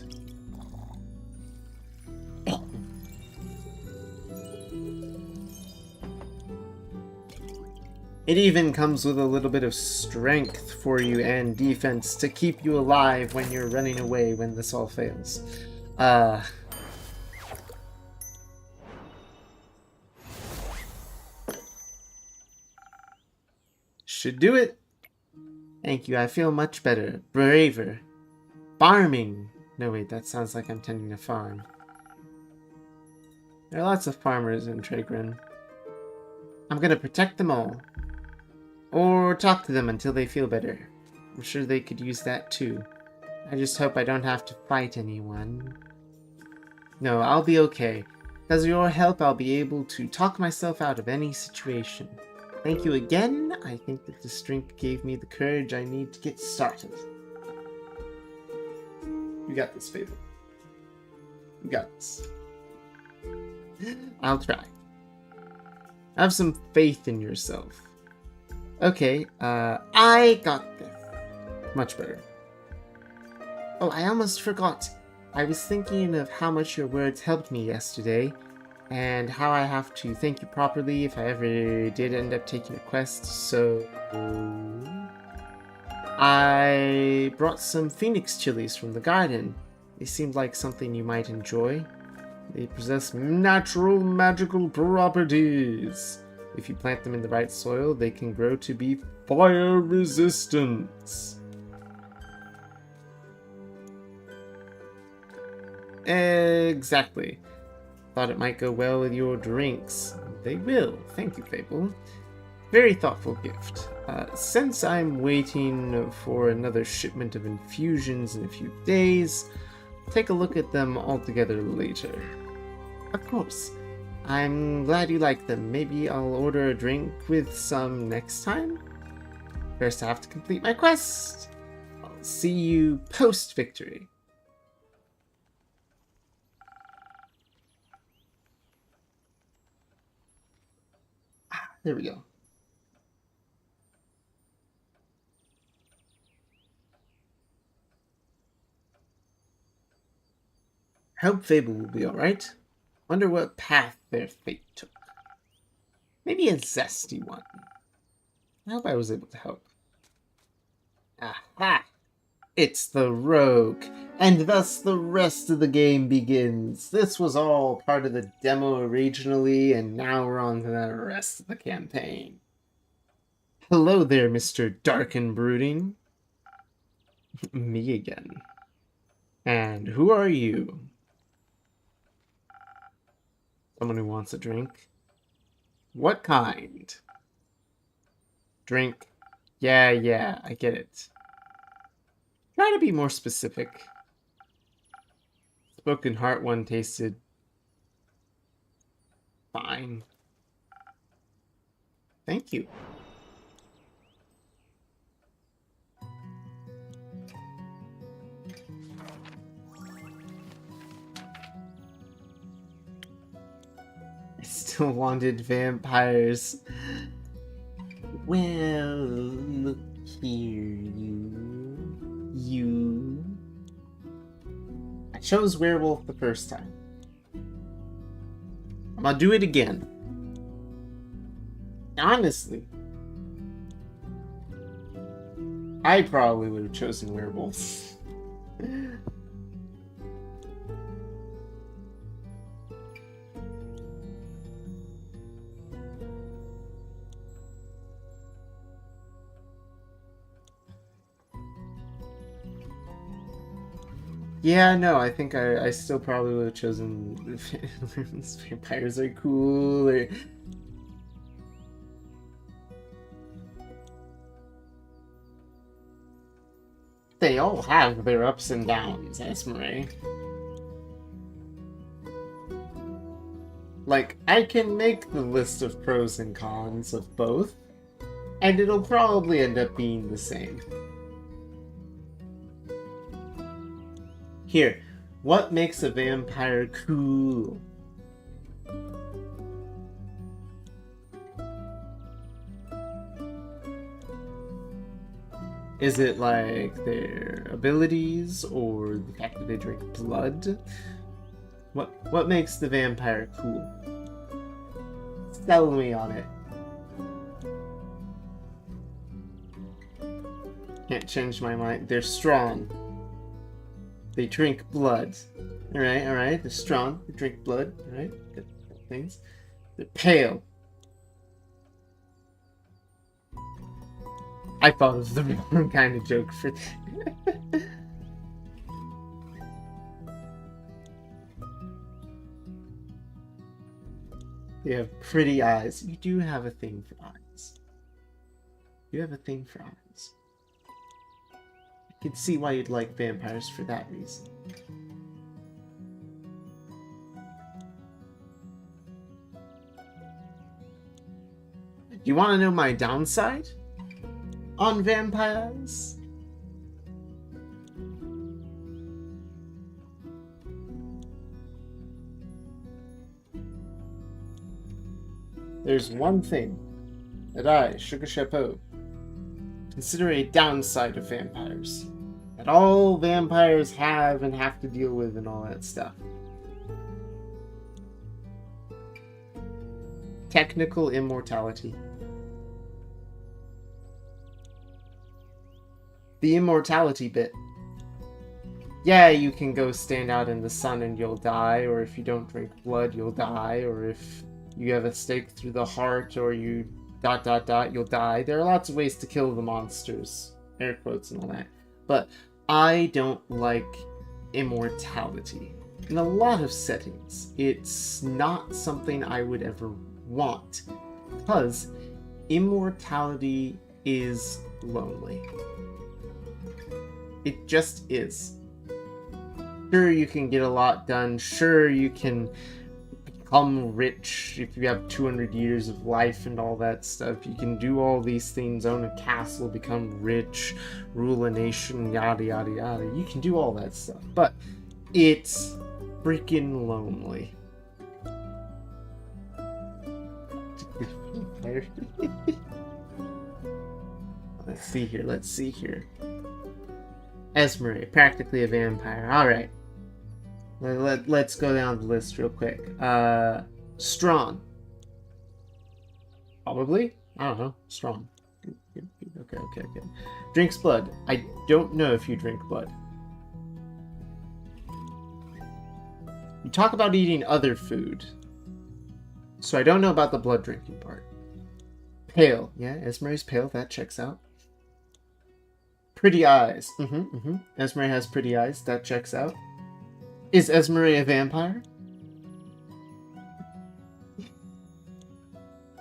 It even comes with a little bit of strength for you and defense to keep you alive when you're running away when this all fails. Should do it. Thank you, I feel much better. Braver. Farming. No, wait, that sounds like I'm tending a farm. There are lots of farmers in Tregrin. I'm gonna protect them all. Or talk to them until they feel better. I'm sure they could use that too. I just hope I don't have to fight anyone. No, I'll be okay. Because of your help, I'll be able to talk myself out of any situation. Thank you again. I think that the strength gave me the courage I need to get started. You got this, Fable. You got this. I'll try. Have some faith in yourself. Okay, I got this. Much better. Oh, I almost forgot. I was thinking of how much your words helped me yesterday, and how I have to thank you properly if I ever did end up taking a quest, so I brought some phoenix chilies from the garden. They seemed like something you might enjoy. They possess natural magical properties. If you plant them in the right soil, they can grow to be fire resistant. Exactly. Thought it might go well with your drinks. They will. Thank you, Fable. Very thoughtful gift. Since I'm waiting for another shipment of infusions in a few days, I'll take a look at them all together later. Of course. I'm glad you like them. Maybe I'll order a drink with some next time? First, I have to complete my quest. I'll see you post-victory. There we go. Hope Fable will be alright. Wonder what path their fate took. Maybe a zesty one. I hope I was able to help. Aha! It's the rogue, and thus the rest of the game begins. This was all part of the demo originally, and now we're on to the rest of the campaign. Hello there, Mr. Dark and Brooding. Me again. And who are you? Someone who wants a drink? What kind? Drink. Yeah, I get it. Try to be more specific. Spoken Heart one tasted fine. Thank you. still wanted vampires. Well, look here, you. I chose werewolf the first time. I'm gonna do it again. Honestly, I probably would have chosen werewolf. Yeah, no, I think I still probably would have chosen vampires are cool. Or... They all have their ups and downs, Esmeralda. Like, I can make the list of pros and cons of both, and it'll probably end up being the same. Here, what makes a vampire cool? Is it like their abilities or the fact that they drink blood? What makes the vampire cool? Sell me on it. Can't change my mind. They're strong. They drink blood. Alright. They're strong. They drink blood. Alright. Good things. They're pale. I thought it was the wrong kind of joke for that. They have pretty eyes. You do have a thing for eyes. You have a thing for eyes. I can see why you'd like vampires for that reason. Do you want to know my downside on vampires? There's one thing that I, Sugar Chapeau, consider a downside of vampires. That all vampires have and have to deal with and all that stuff. Technical immortality. The immortality bit. Yeah, you can go stand out in the sun and you'll die, or if you don't drink blood, you'll die, or if you have a stake through the heart, or you ... you'll die. There are lots of ways to kill the monsters. Air quotes and all that. But I don't like immortality. In a lot of settings, it's not something I would ever want. Because immortality is lonely. It just is. Sure, you can get a lot done. Sure, you can become rich if you have 200 years of life and all that stuff. You can do all these things, own a castle, become rich, rule a nation, yada yada yada. You can do all that stuff, but it's freaking lonely. Let's see here. Esmeralda, practically a vampire. Alright. Let's go down the list real quick. Strong. Probably? I don't know. Strong. Okay. Drinks blood. I don't know if you drink blood. You talk about eating other food. So I don't know about the blood drinking part. Pale. Yeah, Esmeralda's pale. That checks out. Pretty eyes. Esmeralda has pretty eyes. That checks out. Is Esmeralda a vampire?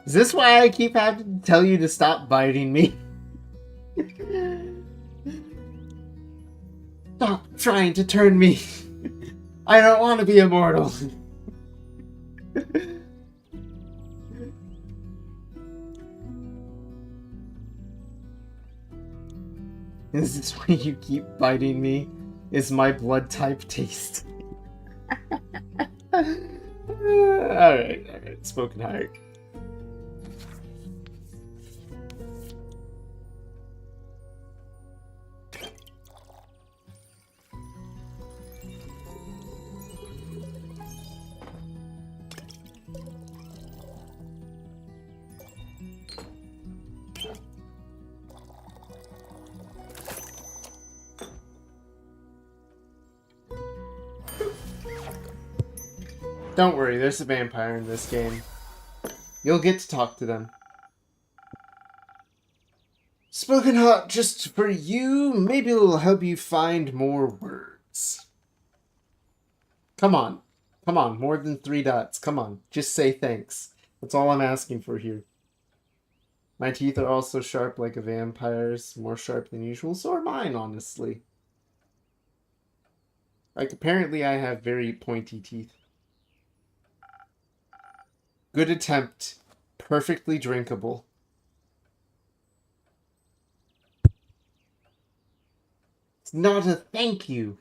Is this why I keep having to tell you to stop biting me? Stop trying to turn me. I don't want to be immortal. Is this why you keep biting me? Is my blood type taste? Alright. Spoken heart. Don't worry, there's a vampire in this game. You'll get to talk to them. Spoken Heart just for you. Maybe it'll help you find more words. Come on. Come on, more than 3 dots. Come on, just say thanks. That's all I'm asking for here. My teeth are also sharp like a vampire's. More sharp than usual. So are mine, honestly. Like, apparently I have very pointy teeth. Good attempt. Perfectly drinkable. It's not a thank you.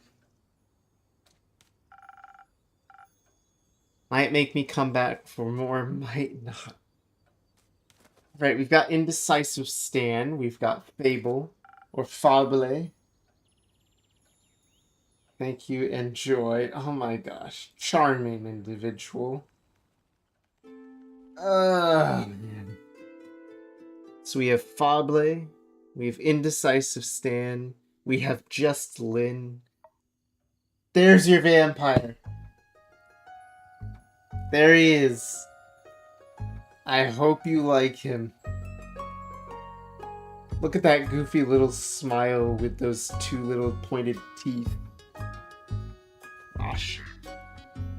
Might make me come back for more, might not. Right, we've got Indecisive Stan. We've got Fable. Or Fable. Thank you, enjoy. Oh my gosh. Charming individual. Man. So we have Fable, we have Indecisive Stan, we have Just Lynn. There's your vampire. There he is. I hope you like him. Look at that goofy little smile with those 2 little pointed teeth. Gosh.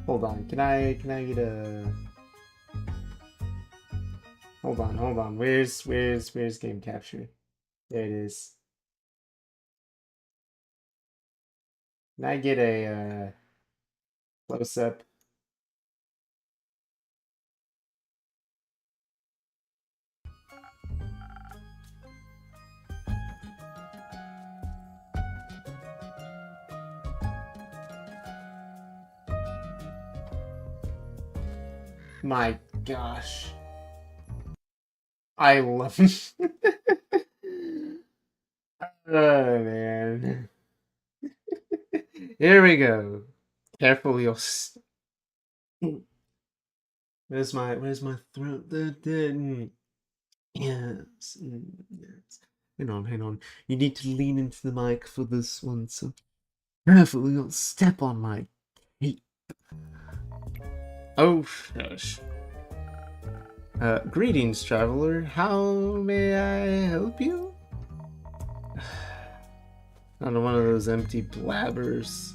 Hold on, can I get a... Hold on. Where's game capture? There it is. Can I get a close up? My gosh. I love Oh man. Here we go. Careful your Where's my throat? Yes. Yes. Hang on. You need to lean into the mic for this one, so careful you'll step on my cape. Oh gosh. Greetings, traveler. How may I help you? Not one of those empty blabbers.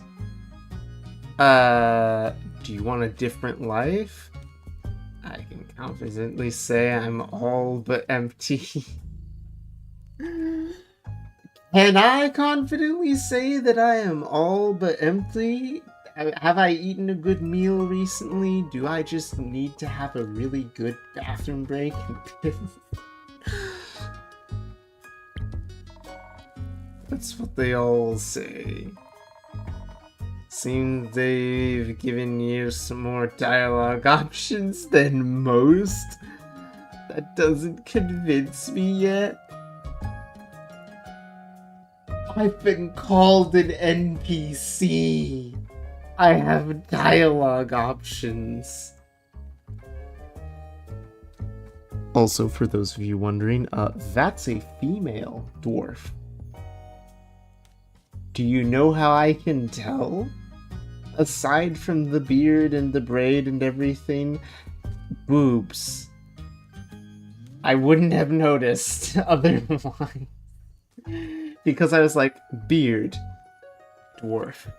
Do you want a different life? I can confidently say I'm all but empty. Can I confidently say that I am all but empty? Have I eaten a good meal recently? Do I just need to have a really good bathroom break? That's what they all say. Seems they've given you some more dialogue options than most. That doesn't convince me yet. I've been called an NPC. I have dialogue options. Also, for those of you wondering, that's a female dwarf. Do you know how I can tell? Aside from the beard and the braid and everything, boobs. I wouldn't have noticed otherwise. Because I was like, beard, dwarf.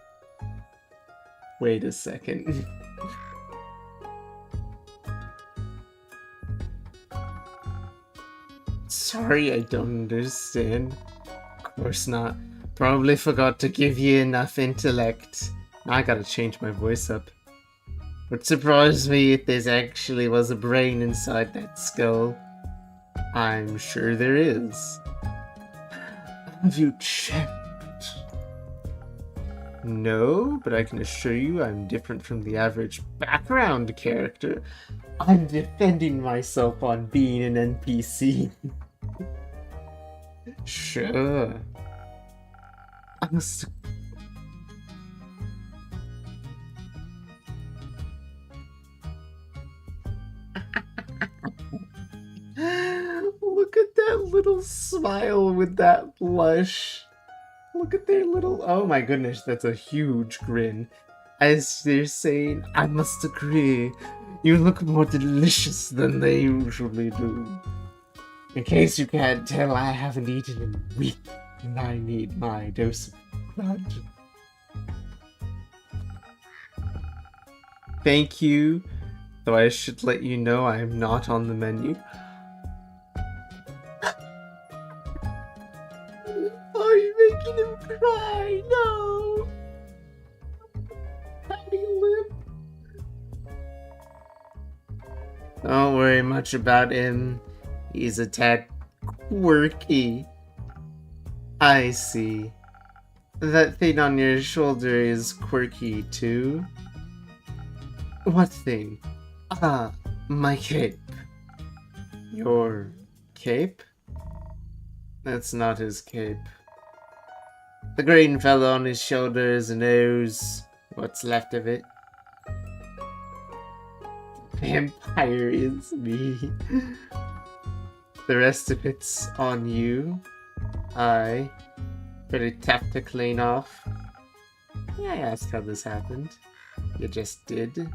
Wait a second. Sorry, I don't understand. Of course not. Probably forgot to give you enough intellect. I gotta change my voice up. Would surprise me if there actually was a brain inside that skull. I'm sure there is. Have you checked? No, but I can assure you I'm different from the average background character. I'm defending myself on being an NPC. Sure. I must... Look at that little smile with that blush. Look at their little... Oh my goodness, that's a huge grin. As they're saying, I must agree, you look more delicious than they usually do. In case you can't tell, I haven't eaten in a week, and I need my dose of blood. Thank you, though I should let you know I am not on the menu. Oh, you're making him cry! No! How do you live? Don't worry much about him. He's a tad quirky. I see. That thing on your shoulder is quirky too? What thing? Ah, my cape. Your cape? That's not his cape. The green fellow on his shoulders knows what's left of it. Vampire is me. The rest of it's on you. I pretty tough to clean off. Yeah, I asked how this happened. You just did.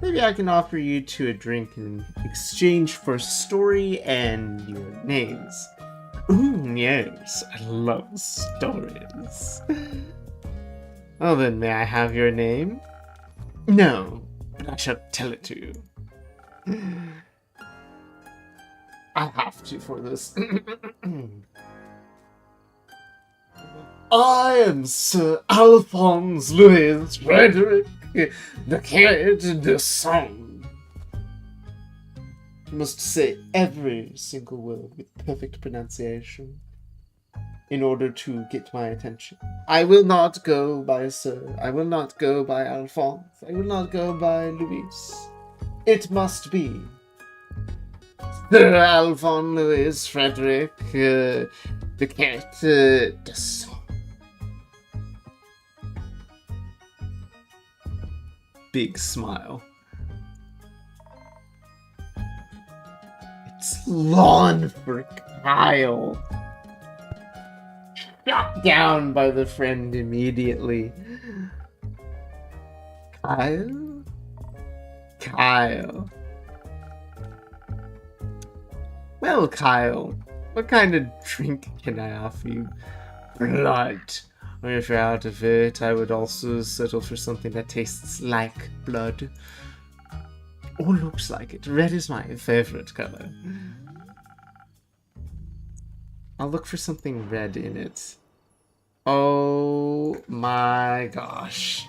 Maybe I can offer you two a drink in exchange for a story and your names. Ooh, yes, I love stories. Well then, may I have your name? No, but I shall tell it to you. I have to for this. I am Sir Alphonse Louis Frederick de Quai de Song. You must say every single word with perfect pronunciation in order to get my attention. I will not go by Sir. I will not go by Alphonse. I will not go by Louis. It must be Sir Alphonse Louis Frederick de Quai de Song. Big smile. It's lawn for Kyle. Shot down by the friend immediately. Kyle? Kyle. Well, Kyle, what kind of drink can I offer you? Blood. Or if you're out of it, I would also settle for something that tastes like blood. Or looks like it. Red is my favorite color. I'll look for something red in it. Oh my gosh.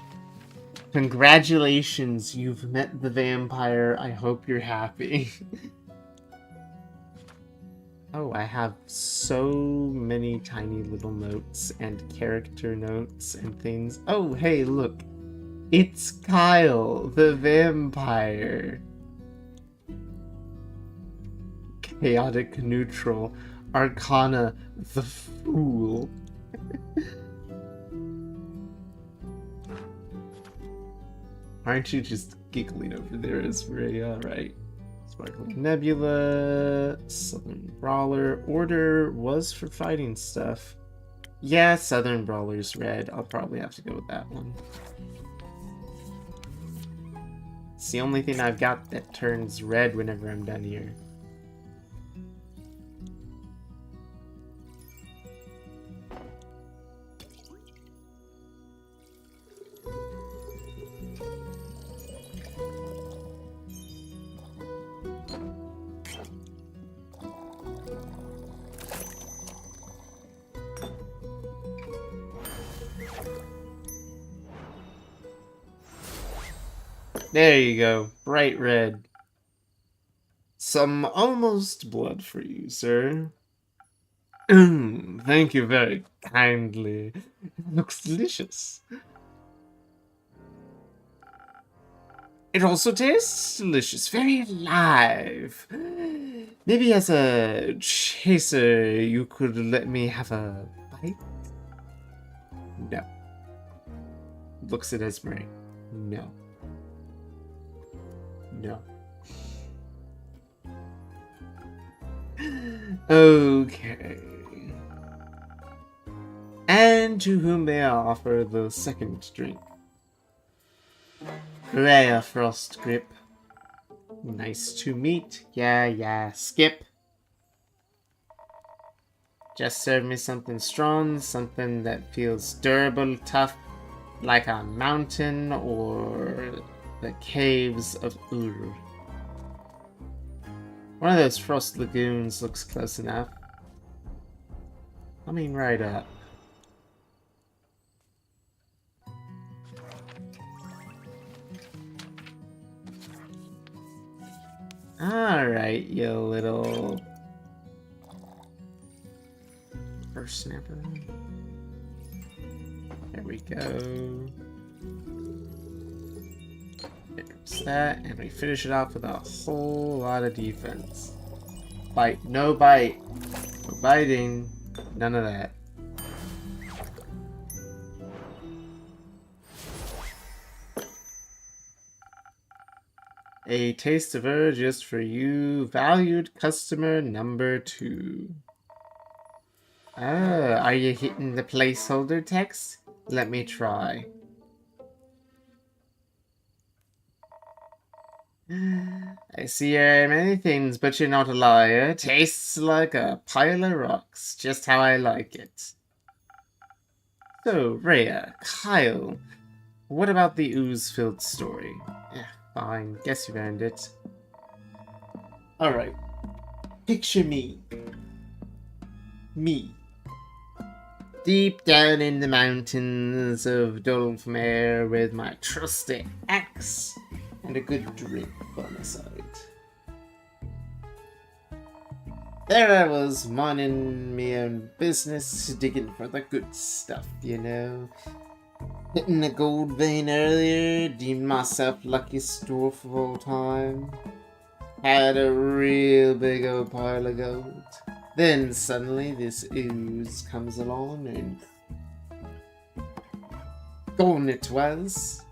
Congratulations, you've met the vampire. I hope you're happy. Oh, I have so many tiny little notes and character notes and things. Oh, hey, look. It's Kyle, the vampire. Chaotic neutral. Arcana, the fool. Aren't you just giggling over there, Esmeralda? Right. Sparkling Nebula, Southern Brawler. Order was for fighting stuff. Yeah, Southern Brawler's red. I'll probably have to go with that one. It's the only thing I've got that turns red whenever I'm done here. There you go. Bright red. Some almost blood for you, sir. Thank you very kindly. It looks delicious. It also tastes delicious, very alive. Maybe as a chaser, you could let me have a bite? No. Looks at Esmeralda. No. No. Okay. And to whom may I offer the second drink? Rhea Frost Grip. Nice to meet. Yeah, skip. Just serve me something strong, something that feels durable, tough, like a mountain or the caves of Ur. One of those frost lagoons looks close enough. Coming right up. Alright, you little first snapper. There we go. There's that, and we finish it off with a whole lot of defense. Bite, no bite. No biting. None of that. A taste of her just for you, valued customer number 2. Oh, are you hitting the placeholder text? Let me try. I see you're many things, but you're not a liar. Tastes like a pile of rocks, just how I like it. So, Rhea, Kyle, what about the ooze-filled story? Fine, guess you've earned it. Alright. Picture me. Me. Deep down in the mountains of Dolphmere with my trusty axe and a good drink by my side. There I was, minding me own business, digging for the good stuff, you know. Hitting the gold vein earlier, deemed myself luckiest dwarf of all time. Had a real big old pile of gold. Then suddenly this ooze comes along and gone it was.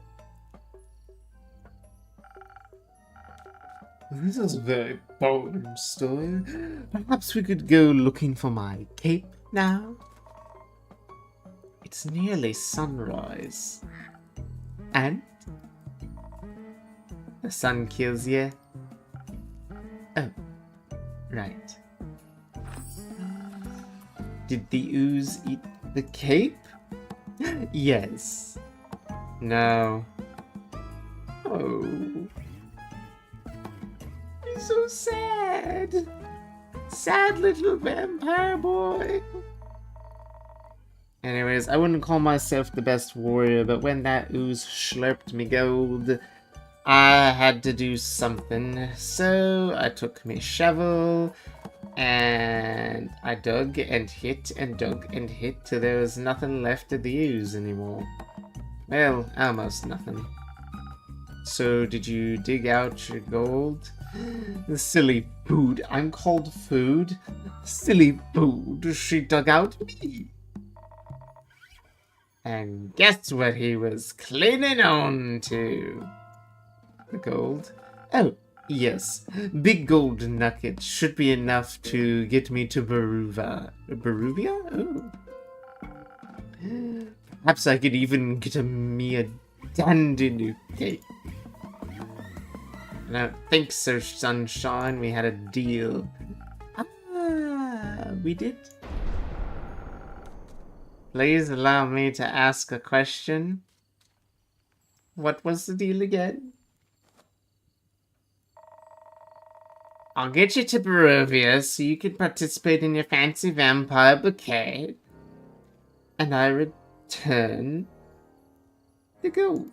This is a very boring story. Perhaps we could go looking for my cape now? It's nearly sunrise. And? The sun kills you? Oh, right. Did the ooze eat the cape? Yes. No. Oh. He's so sad. Sad little vampire boy. Anyways, I wouldn't call myself the best warrior, but when that ooze slurped me gold, I had to do something. So I took my shovel, and I dug and hit and dug and hit till there was nothing left of the ooze anymore. Well, almost nothing. So did you dig out your gold? The silly food. I'm called food. Silly food. She dug out me. And guess what he was clinging on to? The gold. Oh, yes. Big gold nugget should be enough to get me to Baruva. Baruvia? Oh. Perhaps I could even get me a dandy new cape. I don't think so, Sunshine. We had a deal. Ah, we did? Please allow me to ask a question. What was the deal again? I'll get you to Barovia so you can participate in your fancy vampire bouquet. And I return the gold.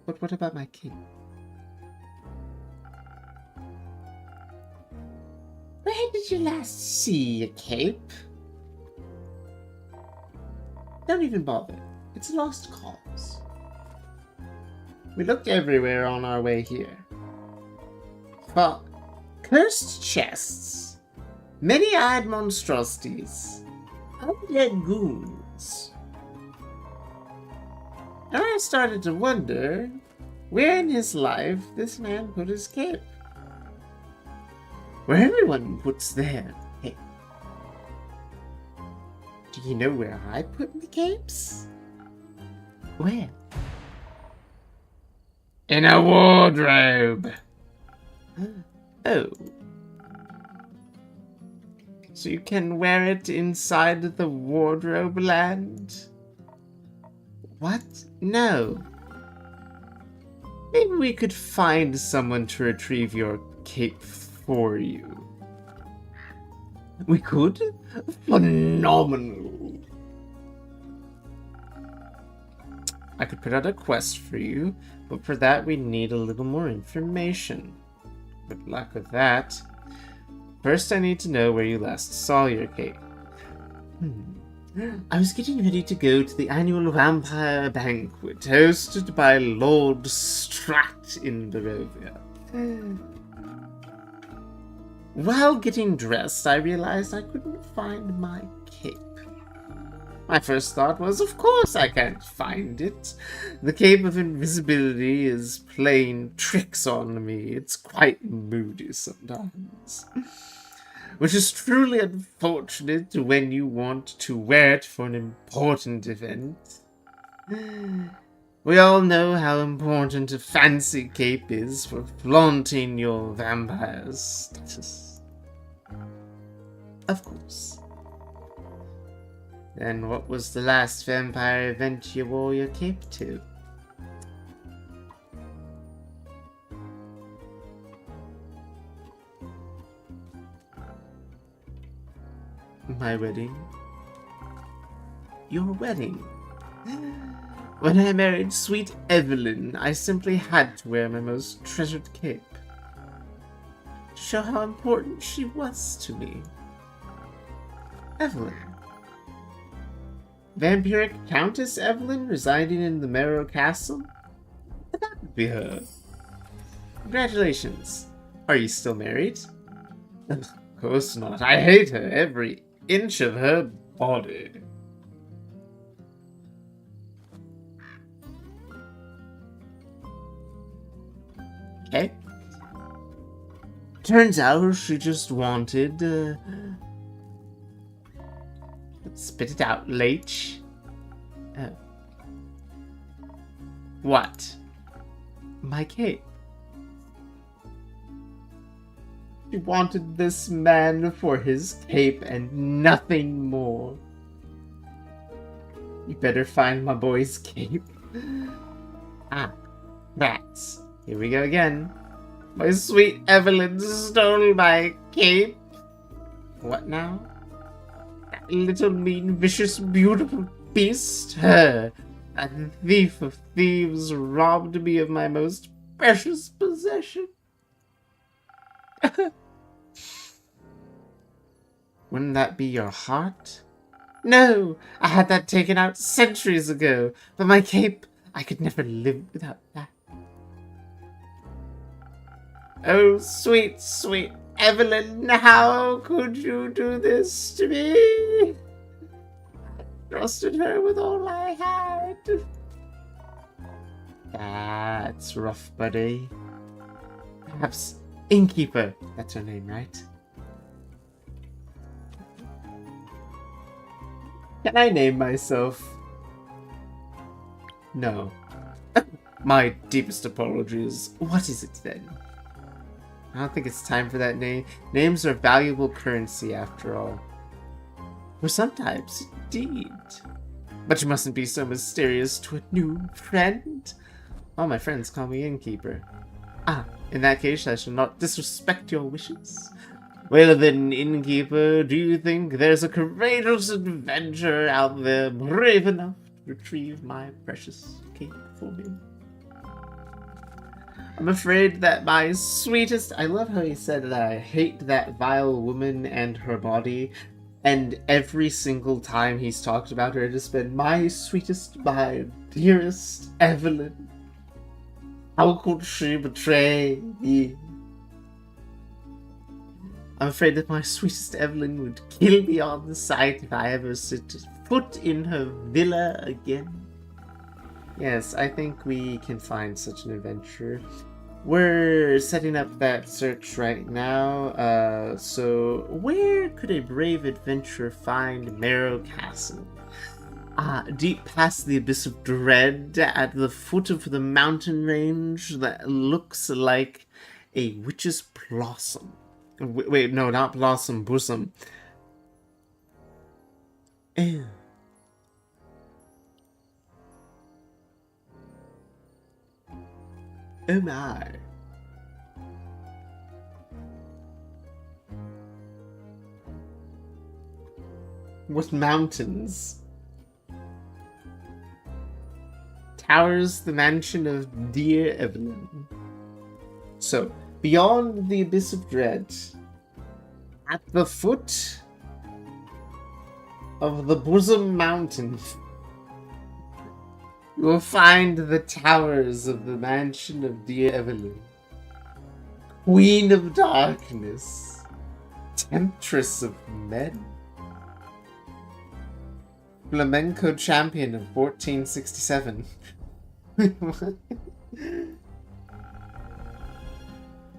But what about my king? did you last see a cape? Don't even bother. It's a lost cause. We looked everywhere on our way here. For cursed chests, many-eyed monstrosities, undead goons. And I started to wonder where in his life this man put his cape. Where everyone puts their cape. Do you know where I put the capes? Where? In a wardrobe. Oh. So you can wear it inside the wardrobe land? What? No. Maybe we could find someone to retrieve your cape for you. We could? Phenomenal. I could put out a quest for you, but for that we need a little more information. Good luck with that. First I need to know where you last saw your cape. I was getting ready to go to the annual vampire banquet hosted by Lord Strat in Barovia. While getting dressed, I realized I couldn't find my cape. My first thought was, of course I can't find it. The cape of invisibility is playing tricks on me. It's quite moody sometimes. Which is truly unfortunate when you want to wear it for an important event. We all know how important a fancy cape is for flaunting your vampire status. Of course. Then what was the last vampire event you wore your cape to? My wedding? Your wedding? When I married sweet Evelyn, I simply had to wear my most treasured cape. To show how important she was to me. Evelyn. Vampiric Countess Evelyn residing in the Marrow Castle? That would be her. Congratulations. Are you still married? Of course not. I hate her, every inch of her body. Okay. Turns out she just wanted, spit it out, Leech. Oh. What? My cape. She wanted this man for his cape and nothing more. You better find my boy's cape. Ah, rats. Here we go again. My sweet Evelyn stole my cape. What now? That little mean, vicious, beautiful beast. Her, a thief of thieves, robbed me of my most precious possession. Wouldn't that be your heart? No, I had that taken out centuries ago. But my cape, I could never live without that. Oh, sweet, sweet Evelyn, how could you do this to me? I trusted her with all I had. That's rough, buddy. Perhaps Innkeeper, that's her name, right? Can I name myself? No. My deepest apologies. What is it then? I don't think it's time for that name. Names are valuable currency after all. For some types, indeed. But you mustn't be so mysterious to a new friend. All my friends call me Innkeeper. Ah, in that case, I shall not disrespect your wishes. Well then, Innkeeper, do you think there's a courageous adventurer out there brave enough to retrieve my precious cape for me? I'm afraid that my sweetest... I love how he said that I hate that vile woman and her body. And every single time he's talked about her, it has been my sweetest, my dearest Evelyn. How could she betray me? I'm afraid that my sweetest Evelyn would kill me on the sight if I ever set foot in her villa again. Yes, I think we can find such an adventure. We're setting up that search right now. So where could a brave adventurer find Marrow Castle? Deep past the Abyss of Dread, at the foot of the mountain range that looks like a witch's blossom. Wait, no, not blossom, bosom. Ew. Oh my. What mountains? Towers the mansion of dear Evelyn. So, beyond the Abyss of Dread, at the foot of the Bosom Mountain, you will find the towers of the mansion of dear Evelyn. Queen of Darkness, Temptress of Men, Flamenco Champion of 1467.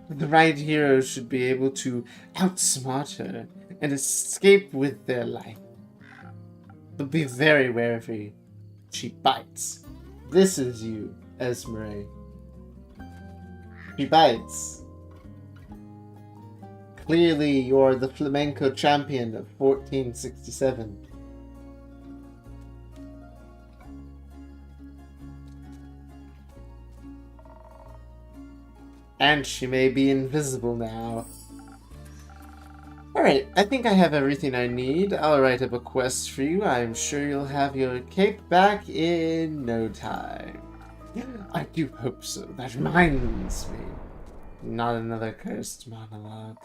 The right hero should be able to outsmart her and escape with their life. But be very wary. She bites. This is you, Esmeralda. She bites. Clearly, you're the flamenco champion of 1467. And she may be invisible now. Alright, I think I have everything I need. I'll write up a quest for you. I'm sure you'll have your cape back in no time. I do hope so. That reminds me. Not another cursed monologue.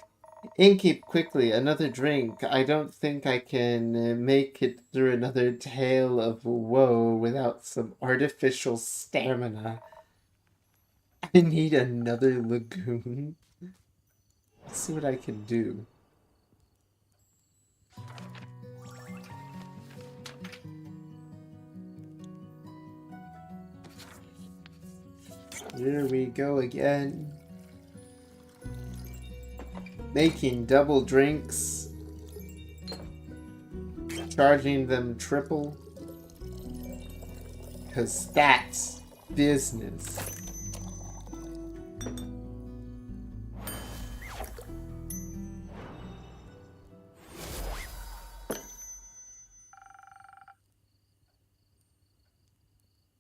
Innkeep, quickly, another drink. I don't think I can make it through another tale of woe without some artificial stamina. I need another lagoon. Let's see what I can do. Here we go again. Making double drinks. Charging them triple. 'Cause that's business.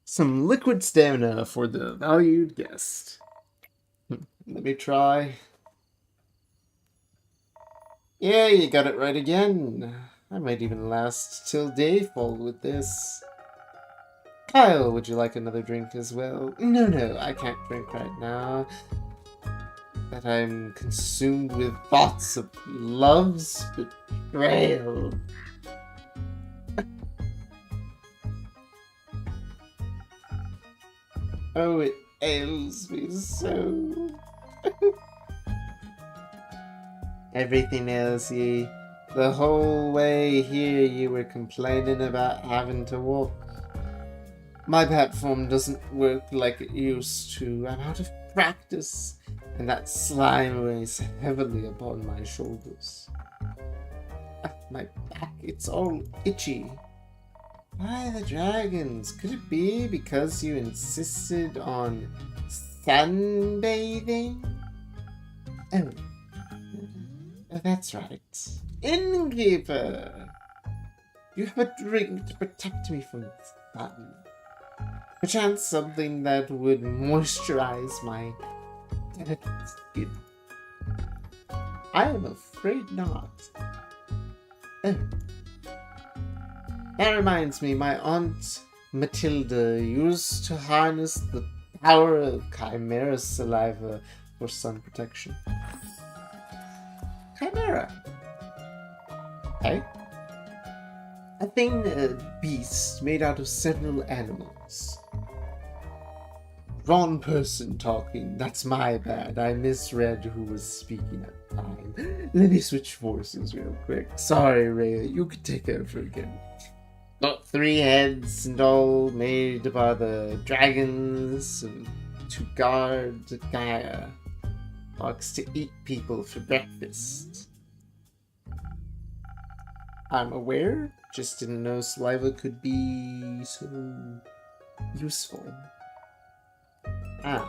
Some liquid stamina for the valued guest. Let me try. Yeah, you got it right again. I might even last till dayfall with this. Kyle, would you like another drink as well? No, I can't drink right now. That I'm consumed with thoughts of love's betrayal. Oh, it ails me so. Everything ails ye. The whole way here you were complaining about having to walk. My platform doesn't work like it used to. I'm out of practice, and that slime weighs heavily upon my shoulders. My back, it's all itchy. Why the dragons? Could it be because you insisted on sunbathing? Oh, that's right. Innkeeper! You have a drink to protect me from sun. Perchance something that would moisturize my delicate skin. I am afraid not. Oh. That reminds me, my Aunt Matilda used to harness the power of Chimera saliva for sun protection. Chimera. Okay. A thing, a beast made out of several animals. Wrong person talking. That's my bad. I misread who was speaking at the time. Let me switch voices real quick. Sorry, Ray. You can take over again. Got 3 heads and all made by the dragons to guard Gaia. Likes to eat people for breakfast. I'm aware, just didn't know saliva could be so useful. Ah.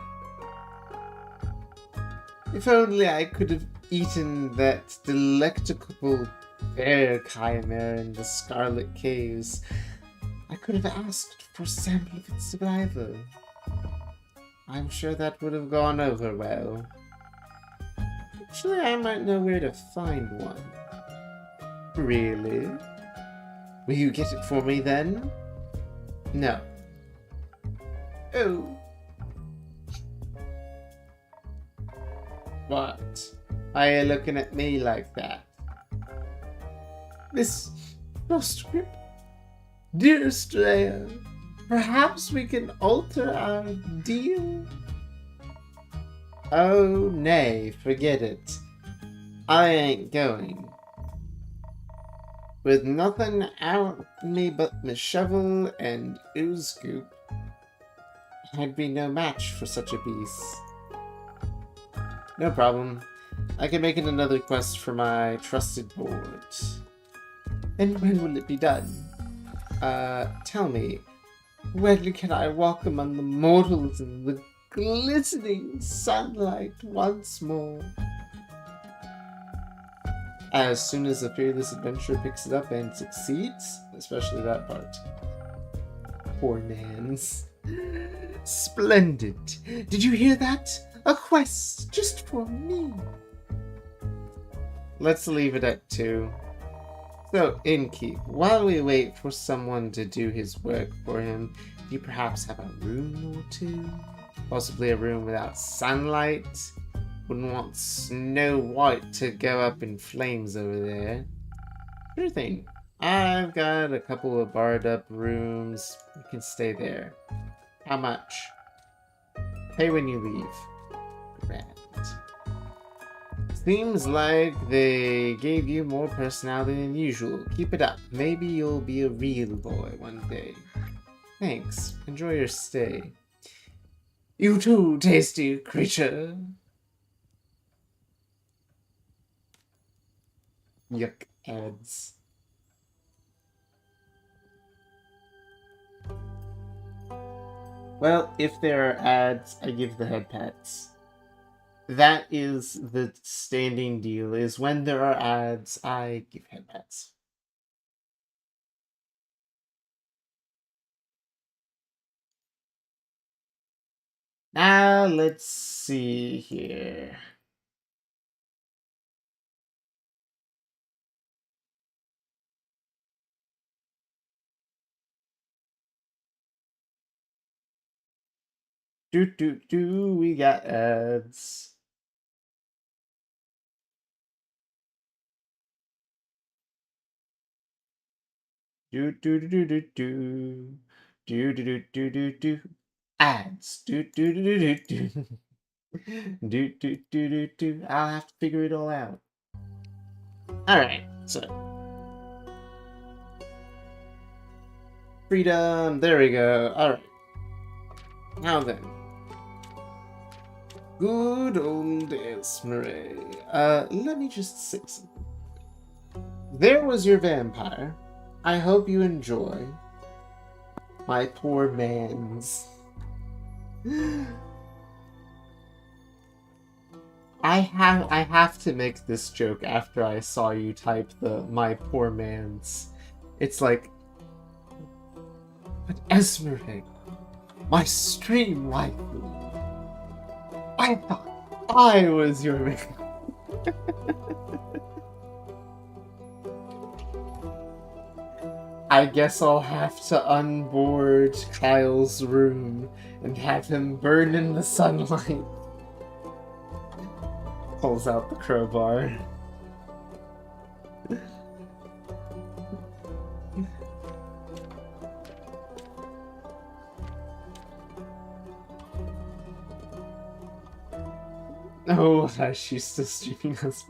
If only I could have eaten that delectable bear chimera in the Scarlet Caves. I could have asked for a sample of its saliva. I'm sure that would have gone over well. Actually, I might know where to find one. Really? Will you get it for me then? No. Oh. What? Why are you looking at me like that? Miss Restream, dearest Leia, perhaps we can alter our deal? Oh, nay, forget it. I ain't going. With nothing out me but my shovel and ooze scoop, I'd be no match for such a beast. No problem. I can make it another quest for my trusted board. And when will it be done? Tell me, when can I walk among the mortals in the glistening sunlight once more? As soon as the fearless adventurer picks it up and succeeds, especially that part. Poor man's. Splendid. Did you hear that? A quest just for me. Let's leave it at 2. So, innkeep, while we wait for someone to do his work for him, do you perhaps have a room or 2? Possibly a room without sunlight? Wouldn't want Snow White to go up in flames over there. Sure thing. I've got a couple of barred up rooms. You can stay there. How much? Pay when you leave. Grand. Seems like they gave you more personality than usual. Keep it up. Maybe you'll be a real boy one day. Thanks. Enjoy your stay. You too, tasty creature. Yuck ads. Well, if there are ads, I give the head pats. That is the standing deal, is when there are ads, I give head pats. Now, let's see here. We got ads. Ads. I'll have to figure it all out. Alright, so. Freedom, there we go. Alright. Now then. Good old Esmeralda. Let me just say something. There was your vampire. I hope you enjoy. My poor man's. I have to make this joke after I saw you type the my poor man's. It's like, but Esmeralda, my stream waifu. I thought I was your man. I guess I'll have to unboard Kyle's room and have him burn in the sunlight. Pulls out the crowbar. Oh, she's still streaming us.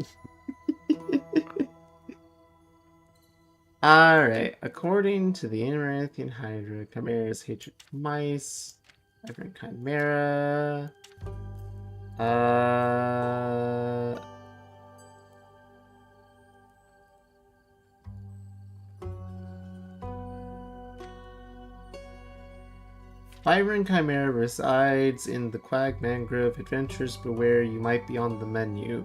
Alright, according to the Amaranthian Hydra, Chimera's hatred of mice, Tavern Chimera. Tavern Chimera resides in the Quag Mangrove. Adventurers beware, you might be on the menu.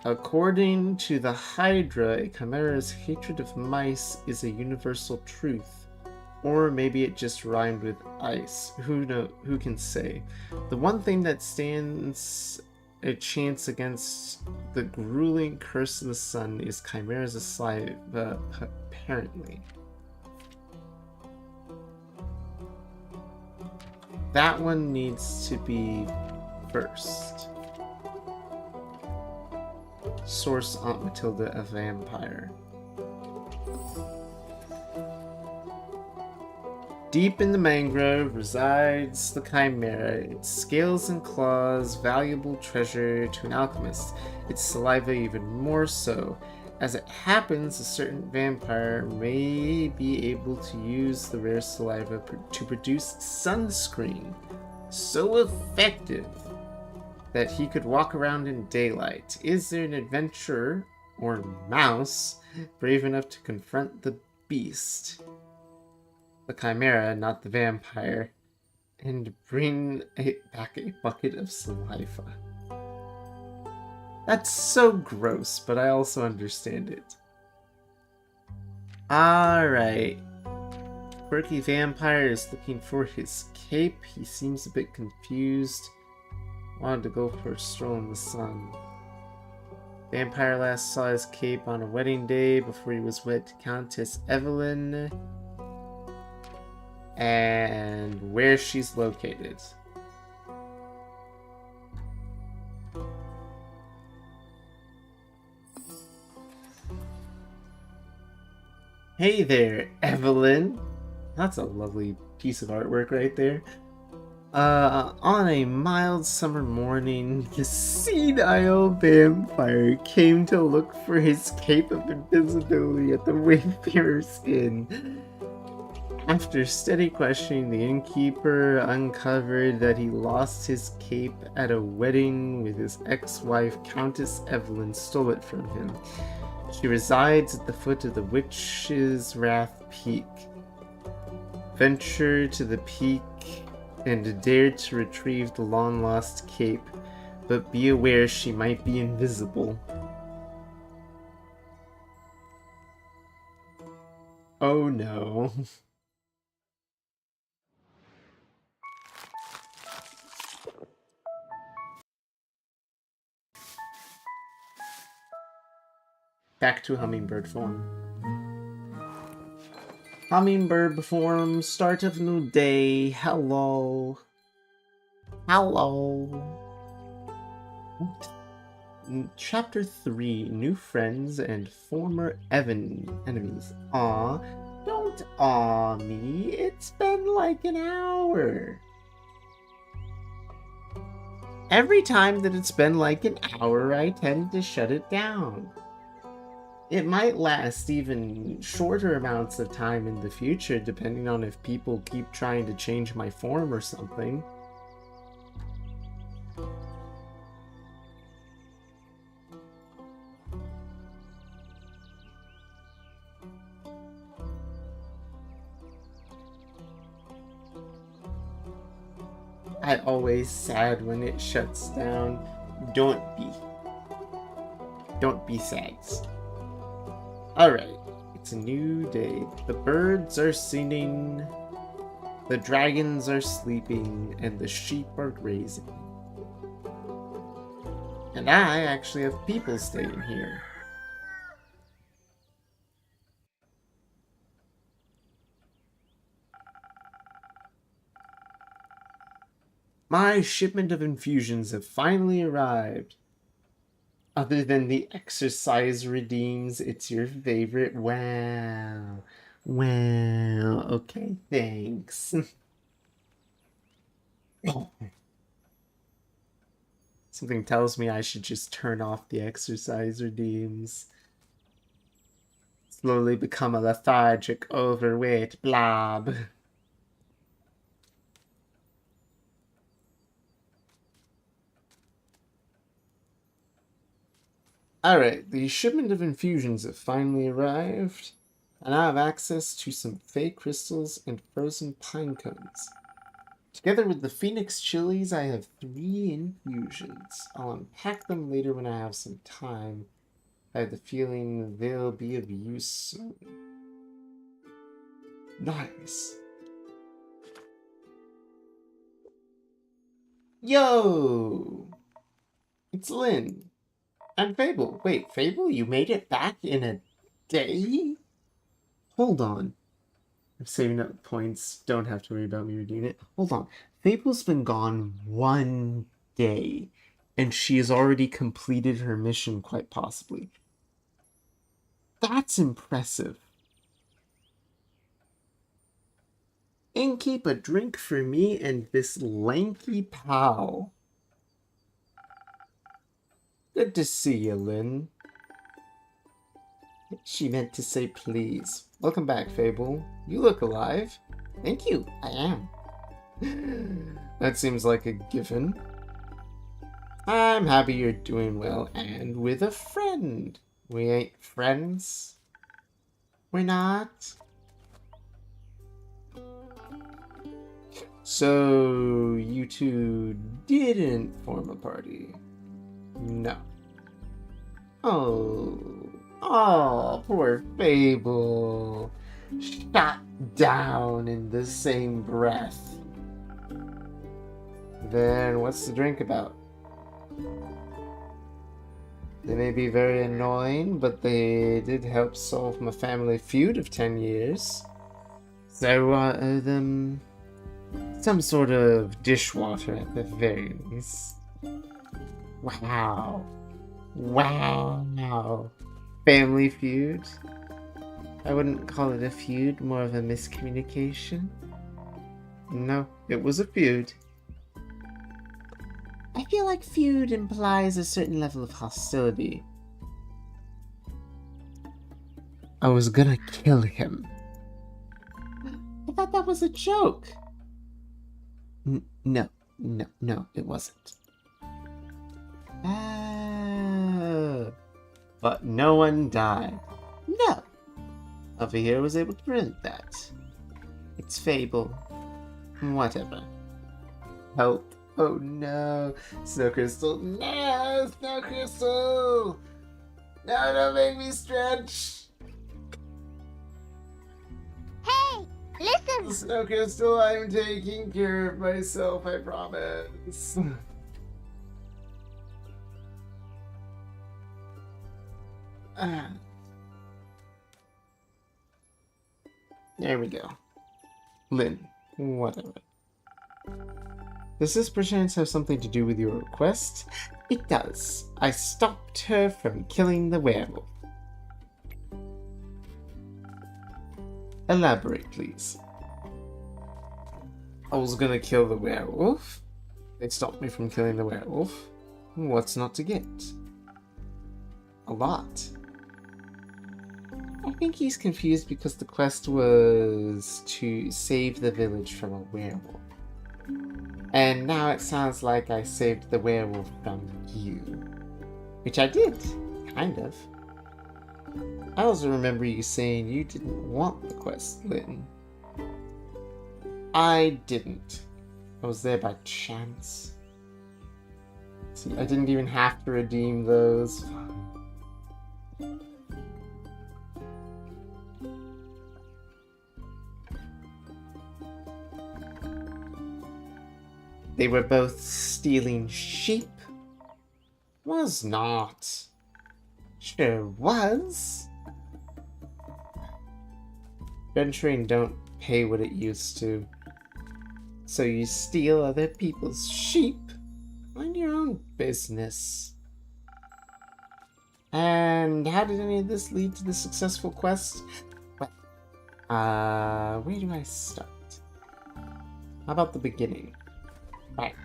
According to the Hydra, a Chimera's hatred of mice is a universal truth. Or maybe it just rhymed with ice. Who can say? The one thing that stands a chance against the grueling curse of the sun is Chimera's saliva, apparently. That one needs to be first. Source Aunt Matilda, a vampire. Deep in the mangrove resides the Chimera, its scales and claws valuable treasure to an alchemist, its saliva even more so. As it happens, a certain vampire may be able to use the rare saliva to produce sunscreen so effective that he could walk around in daylight. Is there an adventurer, or mouse, brave enough to confront the beast, the Chimera, not the vampire, and bring back a bucket of saliva? That's so gross, but I also understand it. Alright. Quirky vampire is looking for his cape. He seems a bit confused. Wanted to go for a stroll in the sun. Vampire last saw his cape on a wedding day before he was wed to Countess Evelyn. And where she's located. Hey there, Evelyn. That's a lovely piece of artwork right there. On a mild summer morning, the senile vampire came to look for his cape of invisibility at the Wayfarer's Inn. After steady questioning, the innkeeper uncovered that he lost his cape at a wedding with his ex-wife, Countess Evelyn stole it from him. She resides at the foot of the Witch's Wrath Peak. Venture to the peak and dare to retrieve the long-lost cape, but be aware she might be invisible. Oh no. Back to hummingbird form. Hummingbird form, start of new day. Hello. Hello. Chapter 3, New Friends and Former Enemies. Aw, don't aw me. It's been like an hour. Every time that it's been like an hour, I tend to shut it down. It might last even shorter amounts of time in the future, depending on if people keep trying to change my form or something. I always sad when it shuts down. Don't be. Don't be sad. Alright, it's a new day. The birds are singing, the dragons are sleeping, and the sheep are grazing. And I actually have people staying here. My shipment of infusions have finally arrived. Other than the exercise redeems, it's your favorite. Wow. Wow. Okay, thanks. Something tells me I should just turn off the exercise redeems. Slowly become a lethargic, overweight blob. Alright, the shipment of infusions have finally arrived. I now have access to some fake crystals and frozen pine cones. Together with the Phoenix chilies, I have 3 infusions. I'll unpack them later when I have some time. I have the feeling they'll be of use soon. Nice. Yo! It's Lynn. And Fable. Wait, Fable? You made it back in a day? Hold on. I'm saving up points. Don't have to worry about me redeeming it. Hold on. Fable's been gone 1 day, and she has already completed her mission, quite possibly. That's impressive. And keep a drink for me and this lanky pal. Good to see you, Lynn. She meant to say please. Welcome back, Fable. You look alive. Thank you, I am. That seems like a given. I'm happy you're doing well and with a friend. We ain't friends. We're not. So, you two didn't form a party? No. Oh, poor Fable. Shot down in the same breath. Then what's the drink about? They may be very annoying, but they did help solve my family feud of 10 years. So I owe them some sort of dishwater at the very least. Wow. Wow. Family feud? I wouldn't call it a feud, more of a miscommunication. No, it was a feud. I feel like feud implies a certain level of hostility. I was gonna kill him. I thought that was a joke. No, it wasn't. But no one died. No. Over here was able to prevent that. It's Fable. Whatever. Help. Oh no. Snow Crystal. No! Snow Crystal! No, don't make me stretch! Hey! Listen! Snow Crystal, I'm taking care of myself, I promise. There we go. Lynn, whatever. Does this perchance have something to do with your request? It does. I stopped her from killing the werewolf. Elaborate, please. I was gonna kill the werewolf. They stopped me from killing the werewolf. What's not to get? A lot. I think he's confused because the quest was to save the village from a werewolf. And now it sounds like I saved the werewolf from you. Which I did, kind of. I also remember you saying you didn't want the quest, Lynn. I didn't. I was there by chance. See, I didn't even have to redeem those. They were both stealing sheep? Was not. Sure was. Venturing don't pay what it used to. So you steal other people's sheep? Mind your own business. And how did any of this lead to the successful quest? Well, where do I start? How about the beginning? Right.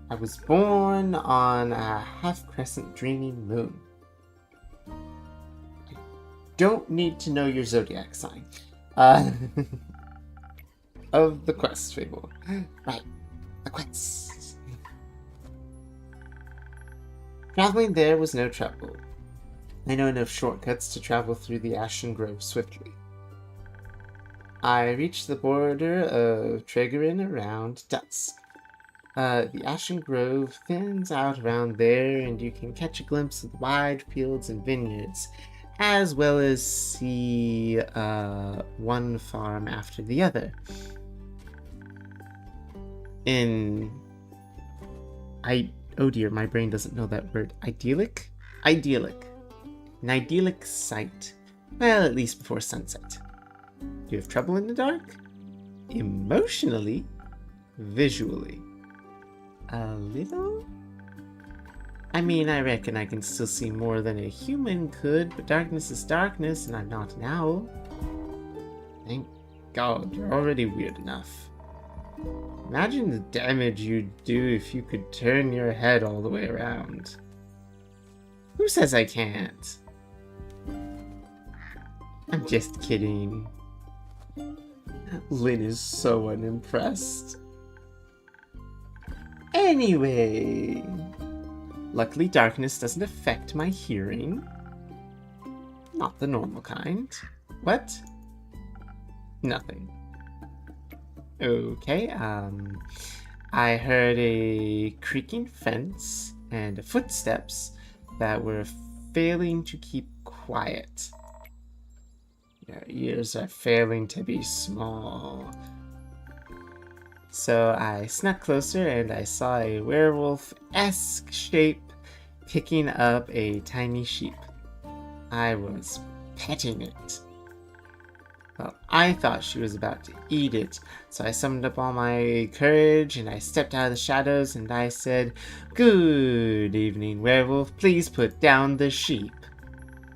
I was born on a half-crescent dreaming moon. I don't need to know your zodiac sign. Of the quest fable. Right. The quest. Traveling there was no trouble. I know enough shortcuts to travel through the Ashen Grove swiftly. I reached the border of Tregerin around dusk. The Ashen Grove thins out around there, and you can catch a glimpse of the wide fields and vineyards, as well as see one farm after the other. Oh dear, my brain doesn't know that word. Idyllic? Idyllic. An idyllic sight. Well, at least before sunset. Do you have trouble in the dark? Emotionally? Visually? A little? I mean, I reckon I can still see more than a human could, but darkness is darkness, and I'm not an owl. Thank God, you're already weird enough. Imagine the damage you'd do if you could turn your head all the way around. Who says I can't? I'm just kidding. Lynn is so unimpressed. Anyway, luckily darkness doesn't affect my hearing. Not the normal kind. What? Nothing. Okay, I heard a creaking fence and footsteps that were failing to keep quiet. Your ears are failing to be small. So I snuck closer and I saw a werewolf-esque shape picking up a tiny sheep. I was petting it. Well, I thought she was about to eat it, so I summoned up all my courage and I stepped out of the shadows and I said, "Good evening, werewolf. Please put down the sheep."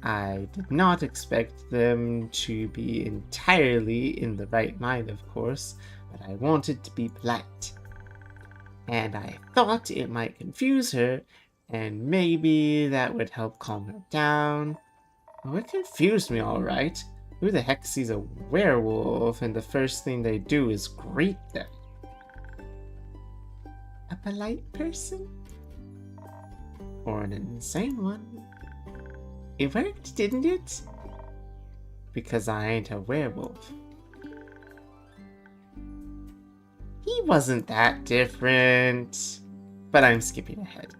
I did not expect them to be entirely in the right mind, of course, but I wanted to be polite. And I thought it might confuse her, and maybe that would help calm her down. Oh, it confused me all right. Who the heck sees a werewolf and the first thing they do is greet them? A polite person? Or an insane one? It worked, didn't it? Because I ain't a werewolf. He wasn't that different. But I'm skipping ahead.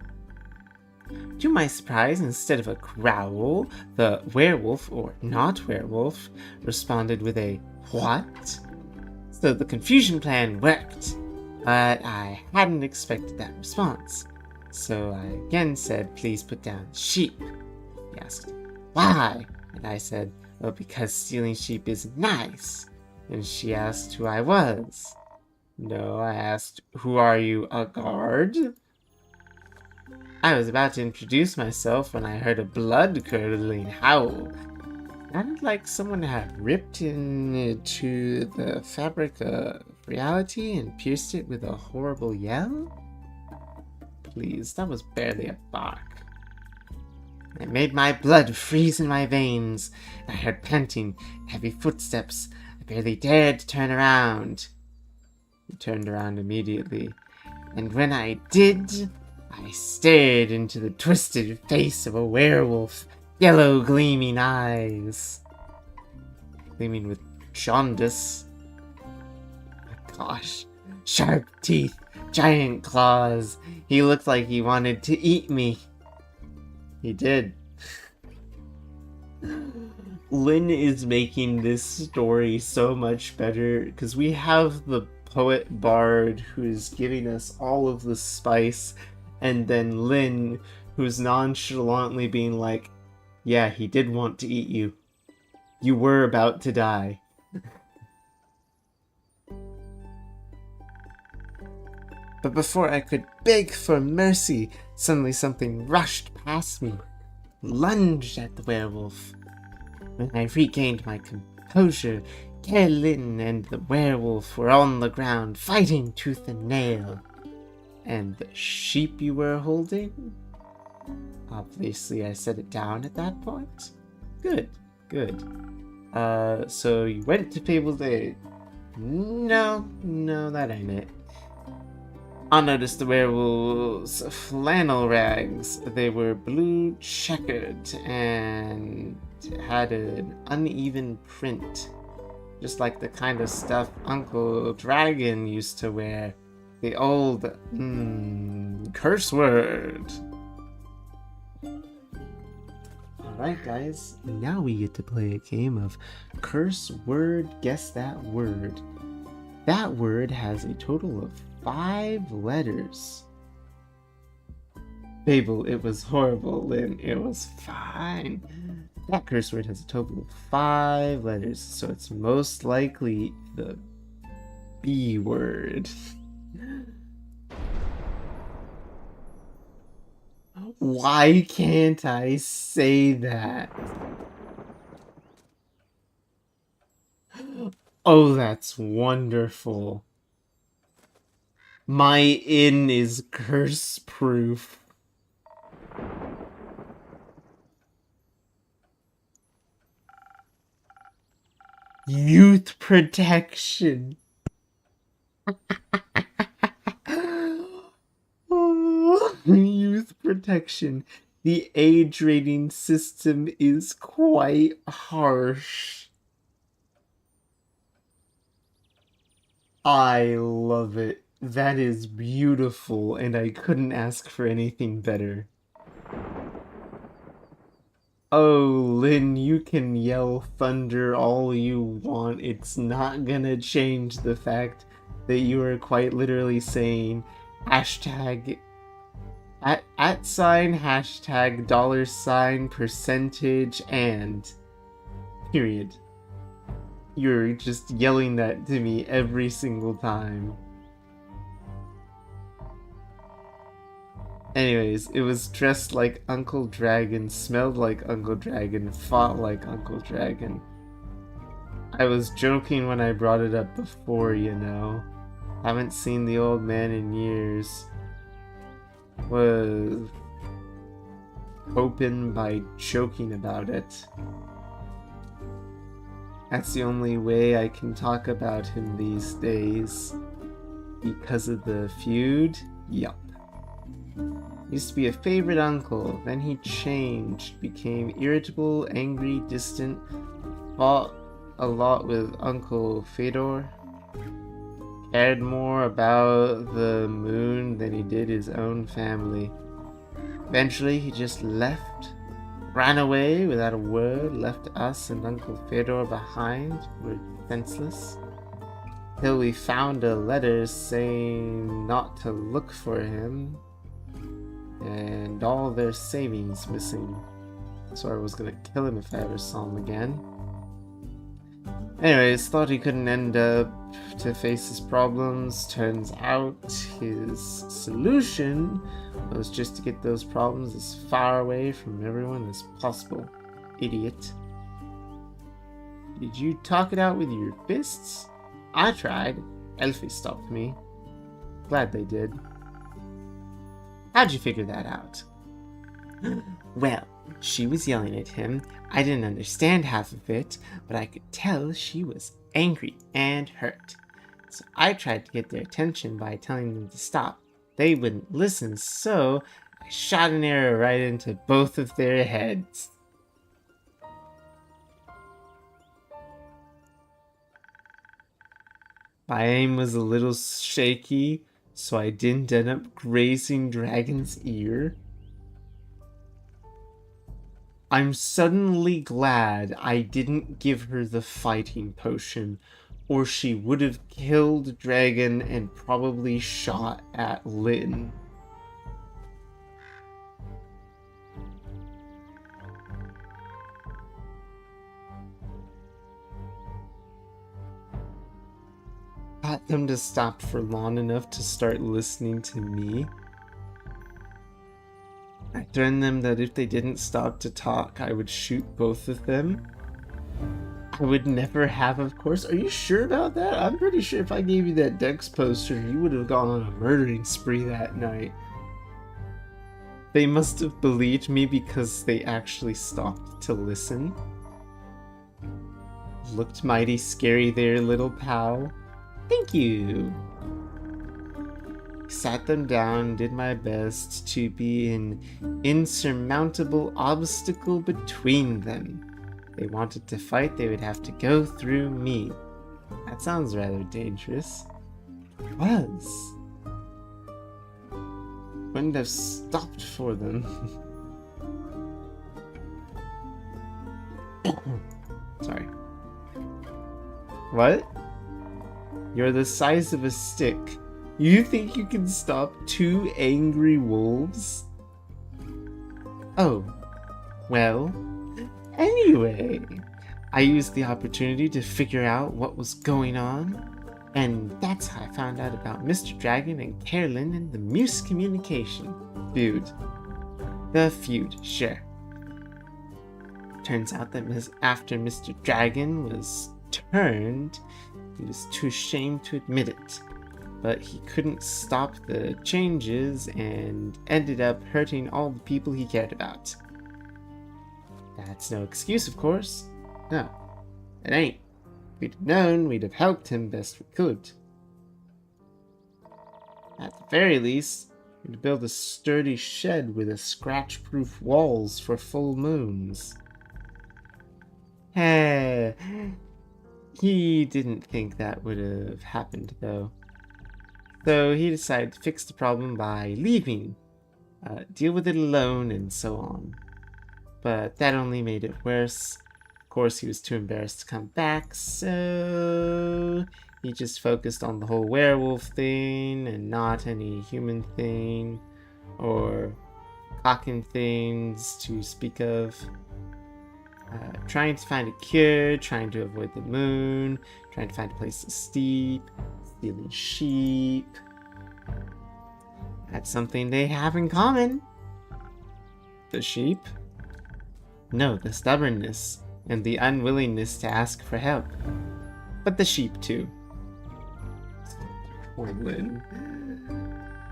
To my surprise, instead of a growl, the werewolf, or not werewolf, responded with a "What?" So the confusion plan worked, but I hadn't expected that response. So I again said, "Please put down the sheep." He asked, "Why?" And I said, "Well, because stealing sheep isn't nice." And she asked who I was. No, I asked, "Who are you, a guard?" I was about to introduce myself when I heard a blood-curdling howl. It sounded like someone had ripped into the fabric of reality and pierced it with a horrible yell. Please, that was barely a bark. It made my blood freeze in my veins. I heard panting, heavy footsteps. I barely dared to turn around. I turned around immediately, and when I did, I stared into the twisted face of a werewolf, yellow gleaming eyes. Gleaming with jaundice. Oh gosh. Sharp teeth, giant claws. He looked like he wanted to eat me. He did. Lynn is making this story so much better because we have the poet bard who's giving us all of the spice, and then Lynn who's nonchalantly being like, "Yeah, he did want to eat you. You were about to die." But before I could beg for mercy, suddenly something rushed past me, lunged at the werewolf. When I regained my composure, Kerlin and the werewolf were on the ground, fighting tooth and nail. And the sheep you were holding? Obviously, I set it down at that point. Good, good. So you went to Fable's aid. No, that ain't it. I noticed the werewolves' flannel rags. They were blue checkered and had an uneven print. Just like the kind of stuff Uncle Dragon used to wear. The old, curse word. Alright guys, now we get to play a game of curse word, guess that word. That word has a total of 5 letters. Fable, it was horrible. Lynn, it was fine. That curse word has a total of 5 letters, so it's most likely the B word. Why can't I say that? Oh, that's wonderful. My inn is curse proof. Youth protection. Youth protection. The age rating system is quite harsh. I love it. That is beautiful, and I couldn't ask for anything better. Oh, Lynn, you can yell thunder all you want. It's not gonna change the fact that you are quite literally saying hashtag at sign hashtag $ percentage and period. You're just yelling that to me every single time. Anyways, it was dressed like Uncle Dragon, smelled like Uncle Dragon, fought like Uncle Dragon. I was joking when I brought it up before, you know. Haven't seen the old man in years. Was hoping by joking about it. That's the only way I can talk about him these days. Because of the feud? Yup. Used to be a favorite uncle, then he changed, became irritable, angry, distant, fought a lot with Uncle Fedor, cared more about the moon than he did his own family. Eventually he just left, ran away without a word, left us and Uncle Fedor behind. We're defenseless. Till we found a letter saying not to look for him, and all their savings missing. So I was gonna kill him if I ever saw him again. Anyways, thought he couldn't end up to face his problems. Turns out his solution was just to get those problems as far away from everyone as possible. Idiot. Did you talk it out with your fists? I tried. Elfie stopped me. Glad they did. How'd you figure that out? Well, she was yelling at him. I didn't understand half of it, but I could tell she was angry and hurt. So I tried to get their attention by telling them to stop. They wouldn't listen, so I shot an arrow right into both of their heads. My aim was a little shaky, so I didn't end up grazing Dragon's ear. I'm suddenly glad I didn't give her the fighting potion, or she would have killed Dragon and probably shot at Lynn. got them to stop for long enough to start listening to me. I threatened them that if they didn't stop to talk, I would shoot both of them. I would never have, of course. Are you sure about that? I'm pretty sure if I gave you that Dex poster, you would have gone on a murdering spree that night. They must have believed me because they actually stopped to listen. Looked mighty scary there, little pal. Thank you. Sat them down, did my best to be an insurmountable obstacle between them. They wanted to fight, they would have to go through me. That sounds rather dangerous. It was. Wouldn't have stopped for them. Sorry. What? You're the size of a stick. You think you can stop 2 angry wolves? Oh. Well. Anyway. I used the opportunity to figure out what was going on. And that's how I found out about Mr. Dragon and Carolyn and the Muse communication. Feud. The feud, sure. Turns out that after Mr. Dragon was turned, he was too ashamed to admit it. But he couldn't stop the changes and ended up hurting all the people he cared about. That's no excuse, of course. No, it ain't. If we'd known, we'd have helped him best we could. At the very least, we'd build a sturdy shed with a scratch-proof walls for full moons. Hey, he didn't think that would have happened, though. So he decided to fix the problem by leaving, deal with it alone, and so on. But that only made it worse. Of course, he was too embarrassed to come back, so he just focused on the whole werewolf thing and not any human thing or cocking things to speak of. Trying to find a cure, trying to avoid the moon, trying to find a place to sleep, stealing sheep. That's something they have in common. The sheep? No, the stubbornness and the unwillingness to ask for help. But the sheep too. Poor Lynn.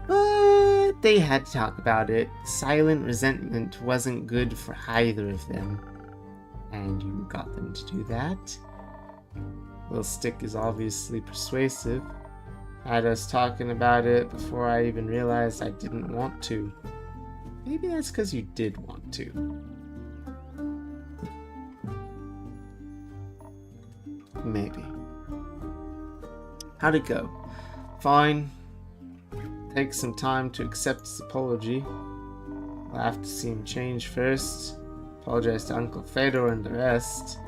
But they had to talk about it. Silent resentment wasn't good for either of them. And you got them to do that. Little Stick is obviously persuasive. Had us talking about it before I even realized I didn't want to. Maybe that's because you did want to. Maybe. How'd it go? Fine. Take some time to accept his apology. I'll have to see him change first. Apologize to Uncle Fedor and the rest.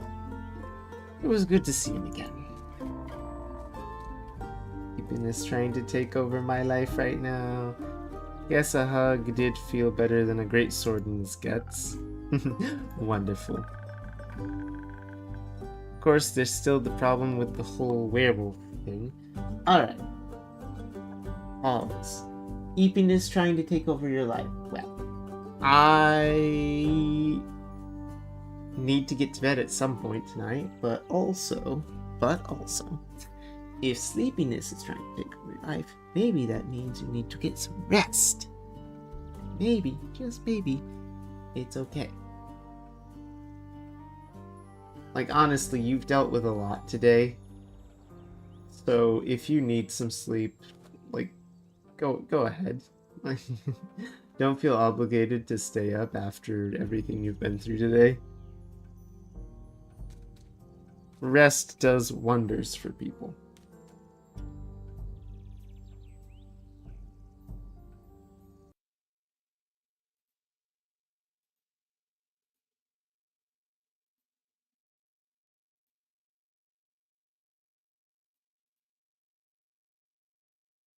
It was good to see him again. Keepiness trying to take over my life right now. Guess a hug did feel better than a great sword in his guts. Wonderful. Of course, there's still the problem with the whole werewolf thing. Alright. Pause. Eepiness trying to take over your life. Well, I need to get to bed at some point tonight, but also, if sleepiness is trying to take over your life, maybe that means you need to get some rest. Maybe, just maybe, it's okay. Like, honestly, you've dealt with a lot today. So, if you need some sleep, like, go ahead. Don't feel obligated to stay up after everything you've been through today. Rest does wonders for people.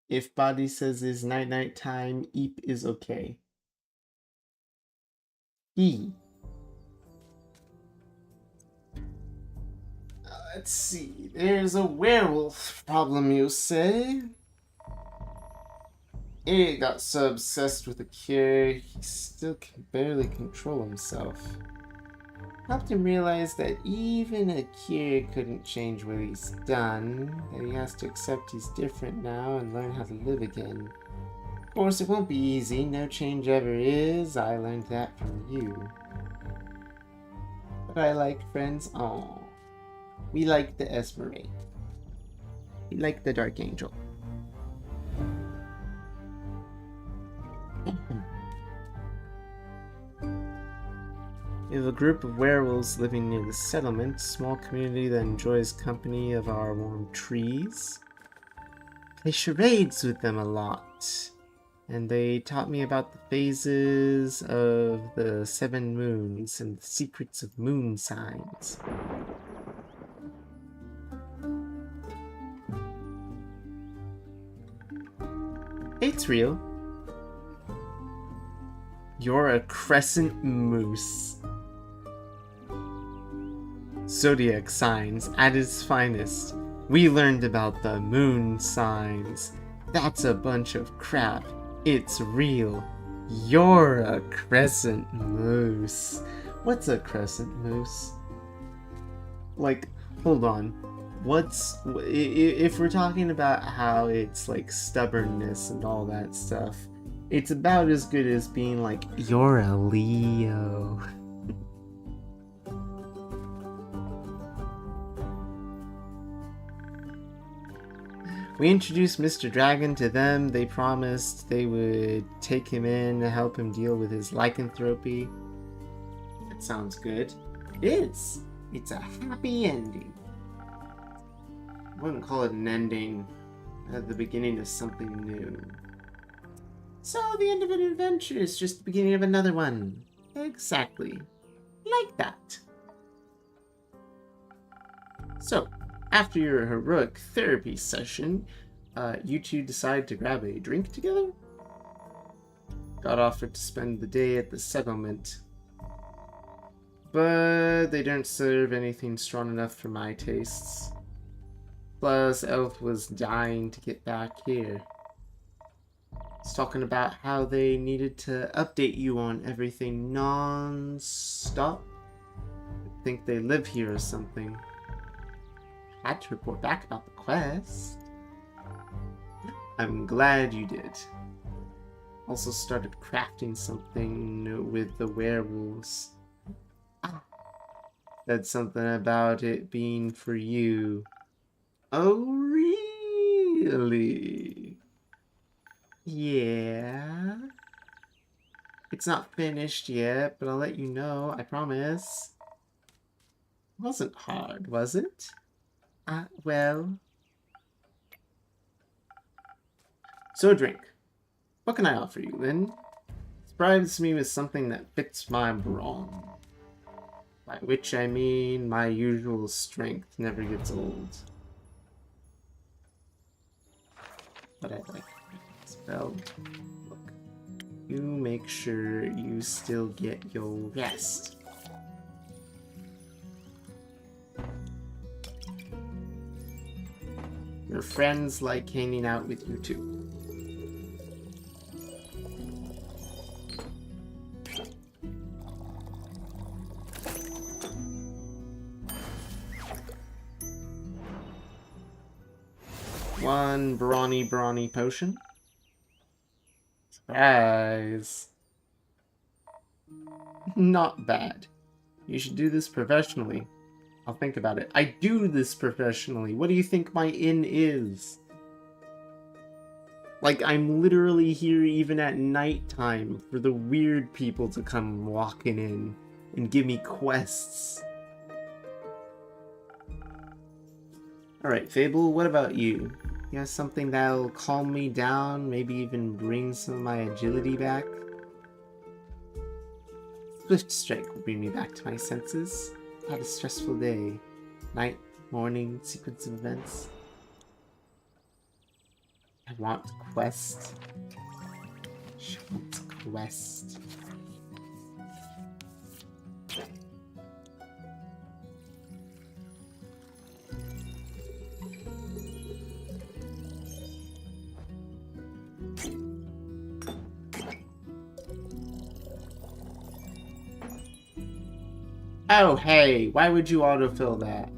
If body says it's night time, Eep is okay. Let's see. There's a werewolf problem, you say? He got so obsessed with the cure, he still can barely control himself. Helped him realize that even a cure couldn't change what he's done, that he has to accept he's different now and learn how to live again. Of course, it won't be easy, no change ever is, I learned that from you. But I like friends, aw. We like the Esmeralda. We like the Dark Angel. We have a group of werewolves living near the settlement, small community that enjoys company of our warm trees. Play charades with them a lot, and they taught me about the phases of the 7 moons and the secrets of moon signs. It's real. You're a crescent moose. Zodiac signs at its finest. We learned about the moon signs. That's a bunch of crap. It's real. You're a crescent moose. What's a crescent moose? Like, hold on. If we're talking about how it's like stubbornness and all that stuff, it's about as good as being like, you're a Leo. We introduced Mr. Dragon to them. They promised they would take him in to help him deal with his lycanthropy. That sounds good. It is. It's a happy ending. I wouldn't call it an ending. At the beginning of something new. So the end of an adventure is just the beginning of another one. Exactly. Like that. So, after your heroic therapy session, you two decide to grab a drink together? Got offered to spend the day at the settlement. But they don't serve anything strong enough for my tastes. Plus, Elf was dying to get back here. He's talking about how they needed to update you on everything non-stop. I think they live here or something. Had to report back about the quest. I'm glad you did. Also started crafting something with the werewolves. Said something about it being for you. Oh, really? Yeah. It's not finished yet, but I'll let you know, I promise. It wasn't hard, was it? Well. So drink. What can I offer you, Lynn? Surprise me with something that fits my brawn. By which I mean my usual strength never gets old. But I like it spelled. Look. You make sure you still get your rest. Your friends like hanging out with you too. One brawny potion. Surprise. Not bad. You should do this professionally. I'll think about it. I do this professionally. What do you think my inn is? Like, I'm literally here even at nighttime for the weird people to come walking in and give me quests. Alright, Fable, what about you? You have something that'll calm me down, maybe even bring some of my agility back? Swift Strike will bring me back to my senses. I had a stressful day. Night, morning, sequence of events. I want quest. I want quest. Oh, hey, why would you autofill that?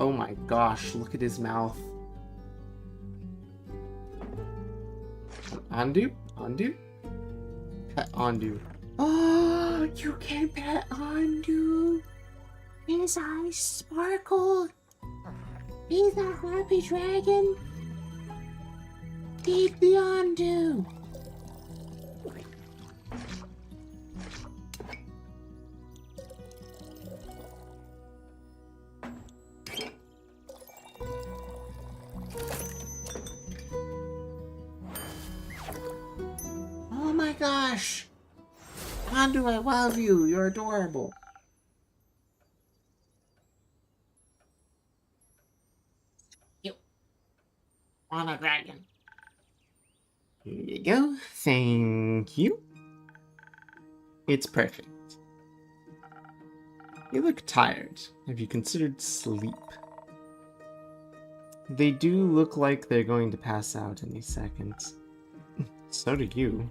Oh my gosh, look at his mouth. Undo? Undo? Pet undo. Oh, you can pet undo. His eyes sparkle. He's a happy dragon. Keep the undo. Oh my gosh! Andu, I love you. You're adorable. You want a dragon? Here you go. Thank you. It's perfect. You look tired. Have you considered sleep? They do look like they're going to pass out any second. So do you.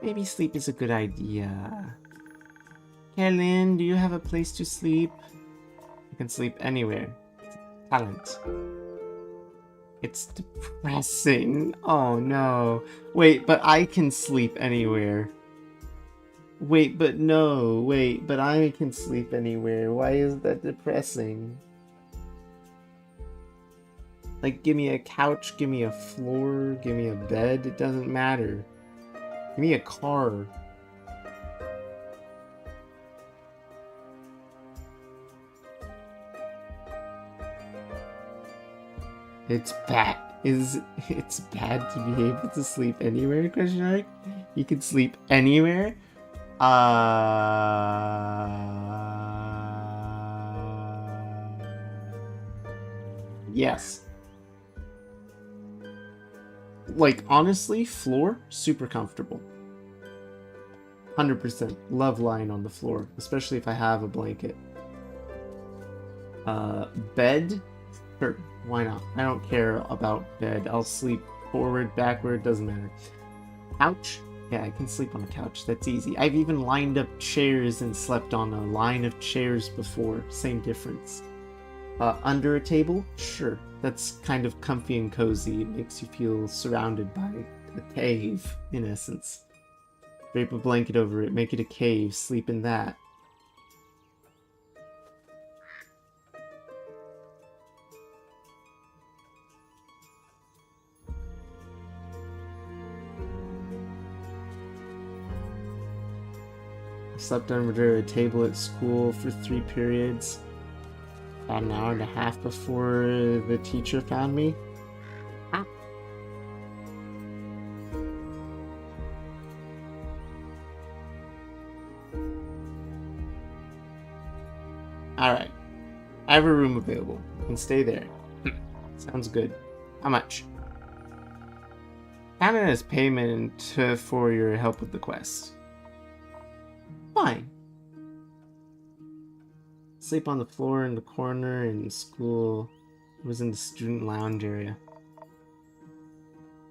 Maybe sleep is a good idea. Kellen, do you have a place to sleep? You can sleep anywhere. Talent. It's depressing. Oh no. Wait, but I can sleep anywhere. Wait, but no. Wait, but I can sleep anywhere. Why is that depressing? Like, give me a couch, give me a floor, give me a bed. It doesn't matter. Give me a car. It's bad. It's bad to be able to sleep anywhere, question mark? You can sleep anywhere? Yes. Like, honestly, floor, super comfortable. 100%. Love lying on the floor, especially if I have a blanket. Bed? Sure, why not? I don't care about bed. I'll sleep forward, backward, doesn't matter. Couch? Yeah, I can sleep on a couch. That's easy. I've even lined up chairs and slept on a line of chairs before. Same difference. Under a table? Sure. That's kind of comfy and cozy. It makes you feel surrounded by a cave, in essence. Drape a blanket over it, make it a cave, sleep in that. I slept under a table at school for 3 periods. About an hour and a half before the teacher found me. Ah. Alright. I have a room available. You can stay there. Sounds good. How much? Count it as payment for your help with the quest. Fine. Sleep on the floor in the corner in school. It was in the student lounge area.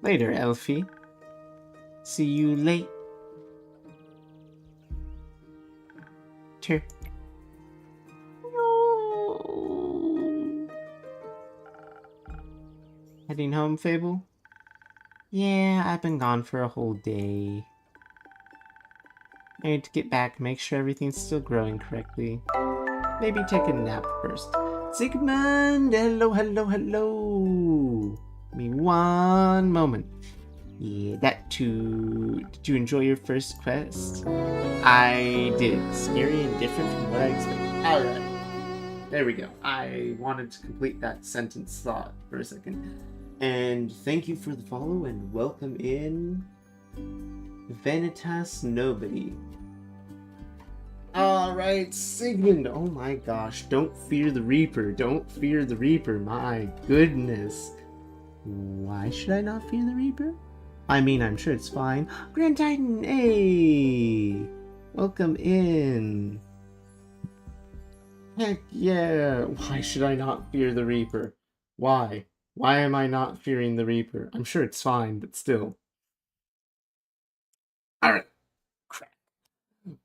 Later, Elfie. See you late. No. Heading home, Fable? Yeah, I've been gone for a whole day. I need to get back, make sure everything's still growing correctly. Maybe take a nap first. Sigmund! Hello, hello, hello! Give me one moment. Yeah, that too. Did you enjoy your first quest? I did. Scary and different from what I expected. Alright. There we go. I wanted to complete that sentence thought for a second. And thank you for the follow and welcome in Vanitas Nobody. Alright, Sigmund. Oh my gosh. Don't fear the Reaper. Don't fear the Reaper. My goodness. Why should I not fear the Reaper? I mean, I'm sure it's fine. Grand Titan, hey! Welcome in. Heck yeah. Why should I not fear the Reaper? Why? Why am I not fearing the Reaper? I'm sure it's fine, but still. Alright. Crap.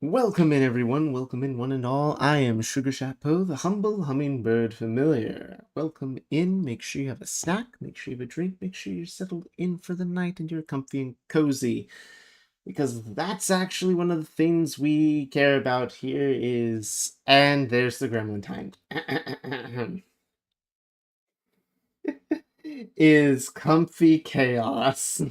Welcome in, everyone. Welcome in, one and all. I am Sugar Chapeau, the humble hummingbird familiar. Welcome in. Make sure you have a snack. Make sure you have a drink. Make sure you're settled in for the night and you're comfy and cozy. Because that's actually one of the things we care about here is... And there's the gremlin time. Is comfy chaos.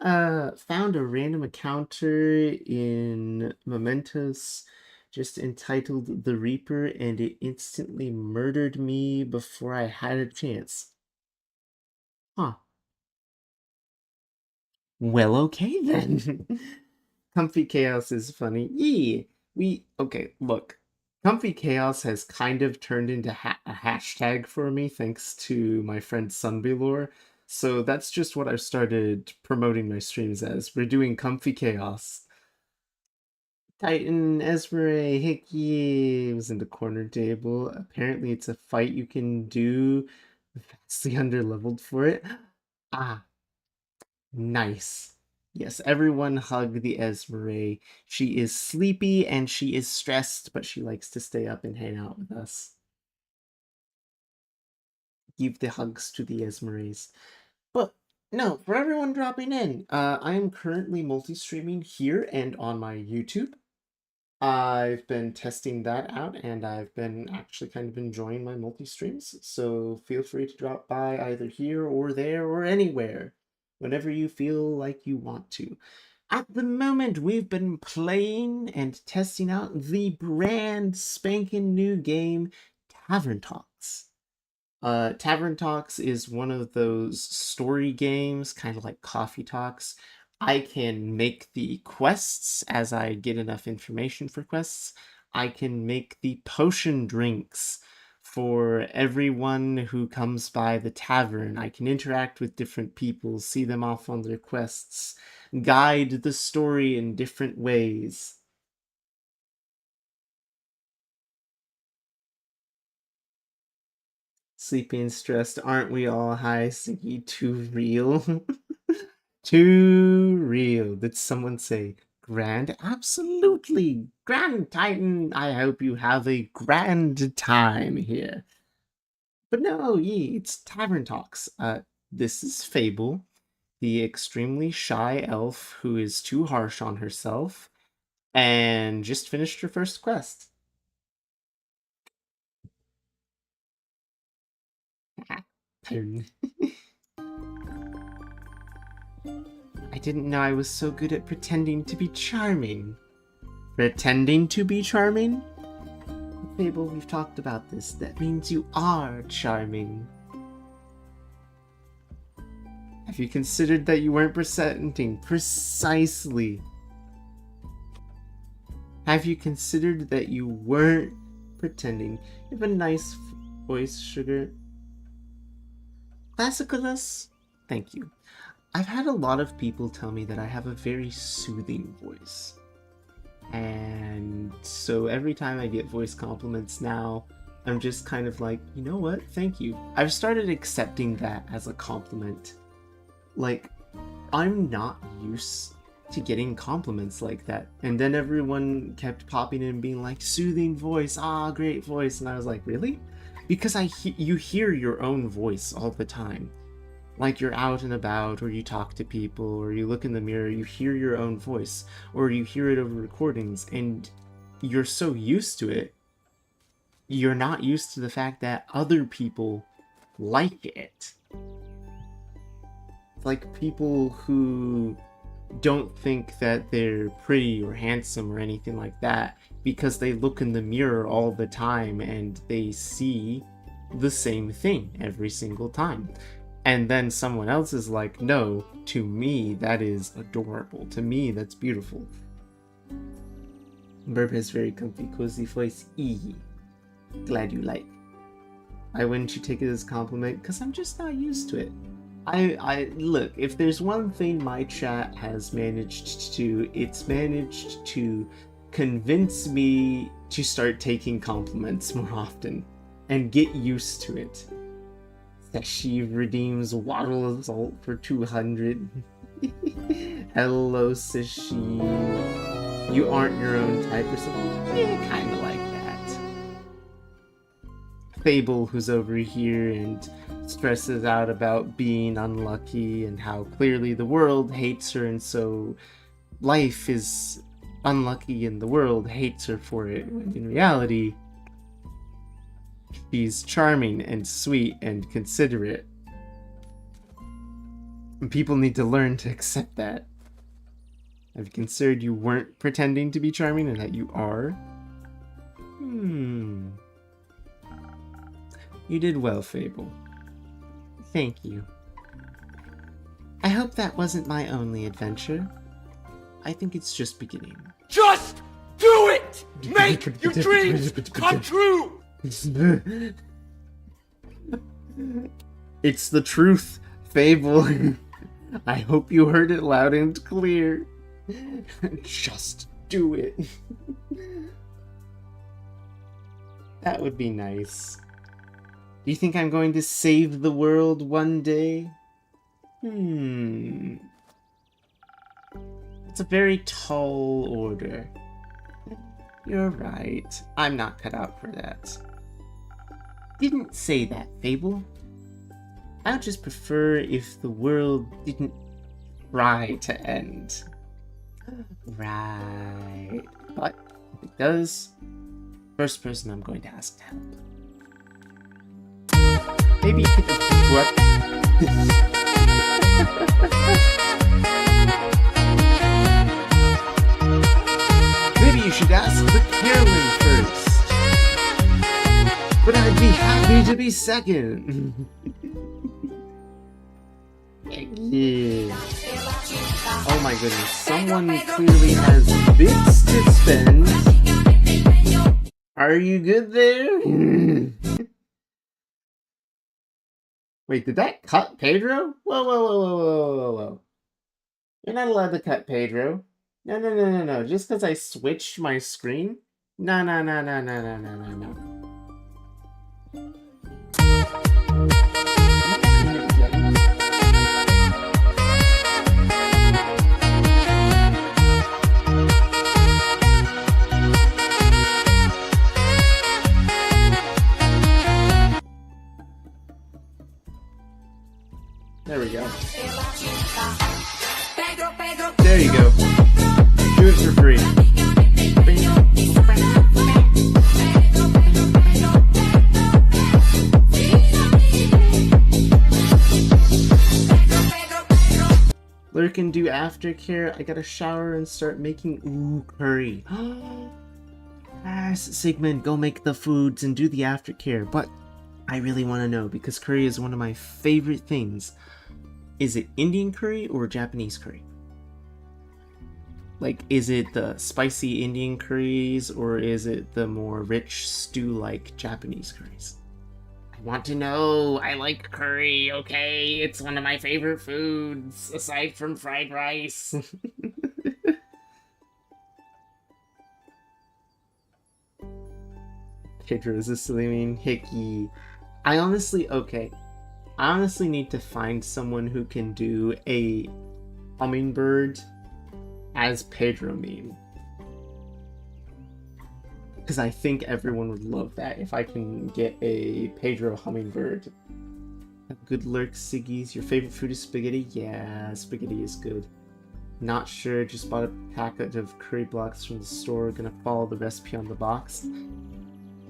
Found a random encounter in Mementos just entitled The Reaper, and it instantly murdered me before I had a chance. Huh. Well, okay then. Comfy Chaos is funny. Okay, look. Comfy Chaos has kind of turned into a hashtag for me thanks to my friend Sunbalore. So that's just what I've started promoting my streams as. We're doing Comfy Chaos. Titan, Esmeralda, Hickey was in the corner table. Apparently it's a fight you can do. Vastly underleveled for it. Ah, nice. Yes, everyone hug the Esmeralda. She is sleepy and she is stressed, but she likes to stay up and hang out with us. Give the hugs to the Esmeraldas. But no, for everyone dropping in, I am currently multi-streaming here and on my YouTube. I've been testing that out, and I've been actually kind of enjoying my multi-streams, so feel free to drop by either here or there or anywhere, whenever you feel like you want to. At the moment, we've been playing and testing out the brand spanking new game, Tavern Talks. Tavern Talks is one of those story games, kind of like Coffee Talks. I can make the quests as I get enough information for quests. I can make the potion drinks for everyone who comes by the tavern. I can interact with different people, see them off on their quests, guide the story in different ways. Sleepy and stressed, aren't we all? Hi, Siggy, too real. Too real. Did someone say grand? Absolutely. Grand Titan. I hope you have a grand time here. But no, it's Tavern Talks. This is Fable, the extremely shy elf who is too harsh on herself and just finished her first quest. I didn't know I was so good at pretending to be charming. Pretending to be charming? Fable, we've talked about this. That means you are charming. Have you considered that you weren't presenting precisely? Have you considered that you weren't pretending? You have a nice voice, Sugar. Classicalness? Thank you. I've had a lot of people tell me that I have a very soothing voice. And so every time I get voice compliments now, I'm just kind of like, you know what? Thank you. I've started accepting that as a compliment. Like, I'm not used to getting compliments like that. And then everyone kept popping in and being like, soothing voice, great voice. And I was like, really? Because you hear your own voice all the time. Like you're out and about, or you talk to people, or you look in the mirror, you hear your own voice, or you hear it over recordings, and you're so used to it, you're not used to the fact that other people like it. Like people who don't think that they're pretty or handsome or anything like that, because they look in the mirror all the time and they see the same thing every single time. And then someone else is like, no, to me, that is adorable. To me, that's beautiful. Burp has very comfy, cozy voice. Glad you like. Why wouldn't you take it as a compliment? Because I'm just not used to it. Look, if there's one thing my chat has managed to do, it's managed to convince me to start taking compliments more often and get used to it. Seshi redeems Waddle of Salt for 200. Hello, Seshi. You aren't your own type or something? Yeah, kinda like that. Fable, who's over here and stresses out about being unlucky and how clearly the world hates her, and so life is unlucky and the world hates her for it, when in reality, she's charming and sweet and considerate. And people need to learn to accept that. Have you considered you weren't pretending to be charming and that you are? You did well, Fable. Thank you. I hope that wasn't my only adventure. I think it's just beginning. Just do it! Make your dreams come true! It's the truth, Fable. I hope you heard it loud and clear. Just do it. That would be nice. Do you think I'm going to save the world one day? It's a very tall order. You're right. I'm not cut out for that. Didn't say that, Fable. I would just prefer if the world didn't try to end. Right. But if it does, first person I'm going to ask to help. Maybe you could what? Maybe you should ask the Carolyn first. But I'd be happy to be second. Yeah. Oh my goodness, someone clearly has bits to spend. Are you good there? Wait, did that cut Pedro? Whoa. You're not allowed to cut Pedro. No. Just because I switched my screen? No. There we go. There you go. Do it for free. Lurk and do aftercare. I gotta shower and start making curry. Yes, Sigmund, go make the foods and do the aftercare. But I really want to know, because curry is one of my favorite things. Is it Indian curry or Japanese curry? Like, is it the spicy Indian curries, or is it the more rich stew-like Japanese curries? I want to know. I like curry, okay? It's one of my favorite foods, aside from fried rice. Pedro is a Slimming Hickey. I honestly need to find someone who can do a hummingbird as Pedro meme. Because I think everyone would love that if I can get a Pedro hummingbird. Good lurk, Siggy's. Your favorite food is spaghetti? Yeah, spaghetti is good. Not sure, just bought a packet of curry blocks from the store. Gonna follow the recipe on the box.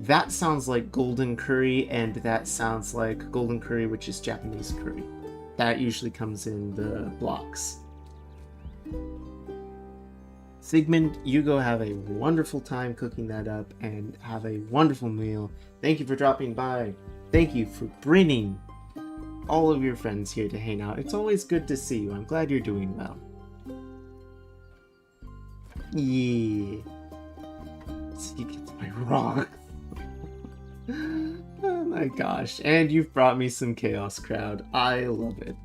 That sounds like golden curry, and that sounds like golden curry, which is Japanese curry. That usually comes in the blocks. Sigmund, you go have a wonderful time cooking that up and have a wonderful meal. Thank you for dropping by. Thank you for bringing all of your friends here to hang out. It's always good to see you. I'm glad you're doing well. Yeah. So you get my rock. Oh my gosh. And you've brought me some Chaos Crowd. I love it.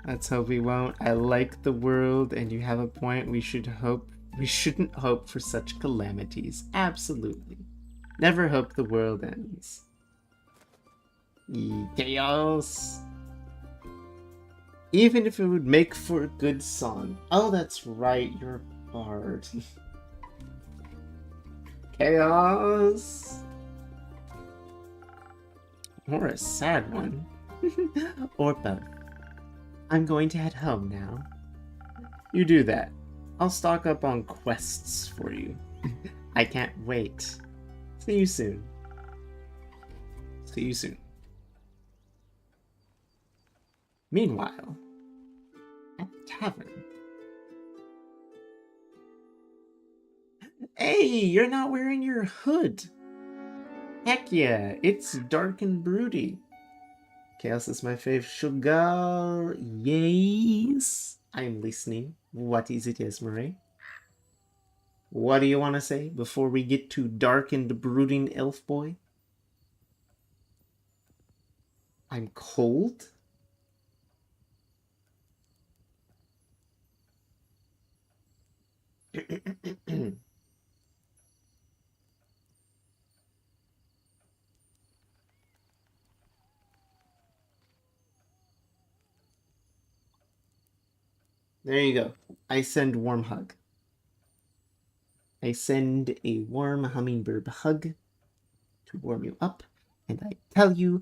Let's hope we won't. I like the world, and you have a point. We shouldn't hope for such calamities. Absolutely. Never hope the world ends. Chaos. Even if it would make for a good song. Oh, that's right, you're a bard. Chaos. Or a sad one. Or both. I'm going to head home now. You do that. I'll stock up on quests for you. I can't wait. See you soon. See you soon. Meanwhile, at the tavern. Hey, you're not wearing your hood. Heck yeah, it's dark and broody. Chaos is my fave sugar. Yes. I'm listening. What is it, Esmeralda? What do you want to say before we get to dark and brooding elf boy? I'm cold? There you go. I send warm hug. I send a warm hummingbird hug to warm you up, and I tell you,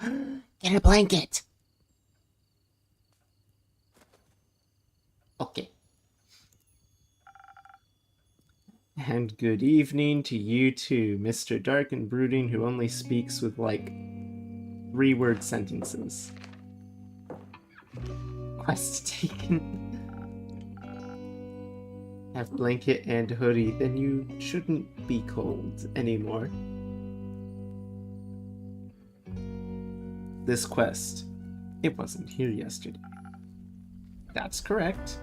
get a blanket. Okay. And good evening to you too, Mr. Dark and Brooding, who only speaks with like 3-word sentences. Quest taken. Have blanket and hoodie, then you shouldn't be cold anymore. This quest, it wasn't here yesterday. That's correct.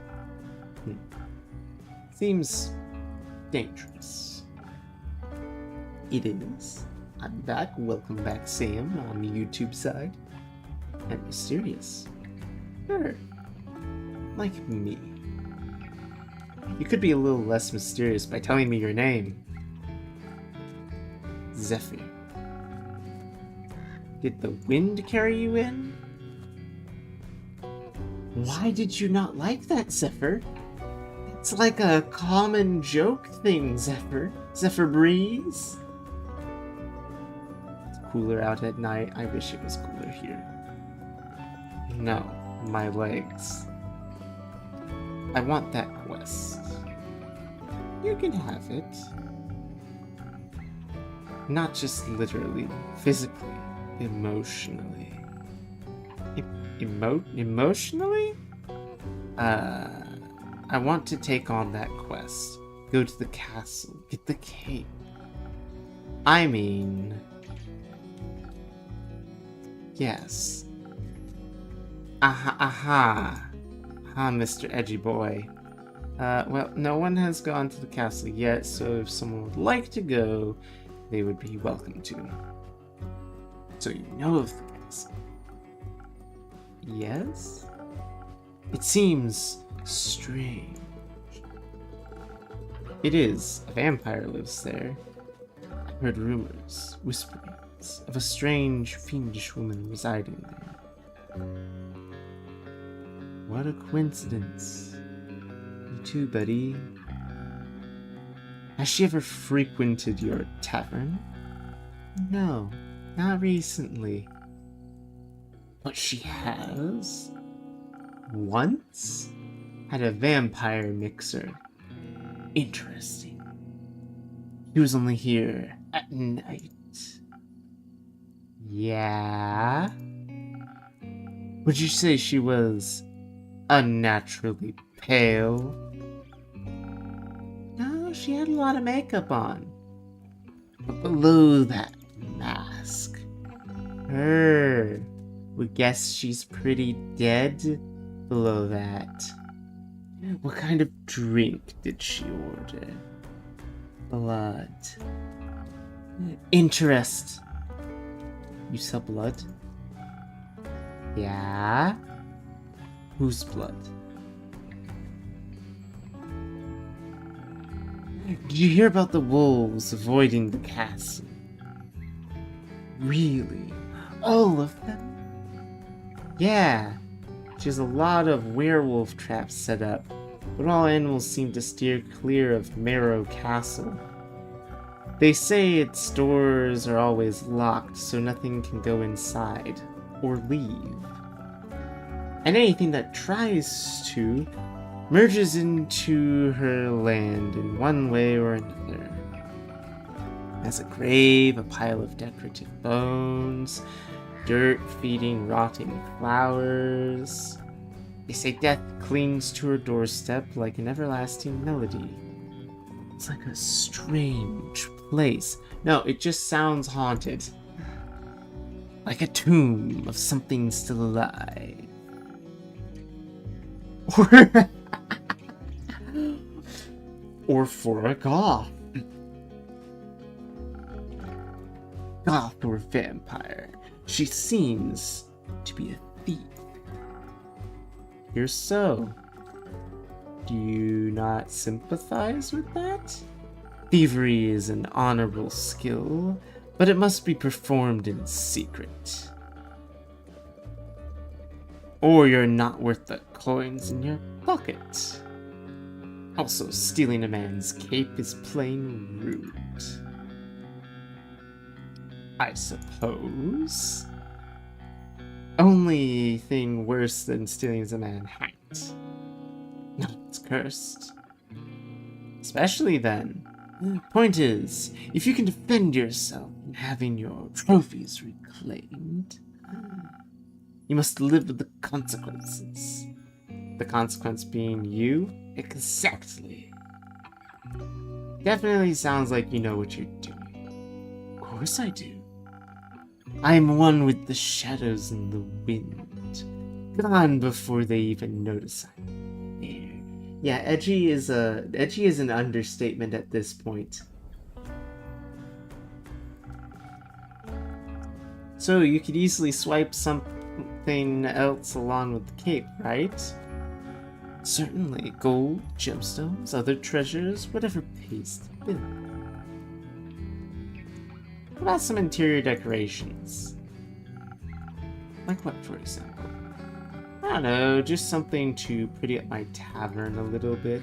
Seems dangerous. It is. I'm back. Welcome back, Sam, on the YouTube side. And mysterious. Sure. Like me. You could be a little less mysterious by telling me your name. Zephyr. Did the wind carry you in? Why did you not like that, Zephyr? It's like a common joke thing, Zephyr. Zephyr breeze. It's cooler out at night. I wish it was cooler here. No, my legs. I want that quest. You can have it. Not just literally, physically, emotionally. Emotionally? I want to take on that quest. Go to the castle, get the cape. I mean... Yes. Aha, Mr. Edgy Boy. Well, no one has gone to the castle yet, so if someone would like to go, they would be welcome to. So you know of the castle. Yes? It seems strange. It is. A vampire lives there. I've heard rumors, whisperings, of a strange, fiendish woman residing there. What a coincidence. You too, buddy. Has she ever frequented your tavern? No, not recently. But she has? Once? Had a vampire mixer. Interesting. He was only here at night. Yeah? Would you say she was unnaturally pale? No, she had a lot of makeup on. But below that mask, would guess she's pretty dead below that. What kind of drink did she order? Blood. Interest. You sell blood? Yeah? Whose blood? Did you hear about the wolves avoiding the castle? Really? All of them? Yeah. She has a lot of werewolf traps set up, but all animals seem to steer clear of Marrow Castle. They say its doors are always locked, so nothing can go inside or leave. And anything that tries to merges into her land in one way or another. As a grave, a pile of decorative bones, dirt feeding rotting flowers. They say death clings to her doorstep like an everlasting melody. It's like a strange place. No, it just sounds haunted. Like a tomb of something still alive. Or for a goth. Goth or vampire. She seems to be a thief. You're so. Do you not sympathize with that? Thievery is an honorable skill, but it must be performed in secret. Or you're not worth the coins in your pocket. Also, stealing a man's cape is plain rude. I suppose. Only thing worse than stealing is a man's hat. No, it's cursed. Especially then. Point is, if you can defend yourself in having your trophies reclaimed, you must live with the consequences. The consequence being you? Exactly. Definitely sounds like you know what you're doing. Of course I do. I am one with the shadows and the wind. Gone before they even notice I'm there. Yeah, edgy is an understatement at this point. So you could easily swipe something else along with the cape, right? Certainly, gold, gemstones, other treasures, whatever pays the bill. What about some interior decorations? Like what, for example? I don't know, just something to pretty up my tavern a little bit.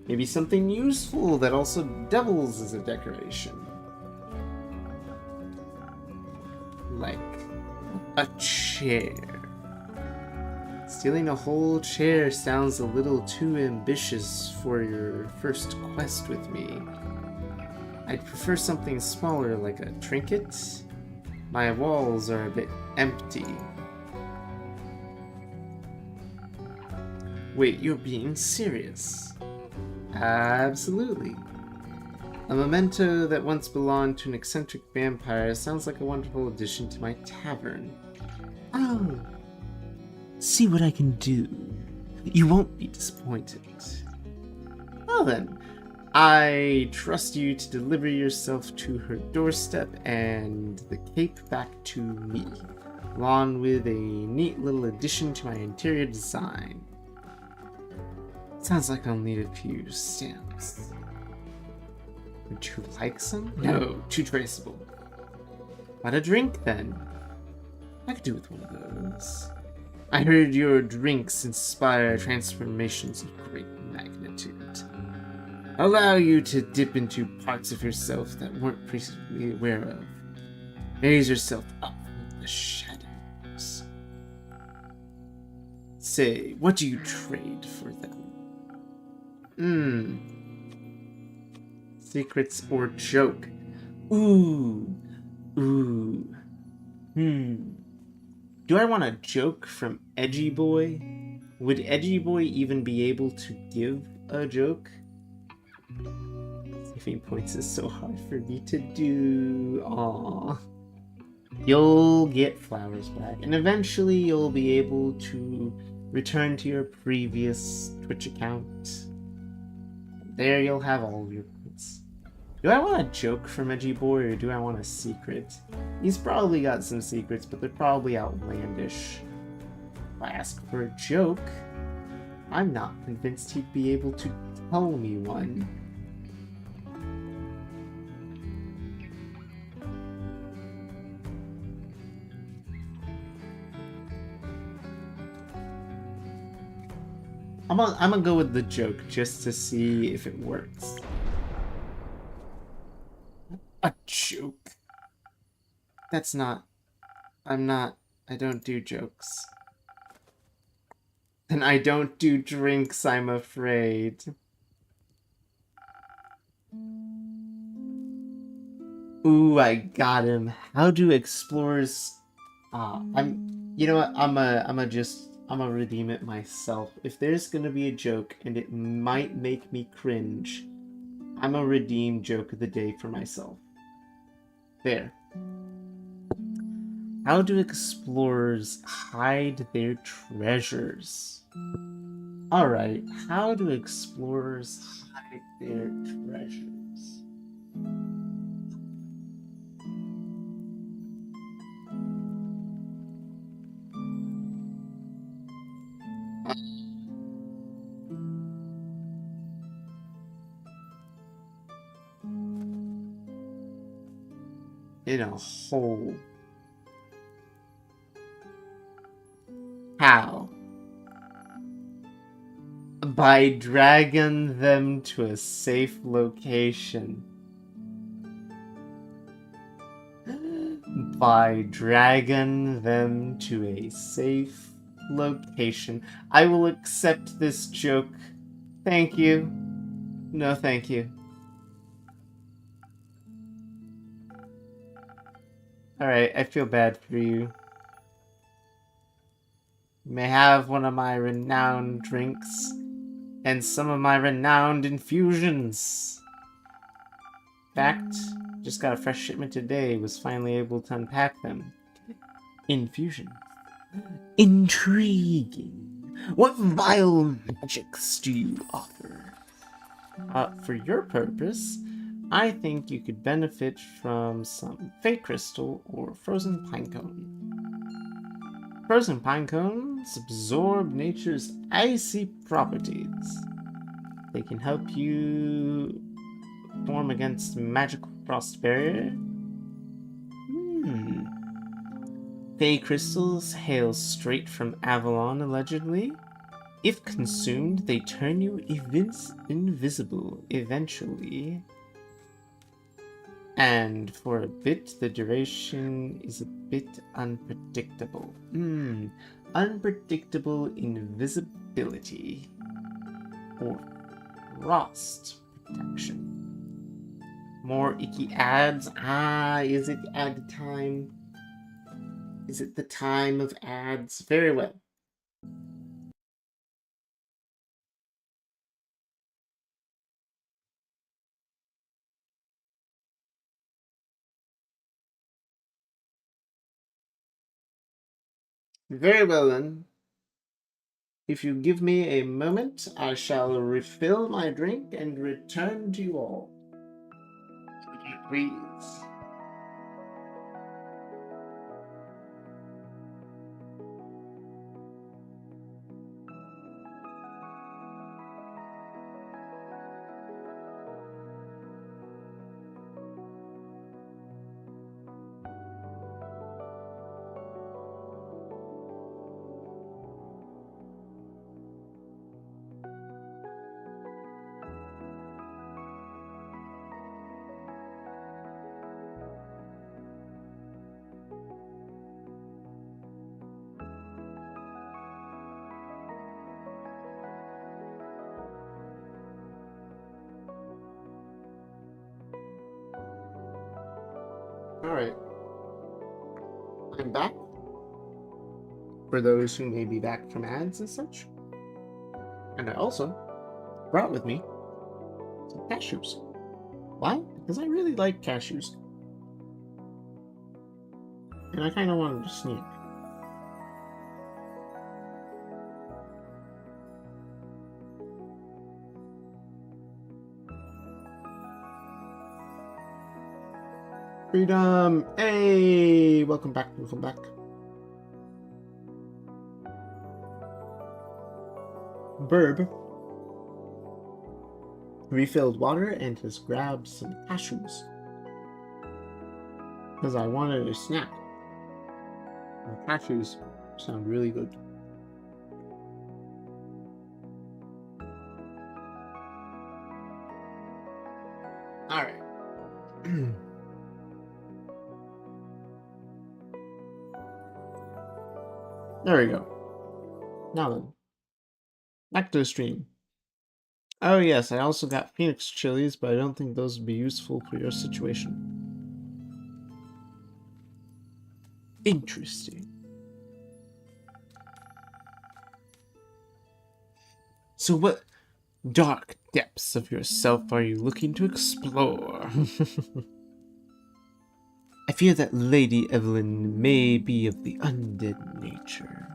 Maybe something useful that also doubles as a decoration. Like a chair. Stealing a whole chair sounds a little too ambitious for your first quest with me. I'd prefer something smaller like a trinket. My walls are a bit empty. Wait, you're being serious? Absolutely. A memento that once belonged to an eccentric vampire sounds like a wonderful addition to my tavern. Oh, see what I can do. You won't be disappointed. Well then, I trust you to deliver yourself to her doorstep and the cape back to me, along with a neat little addition to my interior design. Sounds like I'll need a few stamps. Would you like some? No, too traceable. What a drink then? I could do with one of those. I heard your drinks inspire transformations of great magnitude. Allow you to dip into parts of yourself that weren't previously aware of. Raise yourself up from the shadows. Say, what do you trade for them? Secrets or joke? Ooh. Do I want a joke from Edgy Boy? Would Edgy Boy even be able to give a joke? Saving points is so hard for me to do. Aww. You'll get flowers back, and eventually you'll be able to return to your previous Twitch account. There you'll have all of your points. Do I want a joke from Edgy Boy, or do I want a secret? He's probably got some secrets, but they're probably outlandish. If I ask for a joke, I'm not convinced he'd be able to tell me one. I'm gonna go with the joke just to see if it works. A joke? That's not... I don't do jokes. And I don't do drinks, I'm afraid. Ooh, I got him. How do explorers... You know what? I'm gonna redeem it myself. If there's gonna be a joke and it might make me cringe, I'm gonna redeem joke of the day for myself. There. How do explorers hide their treasures? Alright, how do explorers hide their treasures? In a hole. How? By dragging them to a safe location. By dragging them to a safe location. I will accept this joke. Thank you. No, thank you. Alright, I feel bad for you. You may have one of my renowned drinks and some of my renowned infusions. In fact, just got a fresh shipment today, was finally able to unpack them. Infusion. Intriguing. What vile magics do you offer? For your purpose, I think you could benefit from some fate crystal or frozen pinecone. Frozen pinecones absorb nature's icy properties. They can help you form against magical frost barrier. Fey crystals hail straight from Avalon, allegedly. If consumed, they turn you invisible eventually. And for a bit, the duration is a bit unpredictable. Unpredictable invisibility. Or frost protection. More icky ads. Is it ad time? Is it the time of ads? Very well. Very well then. If you give me a moment, I shall refill my drink and return to you all. Please. Alright. I'm back. For those who may be back from ads and such. And I also brought with me some cashews. Why? Because I really like cashews. And I kind of wanted to sneak. Freedom! Hey! Welcome back, welcome back. Burb refilled water and has grabbed some cashews. Because I wanted a snack. The cashews sound really good. There we go. Now then, back to the stream. Oh yes, I also got Phoenix chilies, but I don't think those would be useful for your situation. Interesting. So what dark depths of yourself are you looking to explore? I fear that Lady Evelyn may be of the undead nature.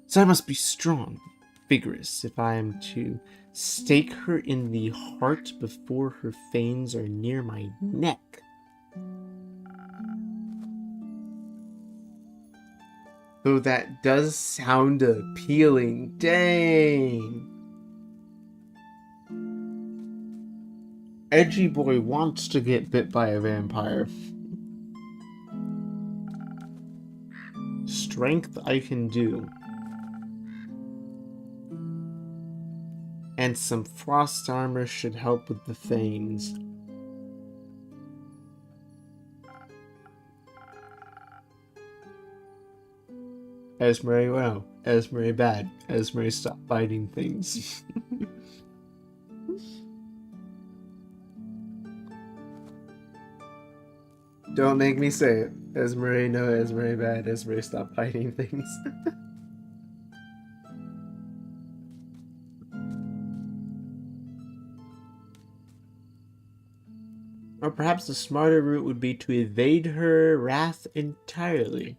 So I must be strong, vigorous, if I am to stake her in the heart before her fangs are near my neck. Though that does sound appealing. Dang. Edgy boy wants to get bit by a vampire. Strength I can do. And some frost armor should help with the fangs. Esmery well, Esmery bad, Esmery stop biting things. Don't make me say it. Esmery no, Esmery bad, Esmery stop biting things. Or perhaps the smarter route would be to evade her wrath entirely.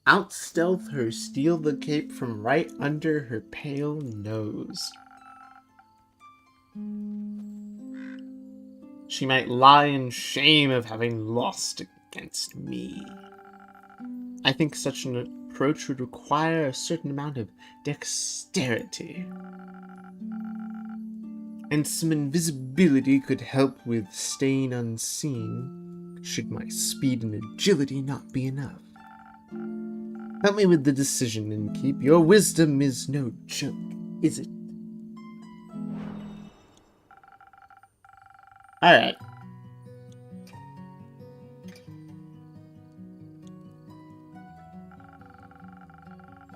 Out-stealth her, steal the cape from right under her pale nose. She might lie in shame of having lost against me. I think such an approach would require a certain amount of dexterity. And some invisibility could help with staying unseen, should my speed and agility not be enough. Help me with the decision, Innkeep. Your wisdom is no joke, is it? Alright.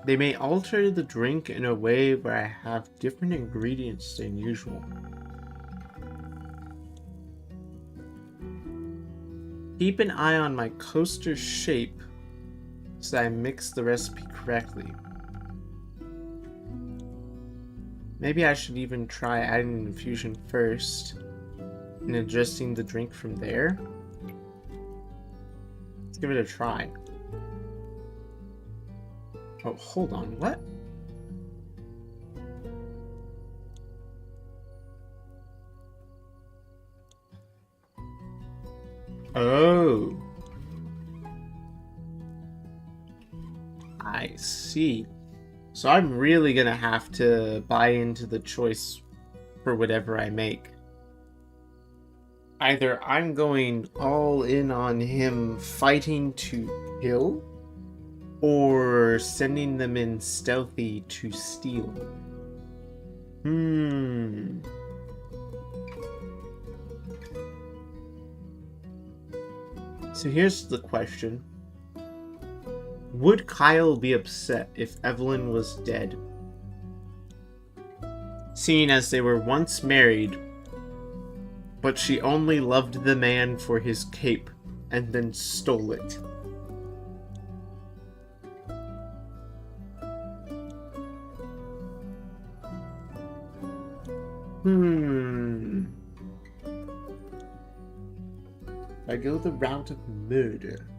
They may alter the drink in a way where I have different ingredients than usual. Keep an eye on my coaster's shape so that I mix the recipe correctly. Maybe I should even try adding an infusion first and adjusting the drink from there. Let's give it a try. Oh, hold on, what? Oh. I see. So I'm really gonna have to buy into the choice for whatever I make. Either I'm going all in on him fighting to kill, or sending them in stealthy to steal. So here's the question. Would Kyle be upset if Evelyn was dead? Seeing as they were once married, but she only loved the man for his cape and then stole it. I go the route of murder.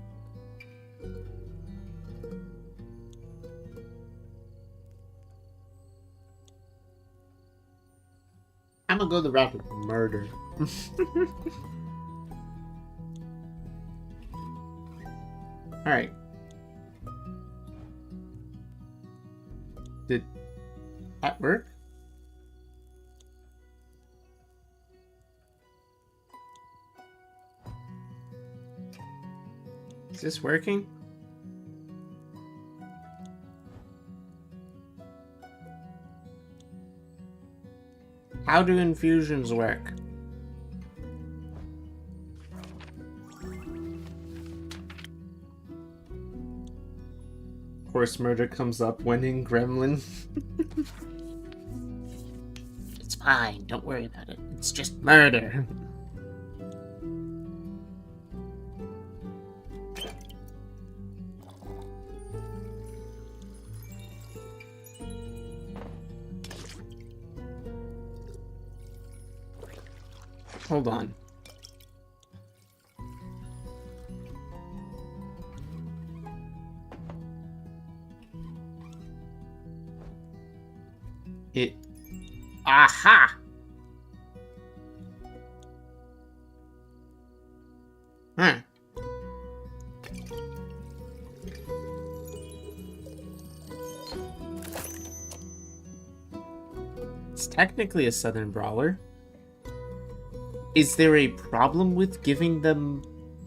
I'm gonna go the route of murder. Alright. Did that work? Is this working? How do infusions work? Of course, murder comes up when in Gremlin. It's fine, don't worry about it. It's just murder. Hold on. Aha! Huh. It's technically a Southern Brawler. Is there a problem with giving them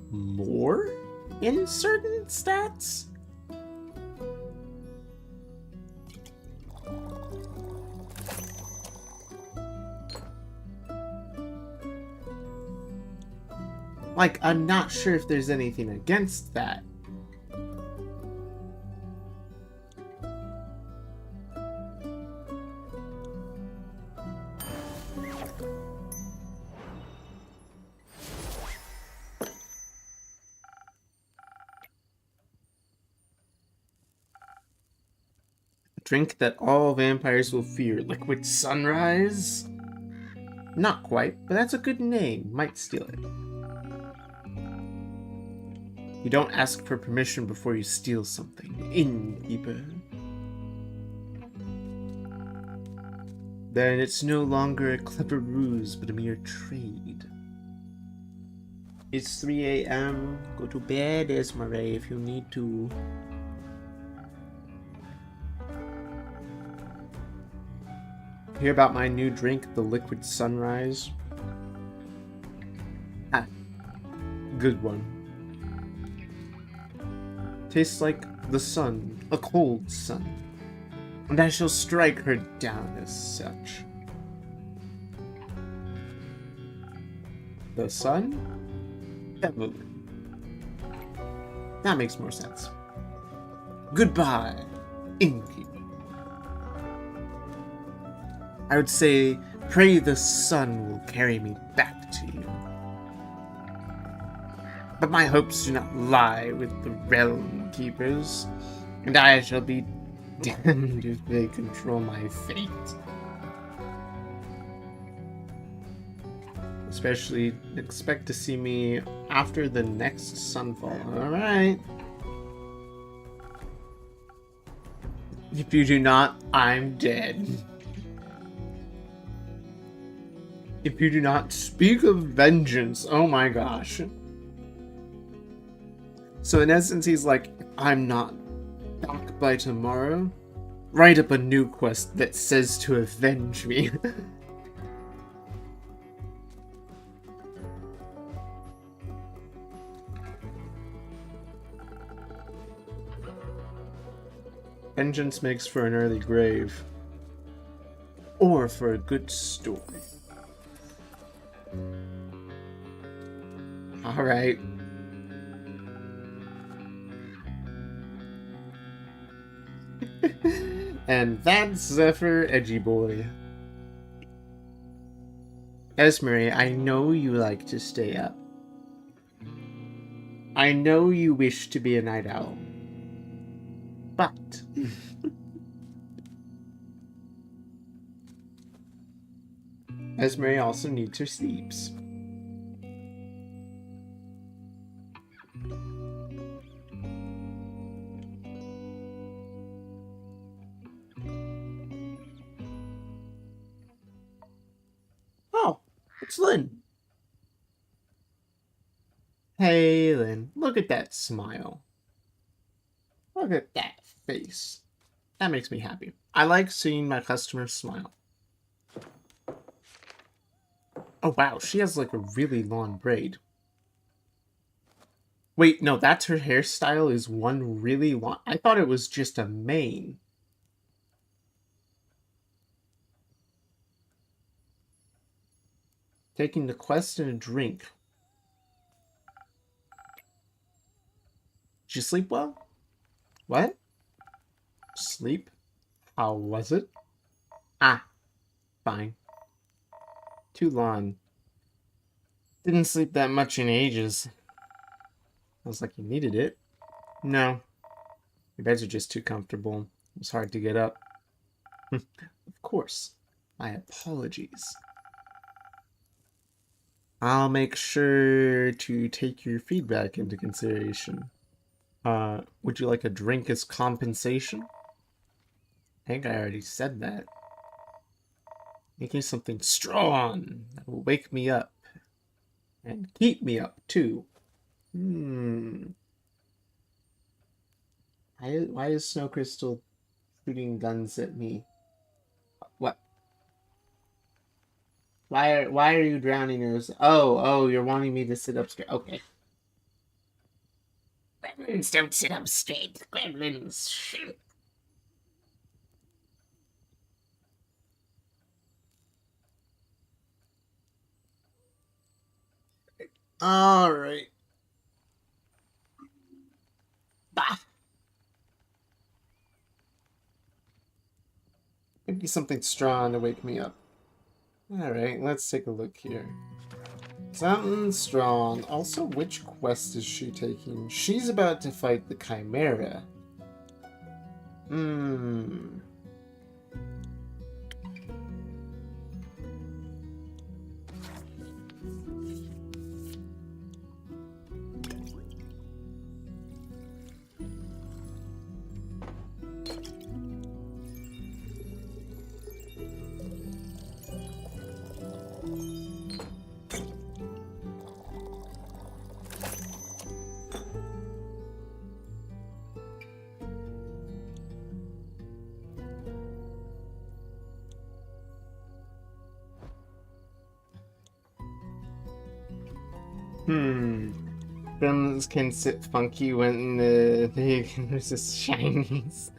more in certain stats? Like, I'm not sure if there's anything against that. Drink that all vampires will fear. Liquid Sunrise? Not quite, but that's a good name. Might steal it. You don't ask for permission before you steal something. Innkeeper. Then it's no longer a clever ruse, but a mere trade. It's 3 a.m. Go to bed, Esmeralda, if you need to. Hear about my new drink, the Liquid Sunrise? Ah, good one. Tastes like the sun, a cold sun, and I shall strike her down as such. The sun? Evelyn. That makes more sense. Goodbye, innkeeper. I would say, pray the sun will carry me back to you. But my hopes do not lie with the realm keepers, and I shall be damned if they control my fate. Especially expect to see me after the next sunfall. Alright. If you do not, I'm dead. If you do not speak of vengeance, oh my gosh. So in essence, he's like, if I'm not back by tomorrow, write up a new quest that says to avenge me. Vengeance makes for an early grave. Or for a good story. Alright. And that's Zephyr Edgy Boy. Esmery, I know you like to stay up. I know you wish to be a night owl. But... Esmery also needs her sleeps. Oh, it's Lynn. Hey, Lynn, look at that smile. Look at that face. That makes me happy. I like seeing my customers smile. Oh wow, she has like a really long braid. Wait, no, that's her hairstyle is one really long... I thought it was just a mane. Taking the quest and a drink. Did you sleep well? What? Sleep? How was it? Ah, fine. Too long. Didn't sleep that much in ages. Sounds like you needed it. No, your beds are just too comfortable. It was hard to get up. Of course. My apologies. I'll make sure to take your feedback into consideration. Would you like a drink as compensation? I think I already said that. Make me something strong that will wake me up. And keep me up, too. Why is Snow Crystal shooting guns at me? What? Why are you drowning yours? Oh, you're wanting me to sit up straight. Okay. Gremlins don't sit up straight. Gremlins shoot. Alright. Bah. Maybe something strong to wake me up. Alright, let's take a look here. Something strong. Also, which quest is she taking? She's about to fight the Chimera. Gremlins can sit funky when they can resist shinies.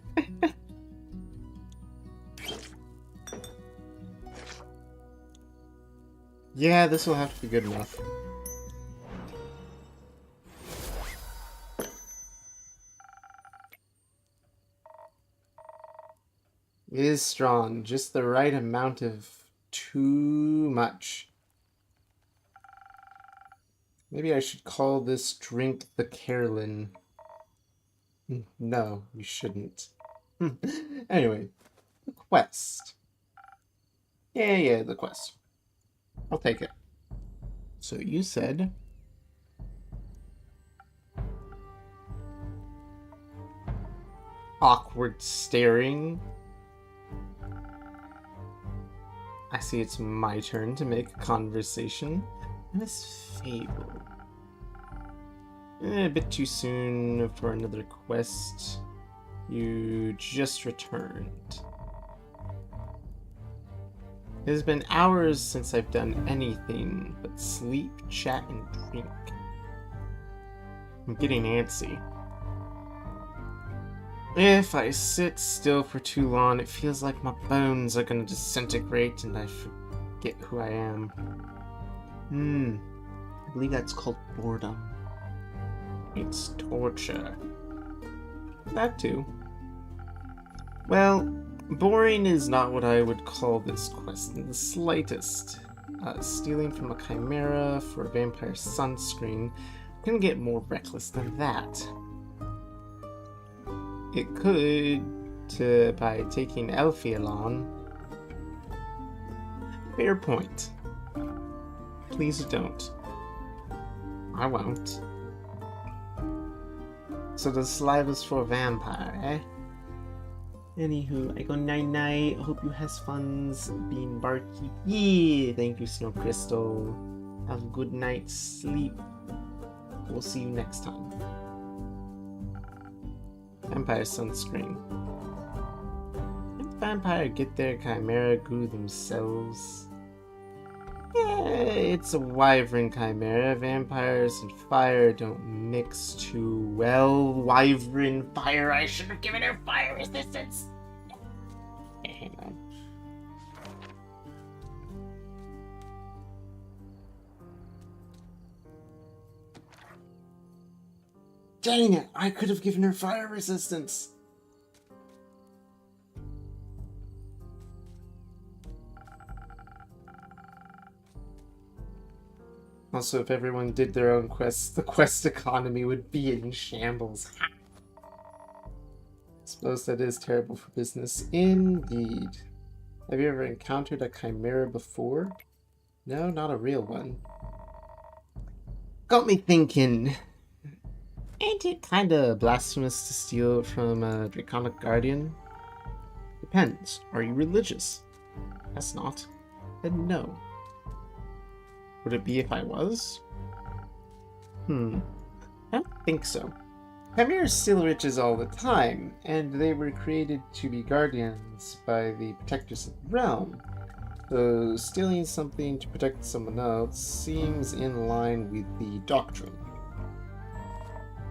Yeah, this will have to be good enough. It is strong, just the right amount of too much. Maybe I should call this drink the Carolyn. No, you shouldn't. Anyway, the quest. Yeah, the quest. I'll take it. So you said... awkward staring. I see it's my turn to make a conversation. Miss Fable. A bit too soon for another quest. You just returned. It has been hours since I've done anything but sleep, chat, and drink. I'm getting antsy. If I sit still for too long, it feels like my bones are gonna disintegrate and I forget who I am. I believe that's called boredom. It's torture. That too. Well, boring is not what I would call this quest in the slightest. Stealing from a chimera for a vampire sunscreen couldn't get more reckless than that. It could, by taking Elfie along. Fair point. Please don't. I won't. So the saliva's for a vampire, eh? Anywho, I go night-night. Hope you has funs being barkeep. Yeah, thank you, Snow Crystal. Have a good night's sleep. We'll see you next time. Vampire sunscreen. Did the vampire get their chimera goo themselves? Yeah, it's a wyvern chimera. Vampires and fire don't mix too well. Wyvern fire, I should have given her fire resistance. Hang on. Dang it, I could have given her fire resistance. Also, if everyone did their own quests, the quest economy would be in shambles. Suppose that is terrible for business. Indeed. Have you ever encountered a chimera before? No, not a real one. Got me thinking. Ain't it kinda blasphemous to steal from a draconic guardian? Depends. Are you religious? Guess not. Then no. Would it be if I was? I don't think so. Chimeras steal riches all the time, and they were created to be guardians by the protectors of the realm. So stealing something to protect someone else seems in line with the doctrine.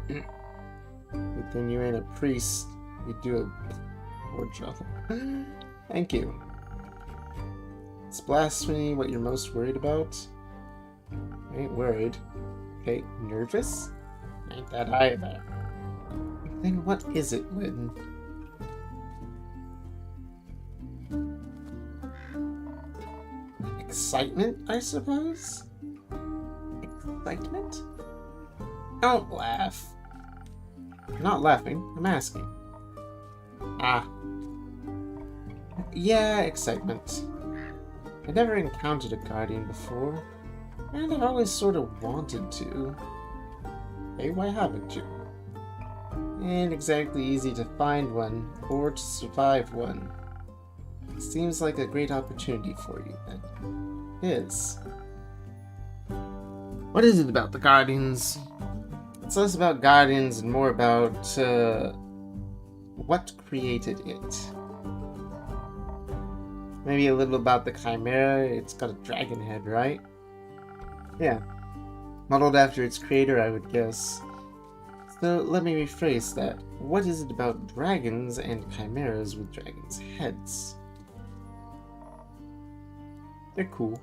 But then you ain't a priest, you do a poor job. Thank you. Is blasphemy what you're most worried about? I ain't worried. Okay, nervous? Ain't that either. Then what is it, Lynn? Excitement, I suppose? Excitement? Don't laugh. I'm not laughing, I'm asking. Ah. Yeah, excitement. I've never encountered a guardian before, and I've always sort of wanted to. Hey, why haven't you? Ain't exactly easy to find one, or to survive one. Seems like a great opportunity for you, then. It is. What is it about the Guardians? It's less about Guardians and more about, what created it. Maybe a little about the Chimera. It's got a dragon head, right? Yeah. Modeled after its creator, I would guess. So let me rephrase that. What is it about dragons and chimeras with dragons' heads? They're cool.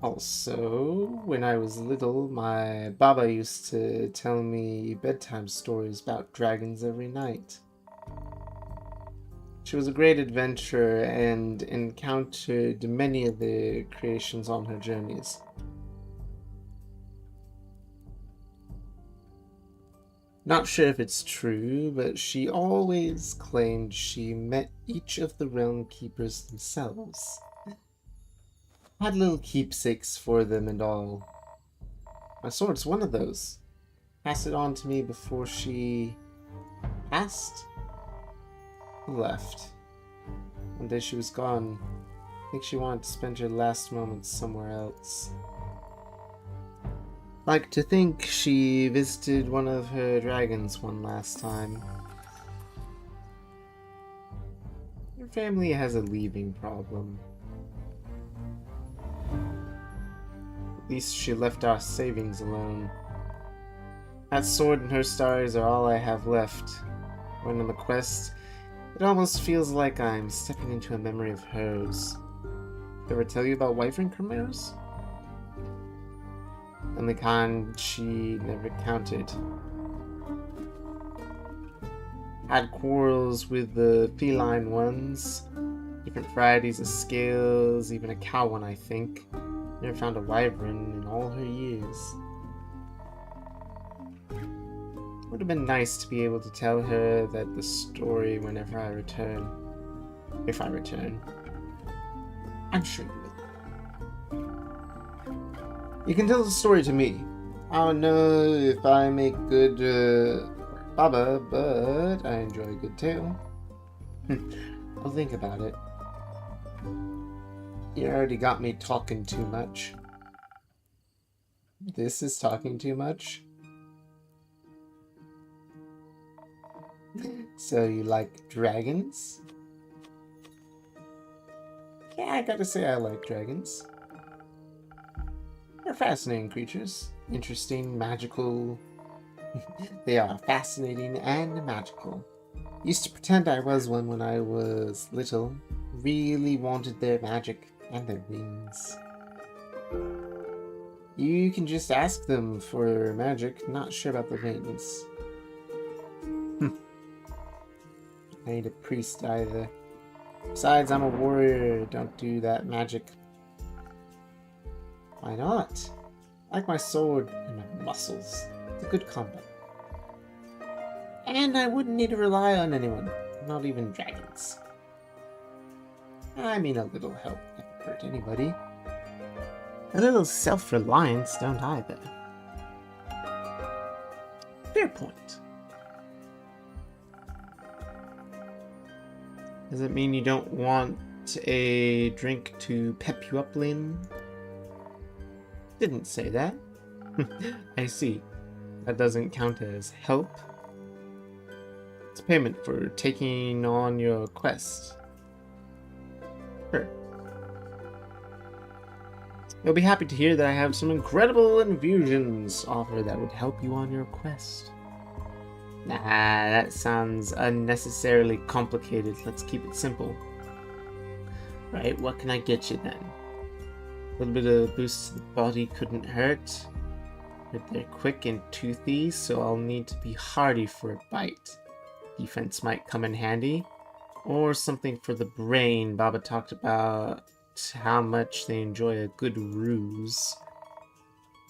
Also, when I was little, my Baba used to tell me bedtime stories about dragons every night. She was a great adventurer and encountered many of the creations on her journeys. Not sure if it's true, but she always claimed she met each of the realm keepers themselves. Had little keepsakes for them and all. My sword's one of those. Passed it on to me before she passed? Left. One day she was gone. I think she wanted to spend her last moments somewhere else. Like to think she visited one of her dragons one last time. Her family has a leaving problem. At least she left our savings alone. That sword and her stars are all I have left. When on the quest, it almost feels like I'm stepping into a memory of hers. Ever tell you about wyvern chimeras? And the kind she never counted. Had quarrels with the feline ones, different varieties of scales, even a cow one, I think. Never found a wyvern in all her years. Would have been nice to be able to tell her that the story whenever I return. If I return. I'm sure you will. You can tell the story to me. I don't know if I make good Baba, but I enjoy a good tale. I'll think about it. You already got me talking too much. This is talking too much? So you like dragons? Yeah, I gotta say I like dragons. They're fascinating creatures. Interesting, magical. They are fascinating and magical. Used to pretend I was one when I was little. Really wanted their magic and their wings. You can just ask them for magic. Not sure about the wings. I ain't a priest either. Besides, I'm a warrior. Don't do that magic. Why not? I like my sword and my muscles. It's a good combat. And I wouldn't need to rely on anyone, not even dragons. I mean, a little help never hurt anybody. A little self-reliance don't either. Fair point. Does it mean you don't want a drink to pep you up, Lynn? Didn't say that. I see. That doesn't count as help. It's payment for taking on your quest. Sure. You'll be happy to hear that I have some incredible infusions offer that would help you on your quest. Nah, that sounds unnecessarily complicated. Let's keep it simple. Right, what can I get you then? A little bit of boost to the body couldn't hurt. But they're quick and toothy, so I'll need to be hardy for a bite. Defense might come in handy. Or something for the brain. Baba talked about how much they enjoy a good ruse.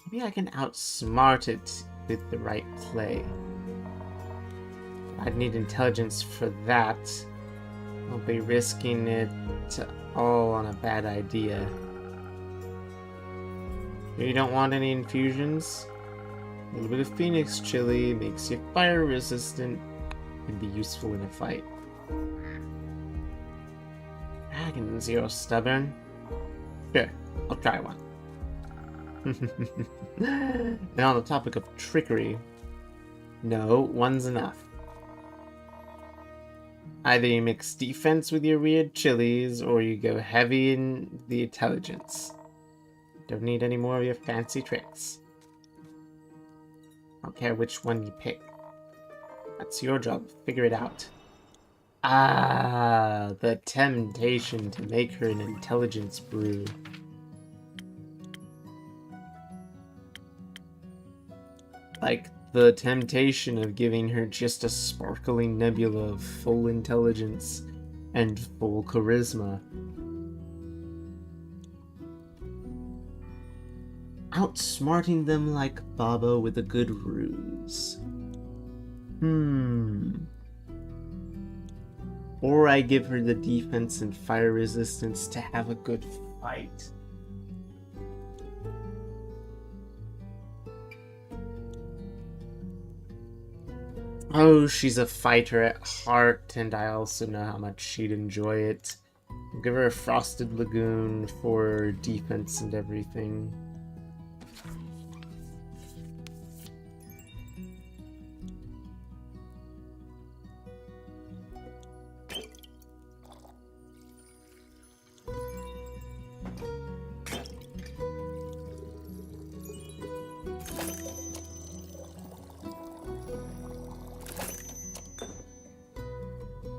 Maybe I can outsmart it with the right play. I'd need intelligence for that. I'll be risking it all on a bad idea. You don't want any infusions? A little bit of Phoenix chili makes you fire resistant and be useful in a fight. Dragons, you're stubborn. Sure, I'll try one. Now on the topic of trickery. No, one's enough. Either you mix defense with your weird chilies, or you go heavy in the intelligence. Don't need any more of your fancy tricks. I don't care which one you pick. That's your job. Figure it out. Ah, the temptation to make her an intelligence brew. Like the temptation of giving her just a sparkling nebula of full intelligence and full charisma. Outsmarting them like Baba with a good ruse. Or I give her the defense and fire resistance to have a good fight. Oh, she's a fighter at heart, and I also know how much she'd enjoy it. I'll give her a Frosted Lagoon for defense and everything.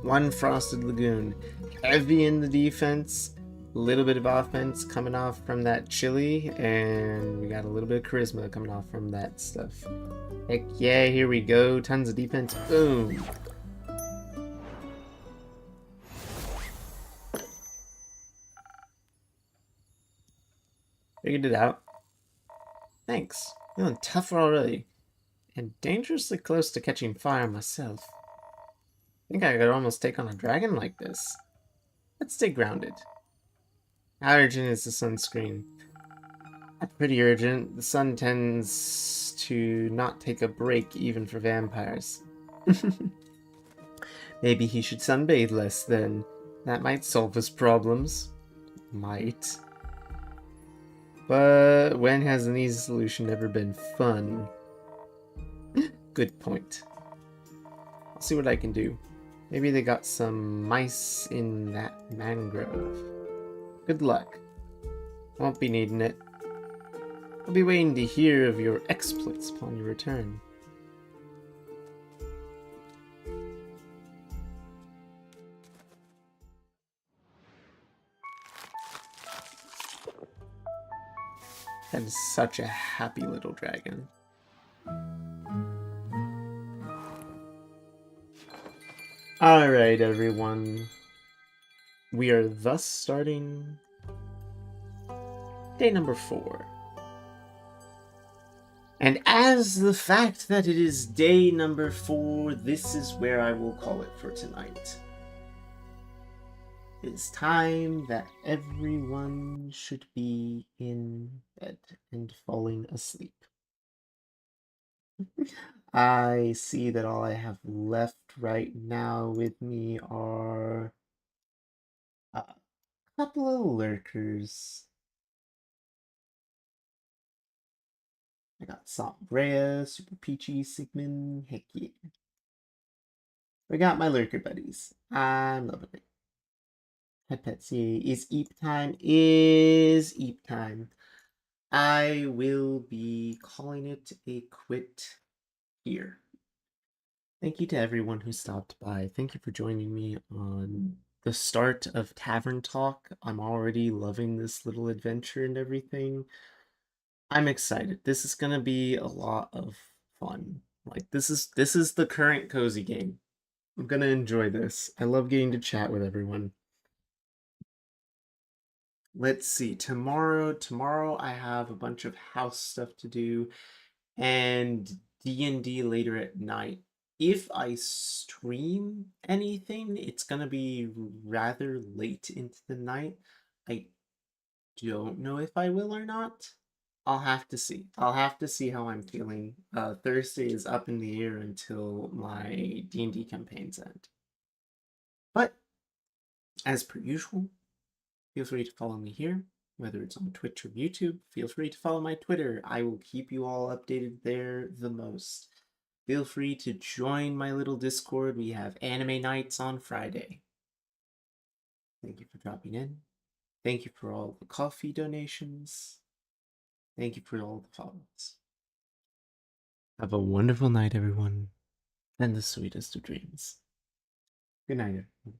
One Frosted Lagoon. Heavy in the defense, a little bit of offense coming off from that chili, and we got a little bit of charisma coming off from that stuff. Heck yeah, here we go. Tons of defense. Boom. Figured it out. Thanks. Feeling tougher already. And dangerously close to catching fire myself. I think I could almost take on a dragon like this. Let's stay grounded. How urgent is the sunscreen? That's pretty urgent. The sun tends to not take a break even for vampires. Maybe he should sunbathe less then. That might solve his problems. Might. But when has an easy solution ever been fun? Good point. I'll see what I can do. Maybe they got some mice in that mangrove. Good luck. Won't be needing it. I'll be waiting to hear of your exploits upon your return. That is such a happy little dragon. Alright, everyone. We are thus starting day number 4. And as the fact that it is day number 4, this is where I will call it for tonight. It's time that everyone should be in bed and falling asleep. I see that all I have left right now with me are a couple of lurkers. I got Sombrea, Super Peachy, Sigmund, heck yeah. I got my lurker buddies. I'm loving it. Pet Petsy, is Eep time? Is Eep time. I will be calling it a quit here. Thank you to everyone who stopped by. Thank you for joining me on the start of Tavern Talk. I'm already loving this little adventure and everything. I'm excited. This is gonna be a lot of fun. Like this is the current cozy game. I'm gonna enjoy this. I love getting to chat with everyone. Let's see. Tomorrow I have a bunch of house stuff to do and D&D later at night. If I stream anything, it's gonna be rather late into the night. I don't know if I will or not. I'll have to see. I'll have to see how I'm feeling. Thursday is up in the air until my D&D campaigns end. But as per usual, feel free to follow me here, whether it's on Twitch or YouTube. Feel free to follow my Twitter. I will keep you all updated there the most. Feel free to join my little Discord. We have anime nights on Friday. Thank you for dropping in. Thank you for all the coffee donations. Thank you for all the follows. Have a wonderful night, everyone, and the sweetest of dreams. Good night, everyone.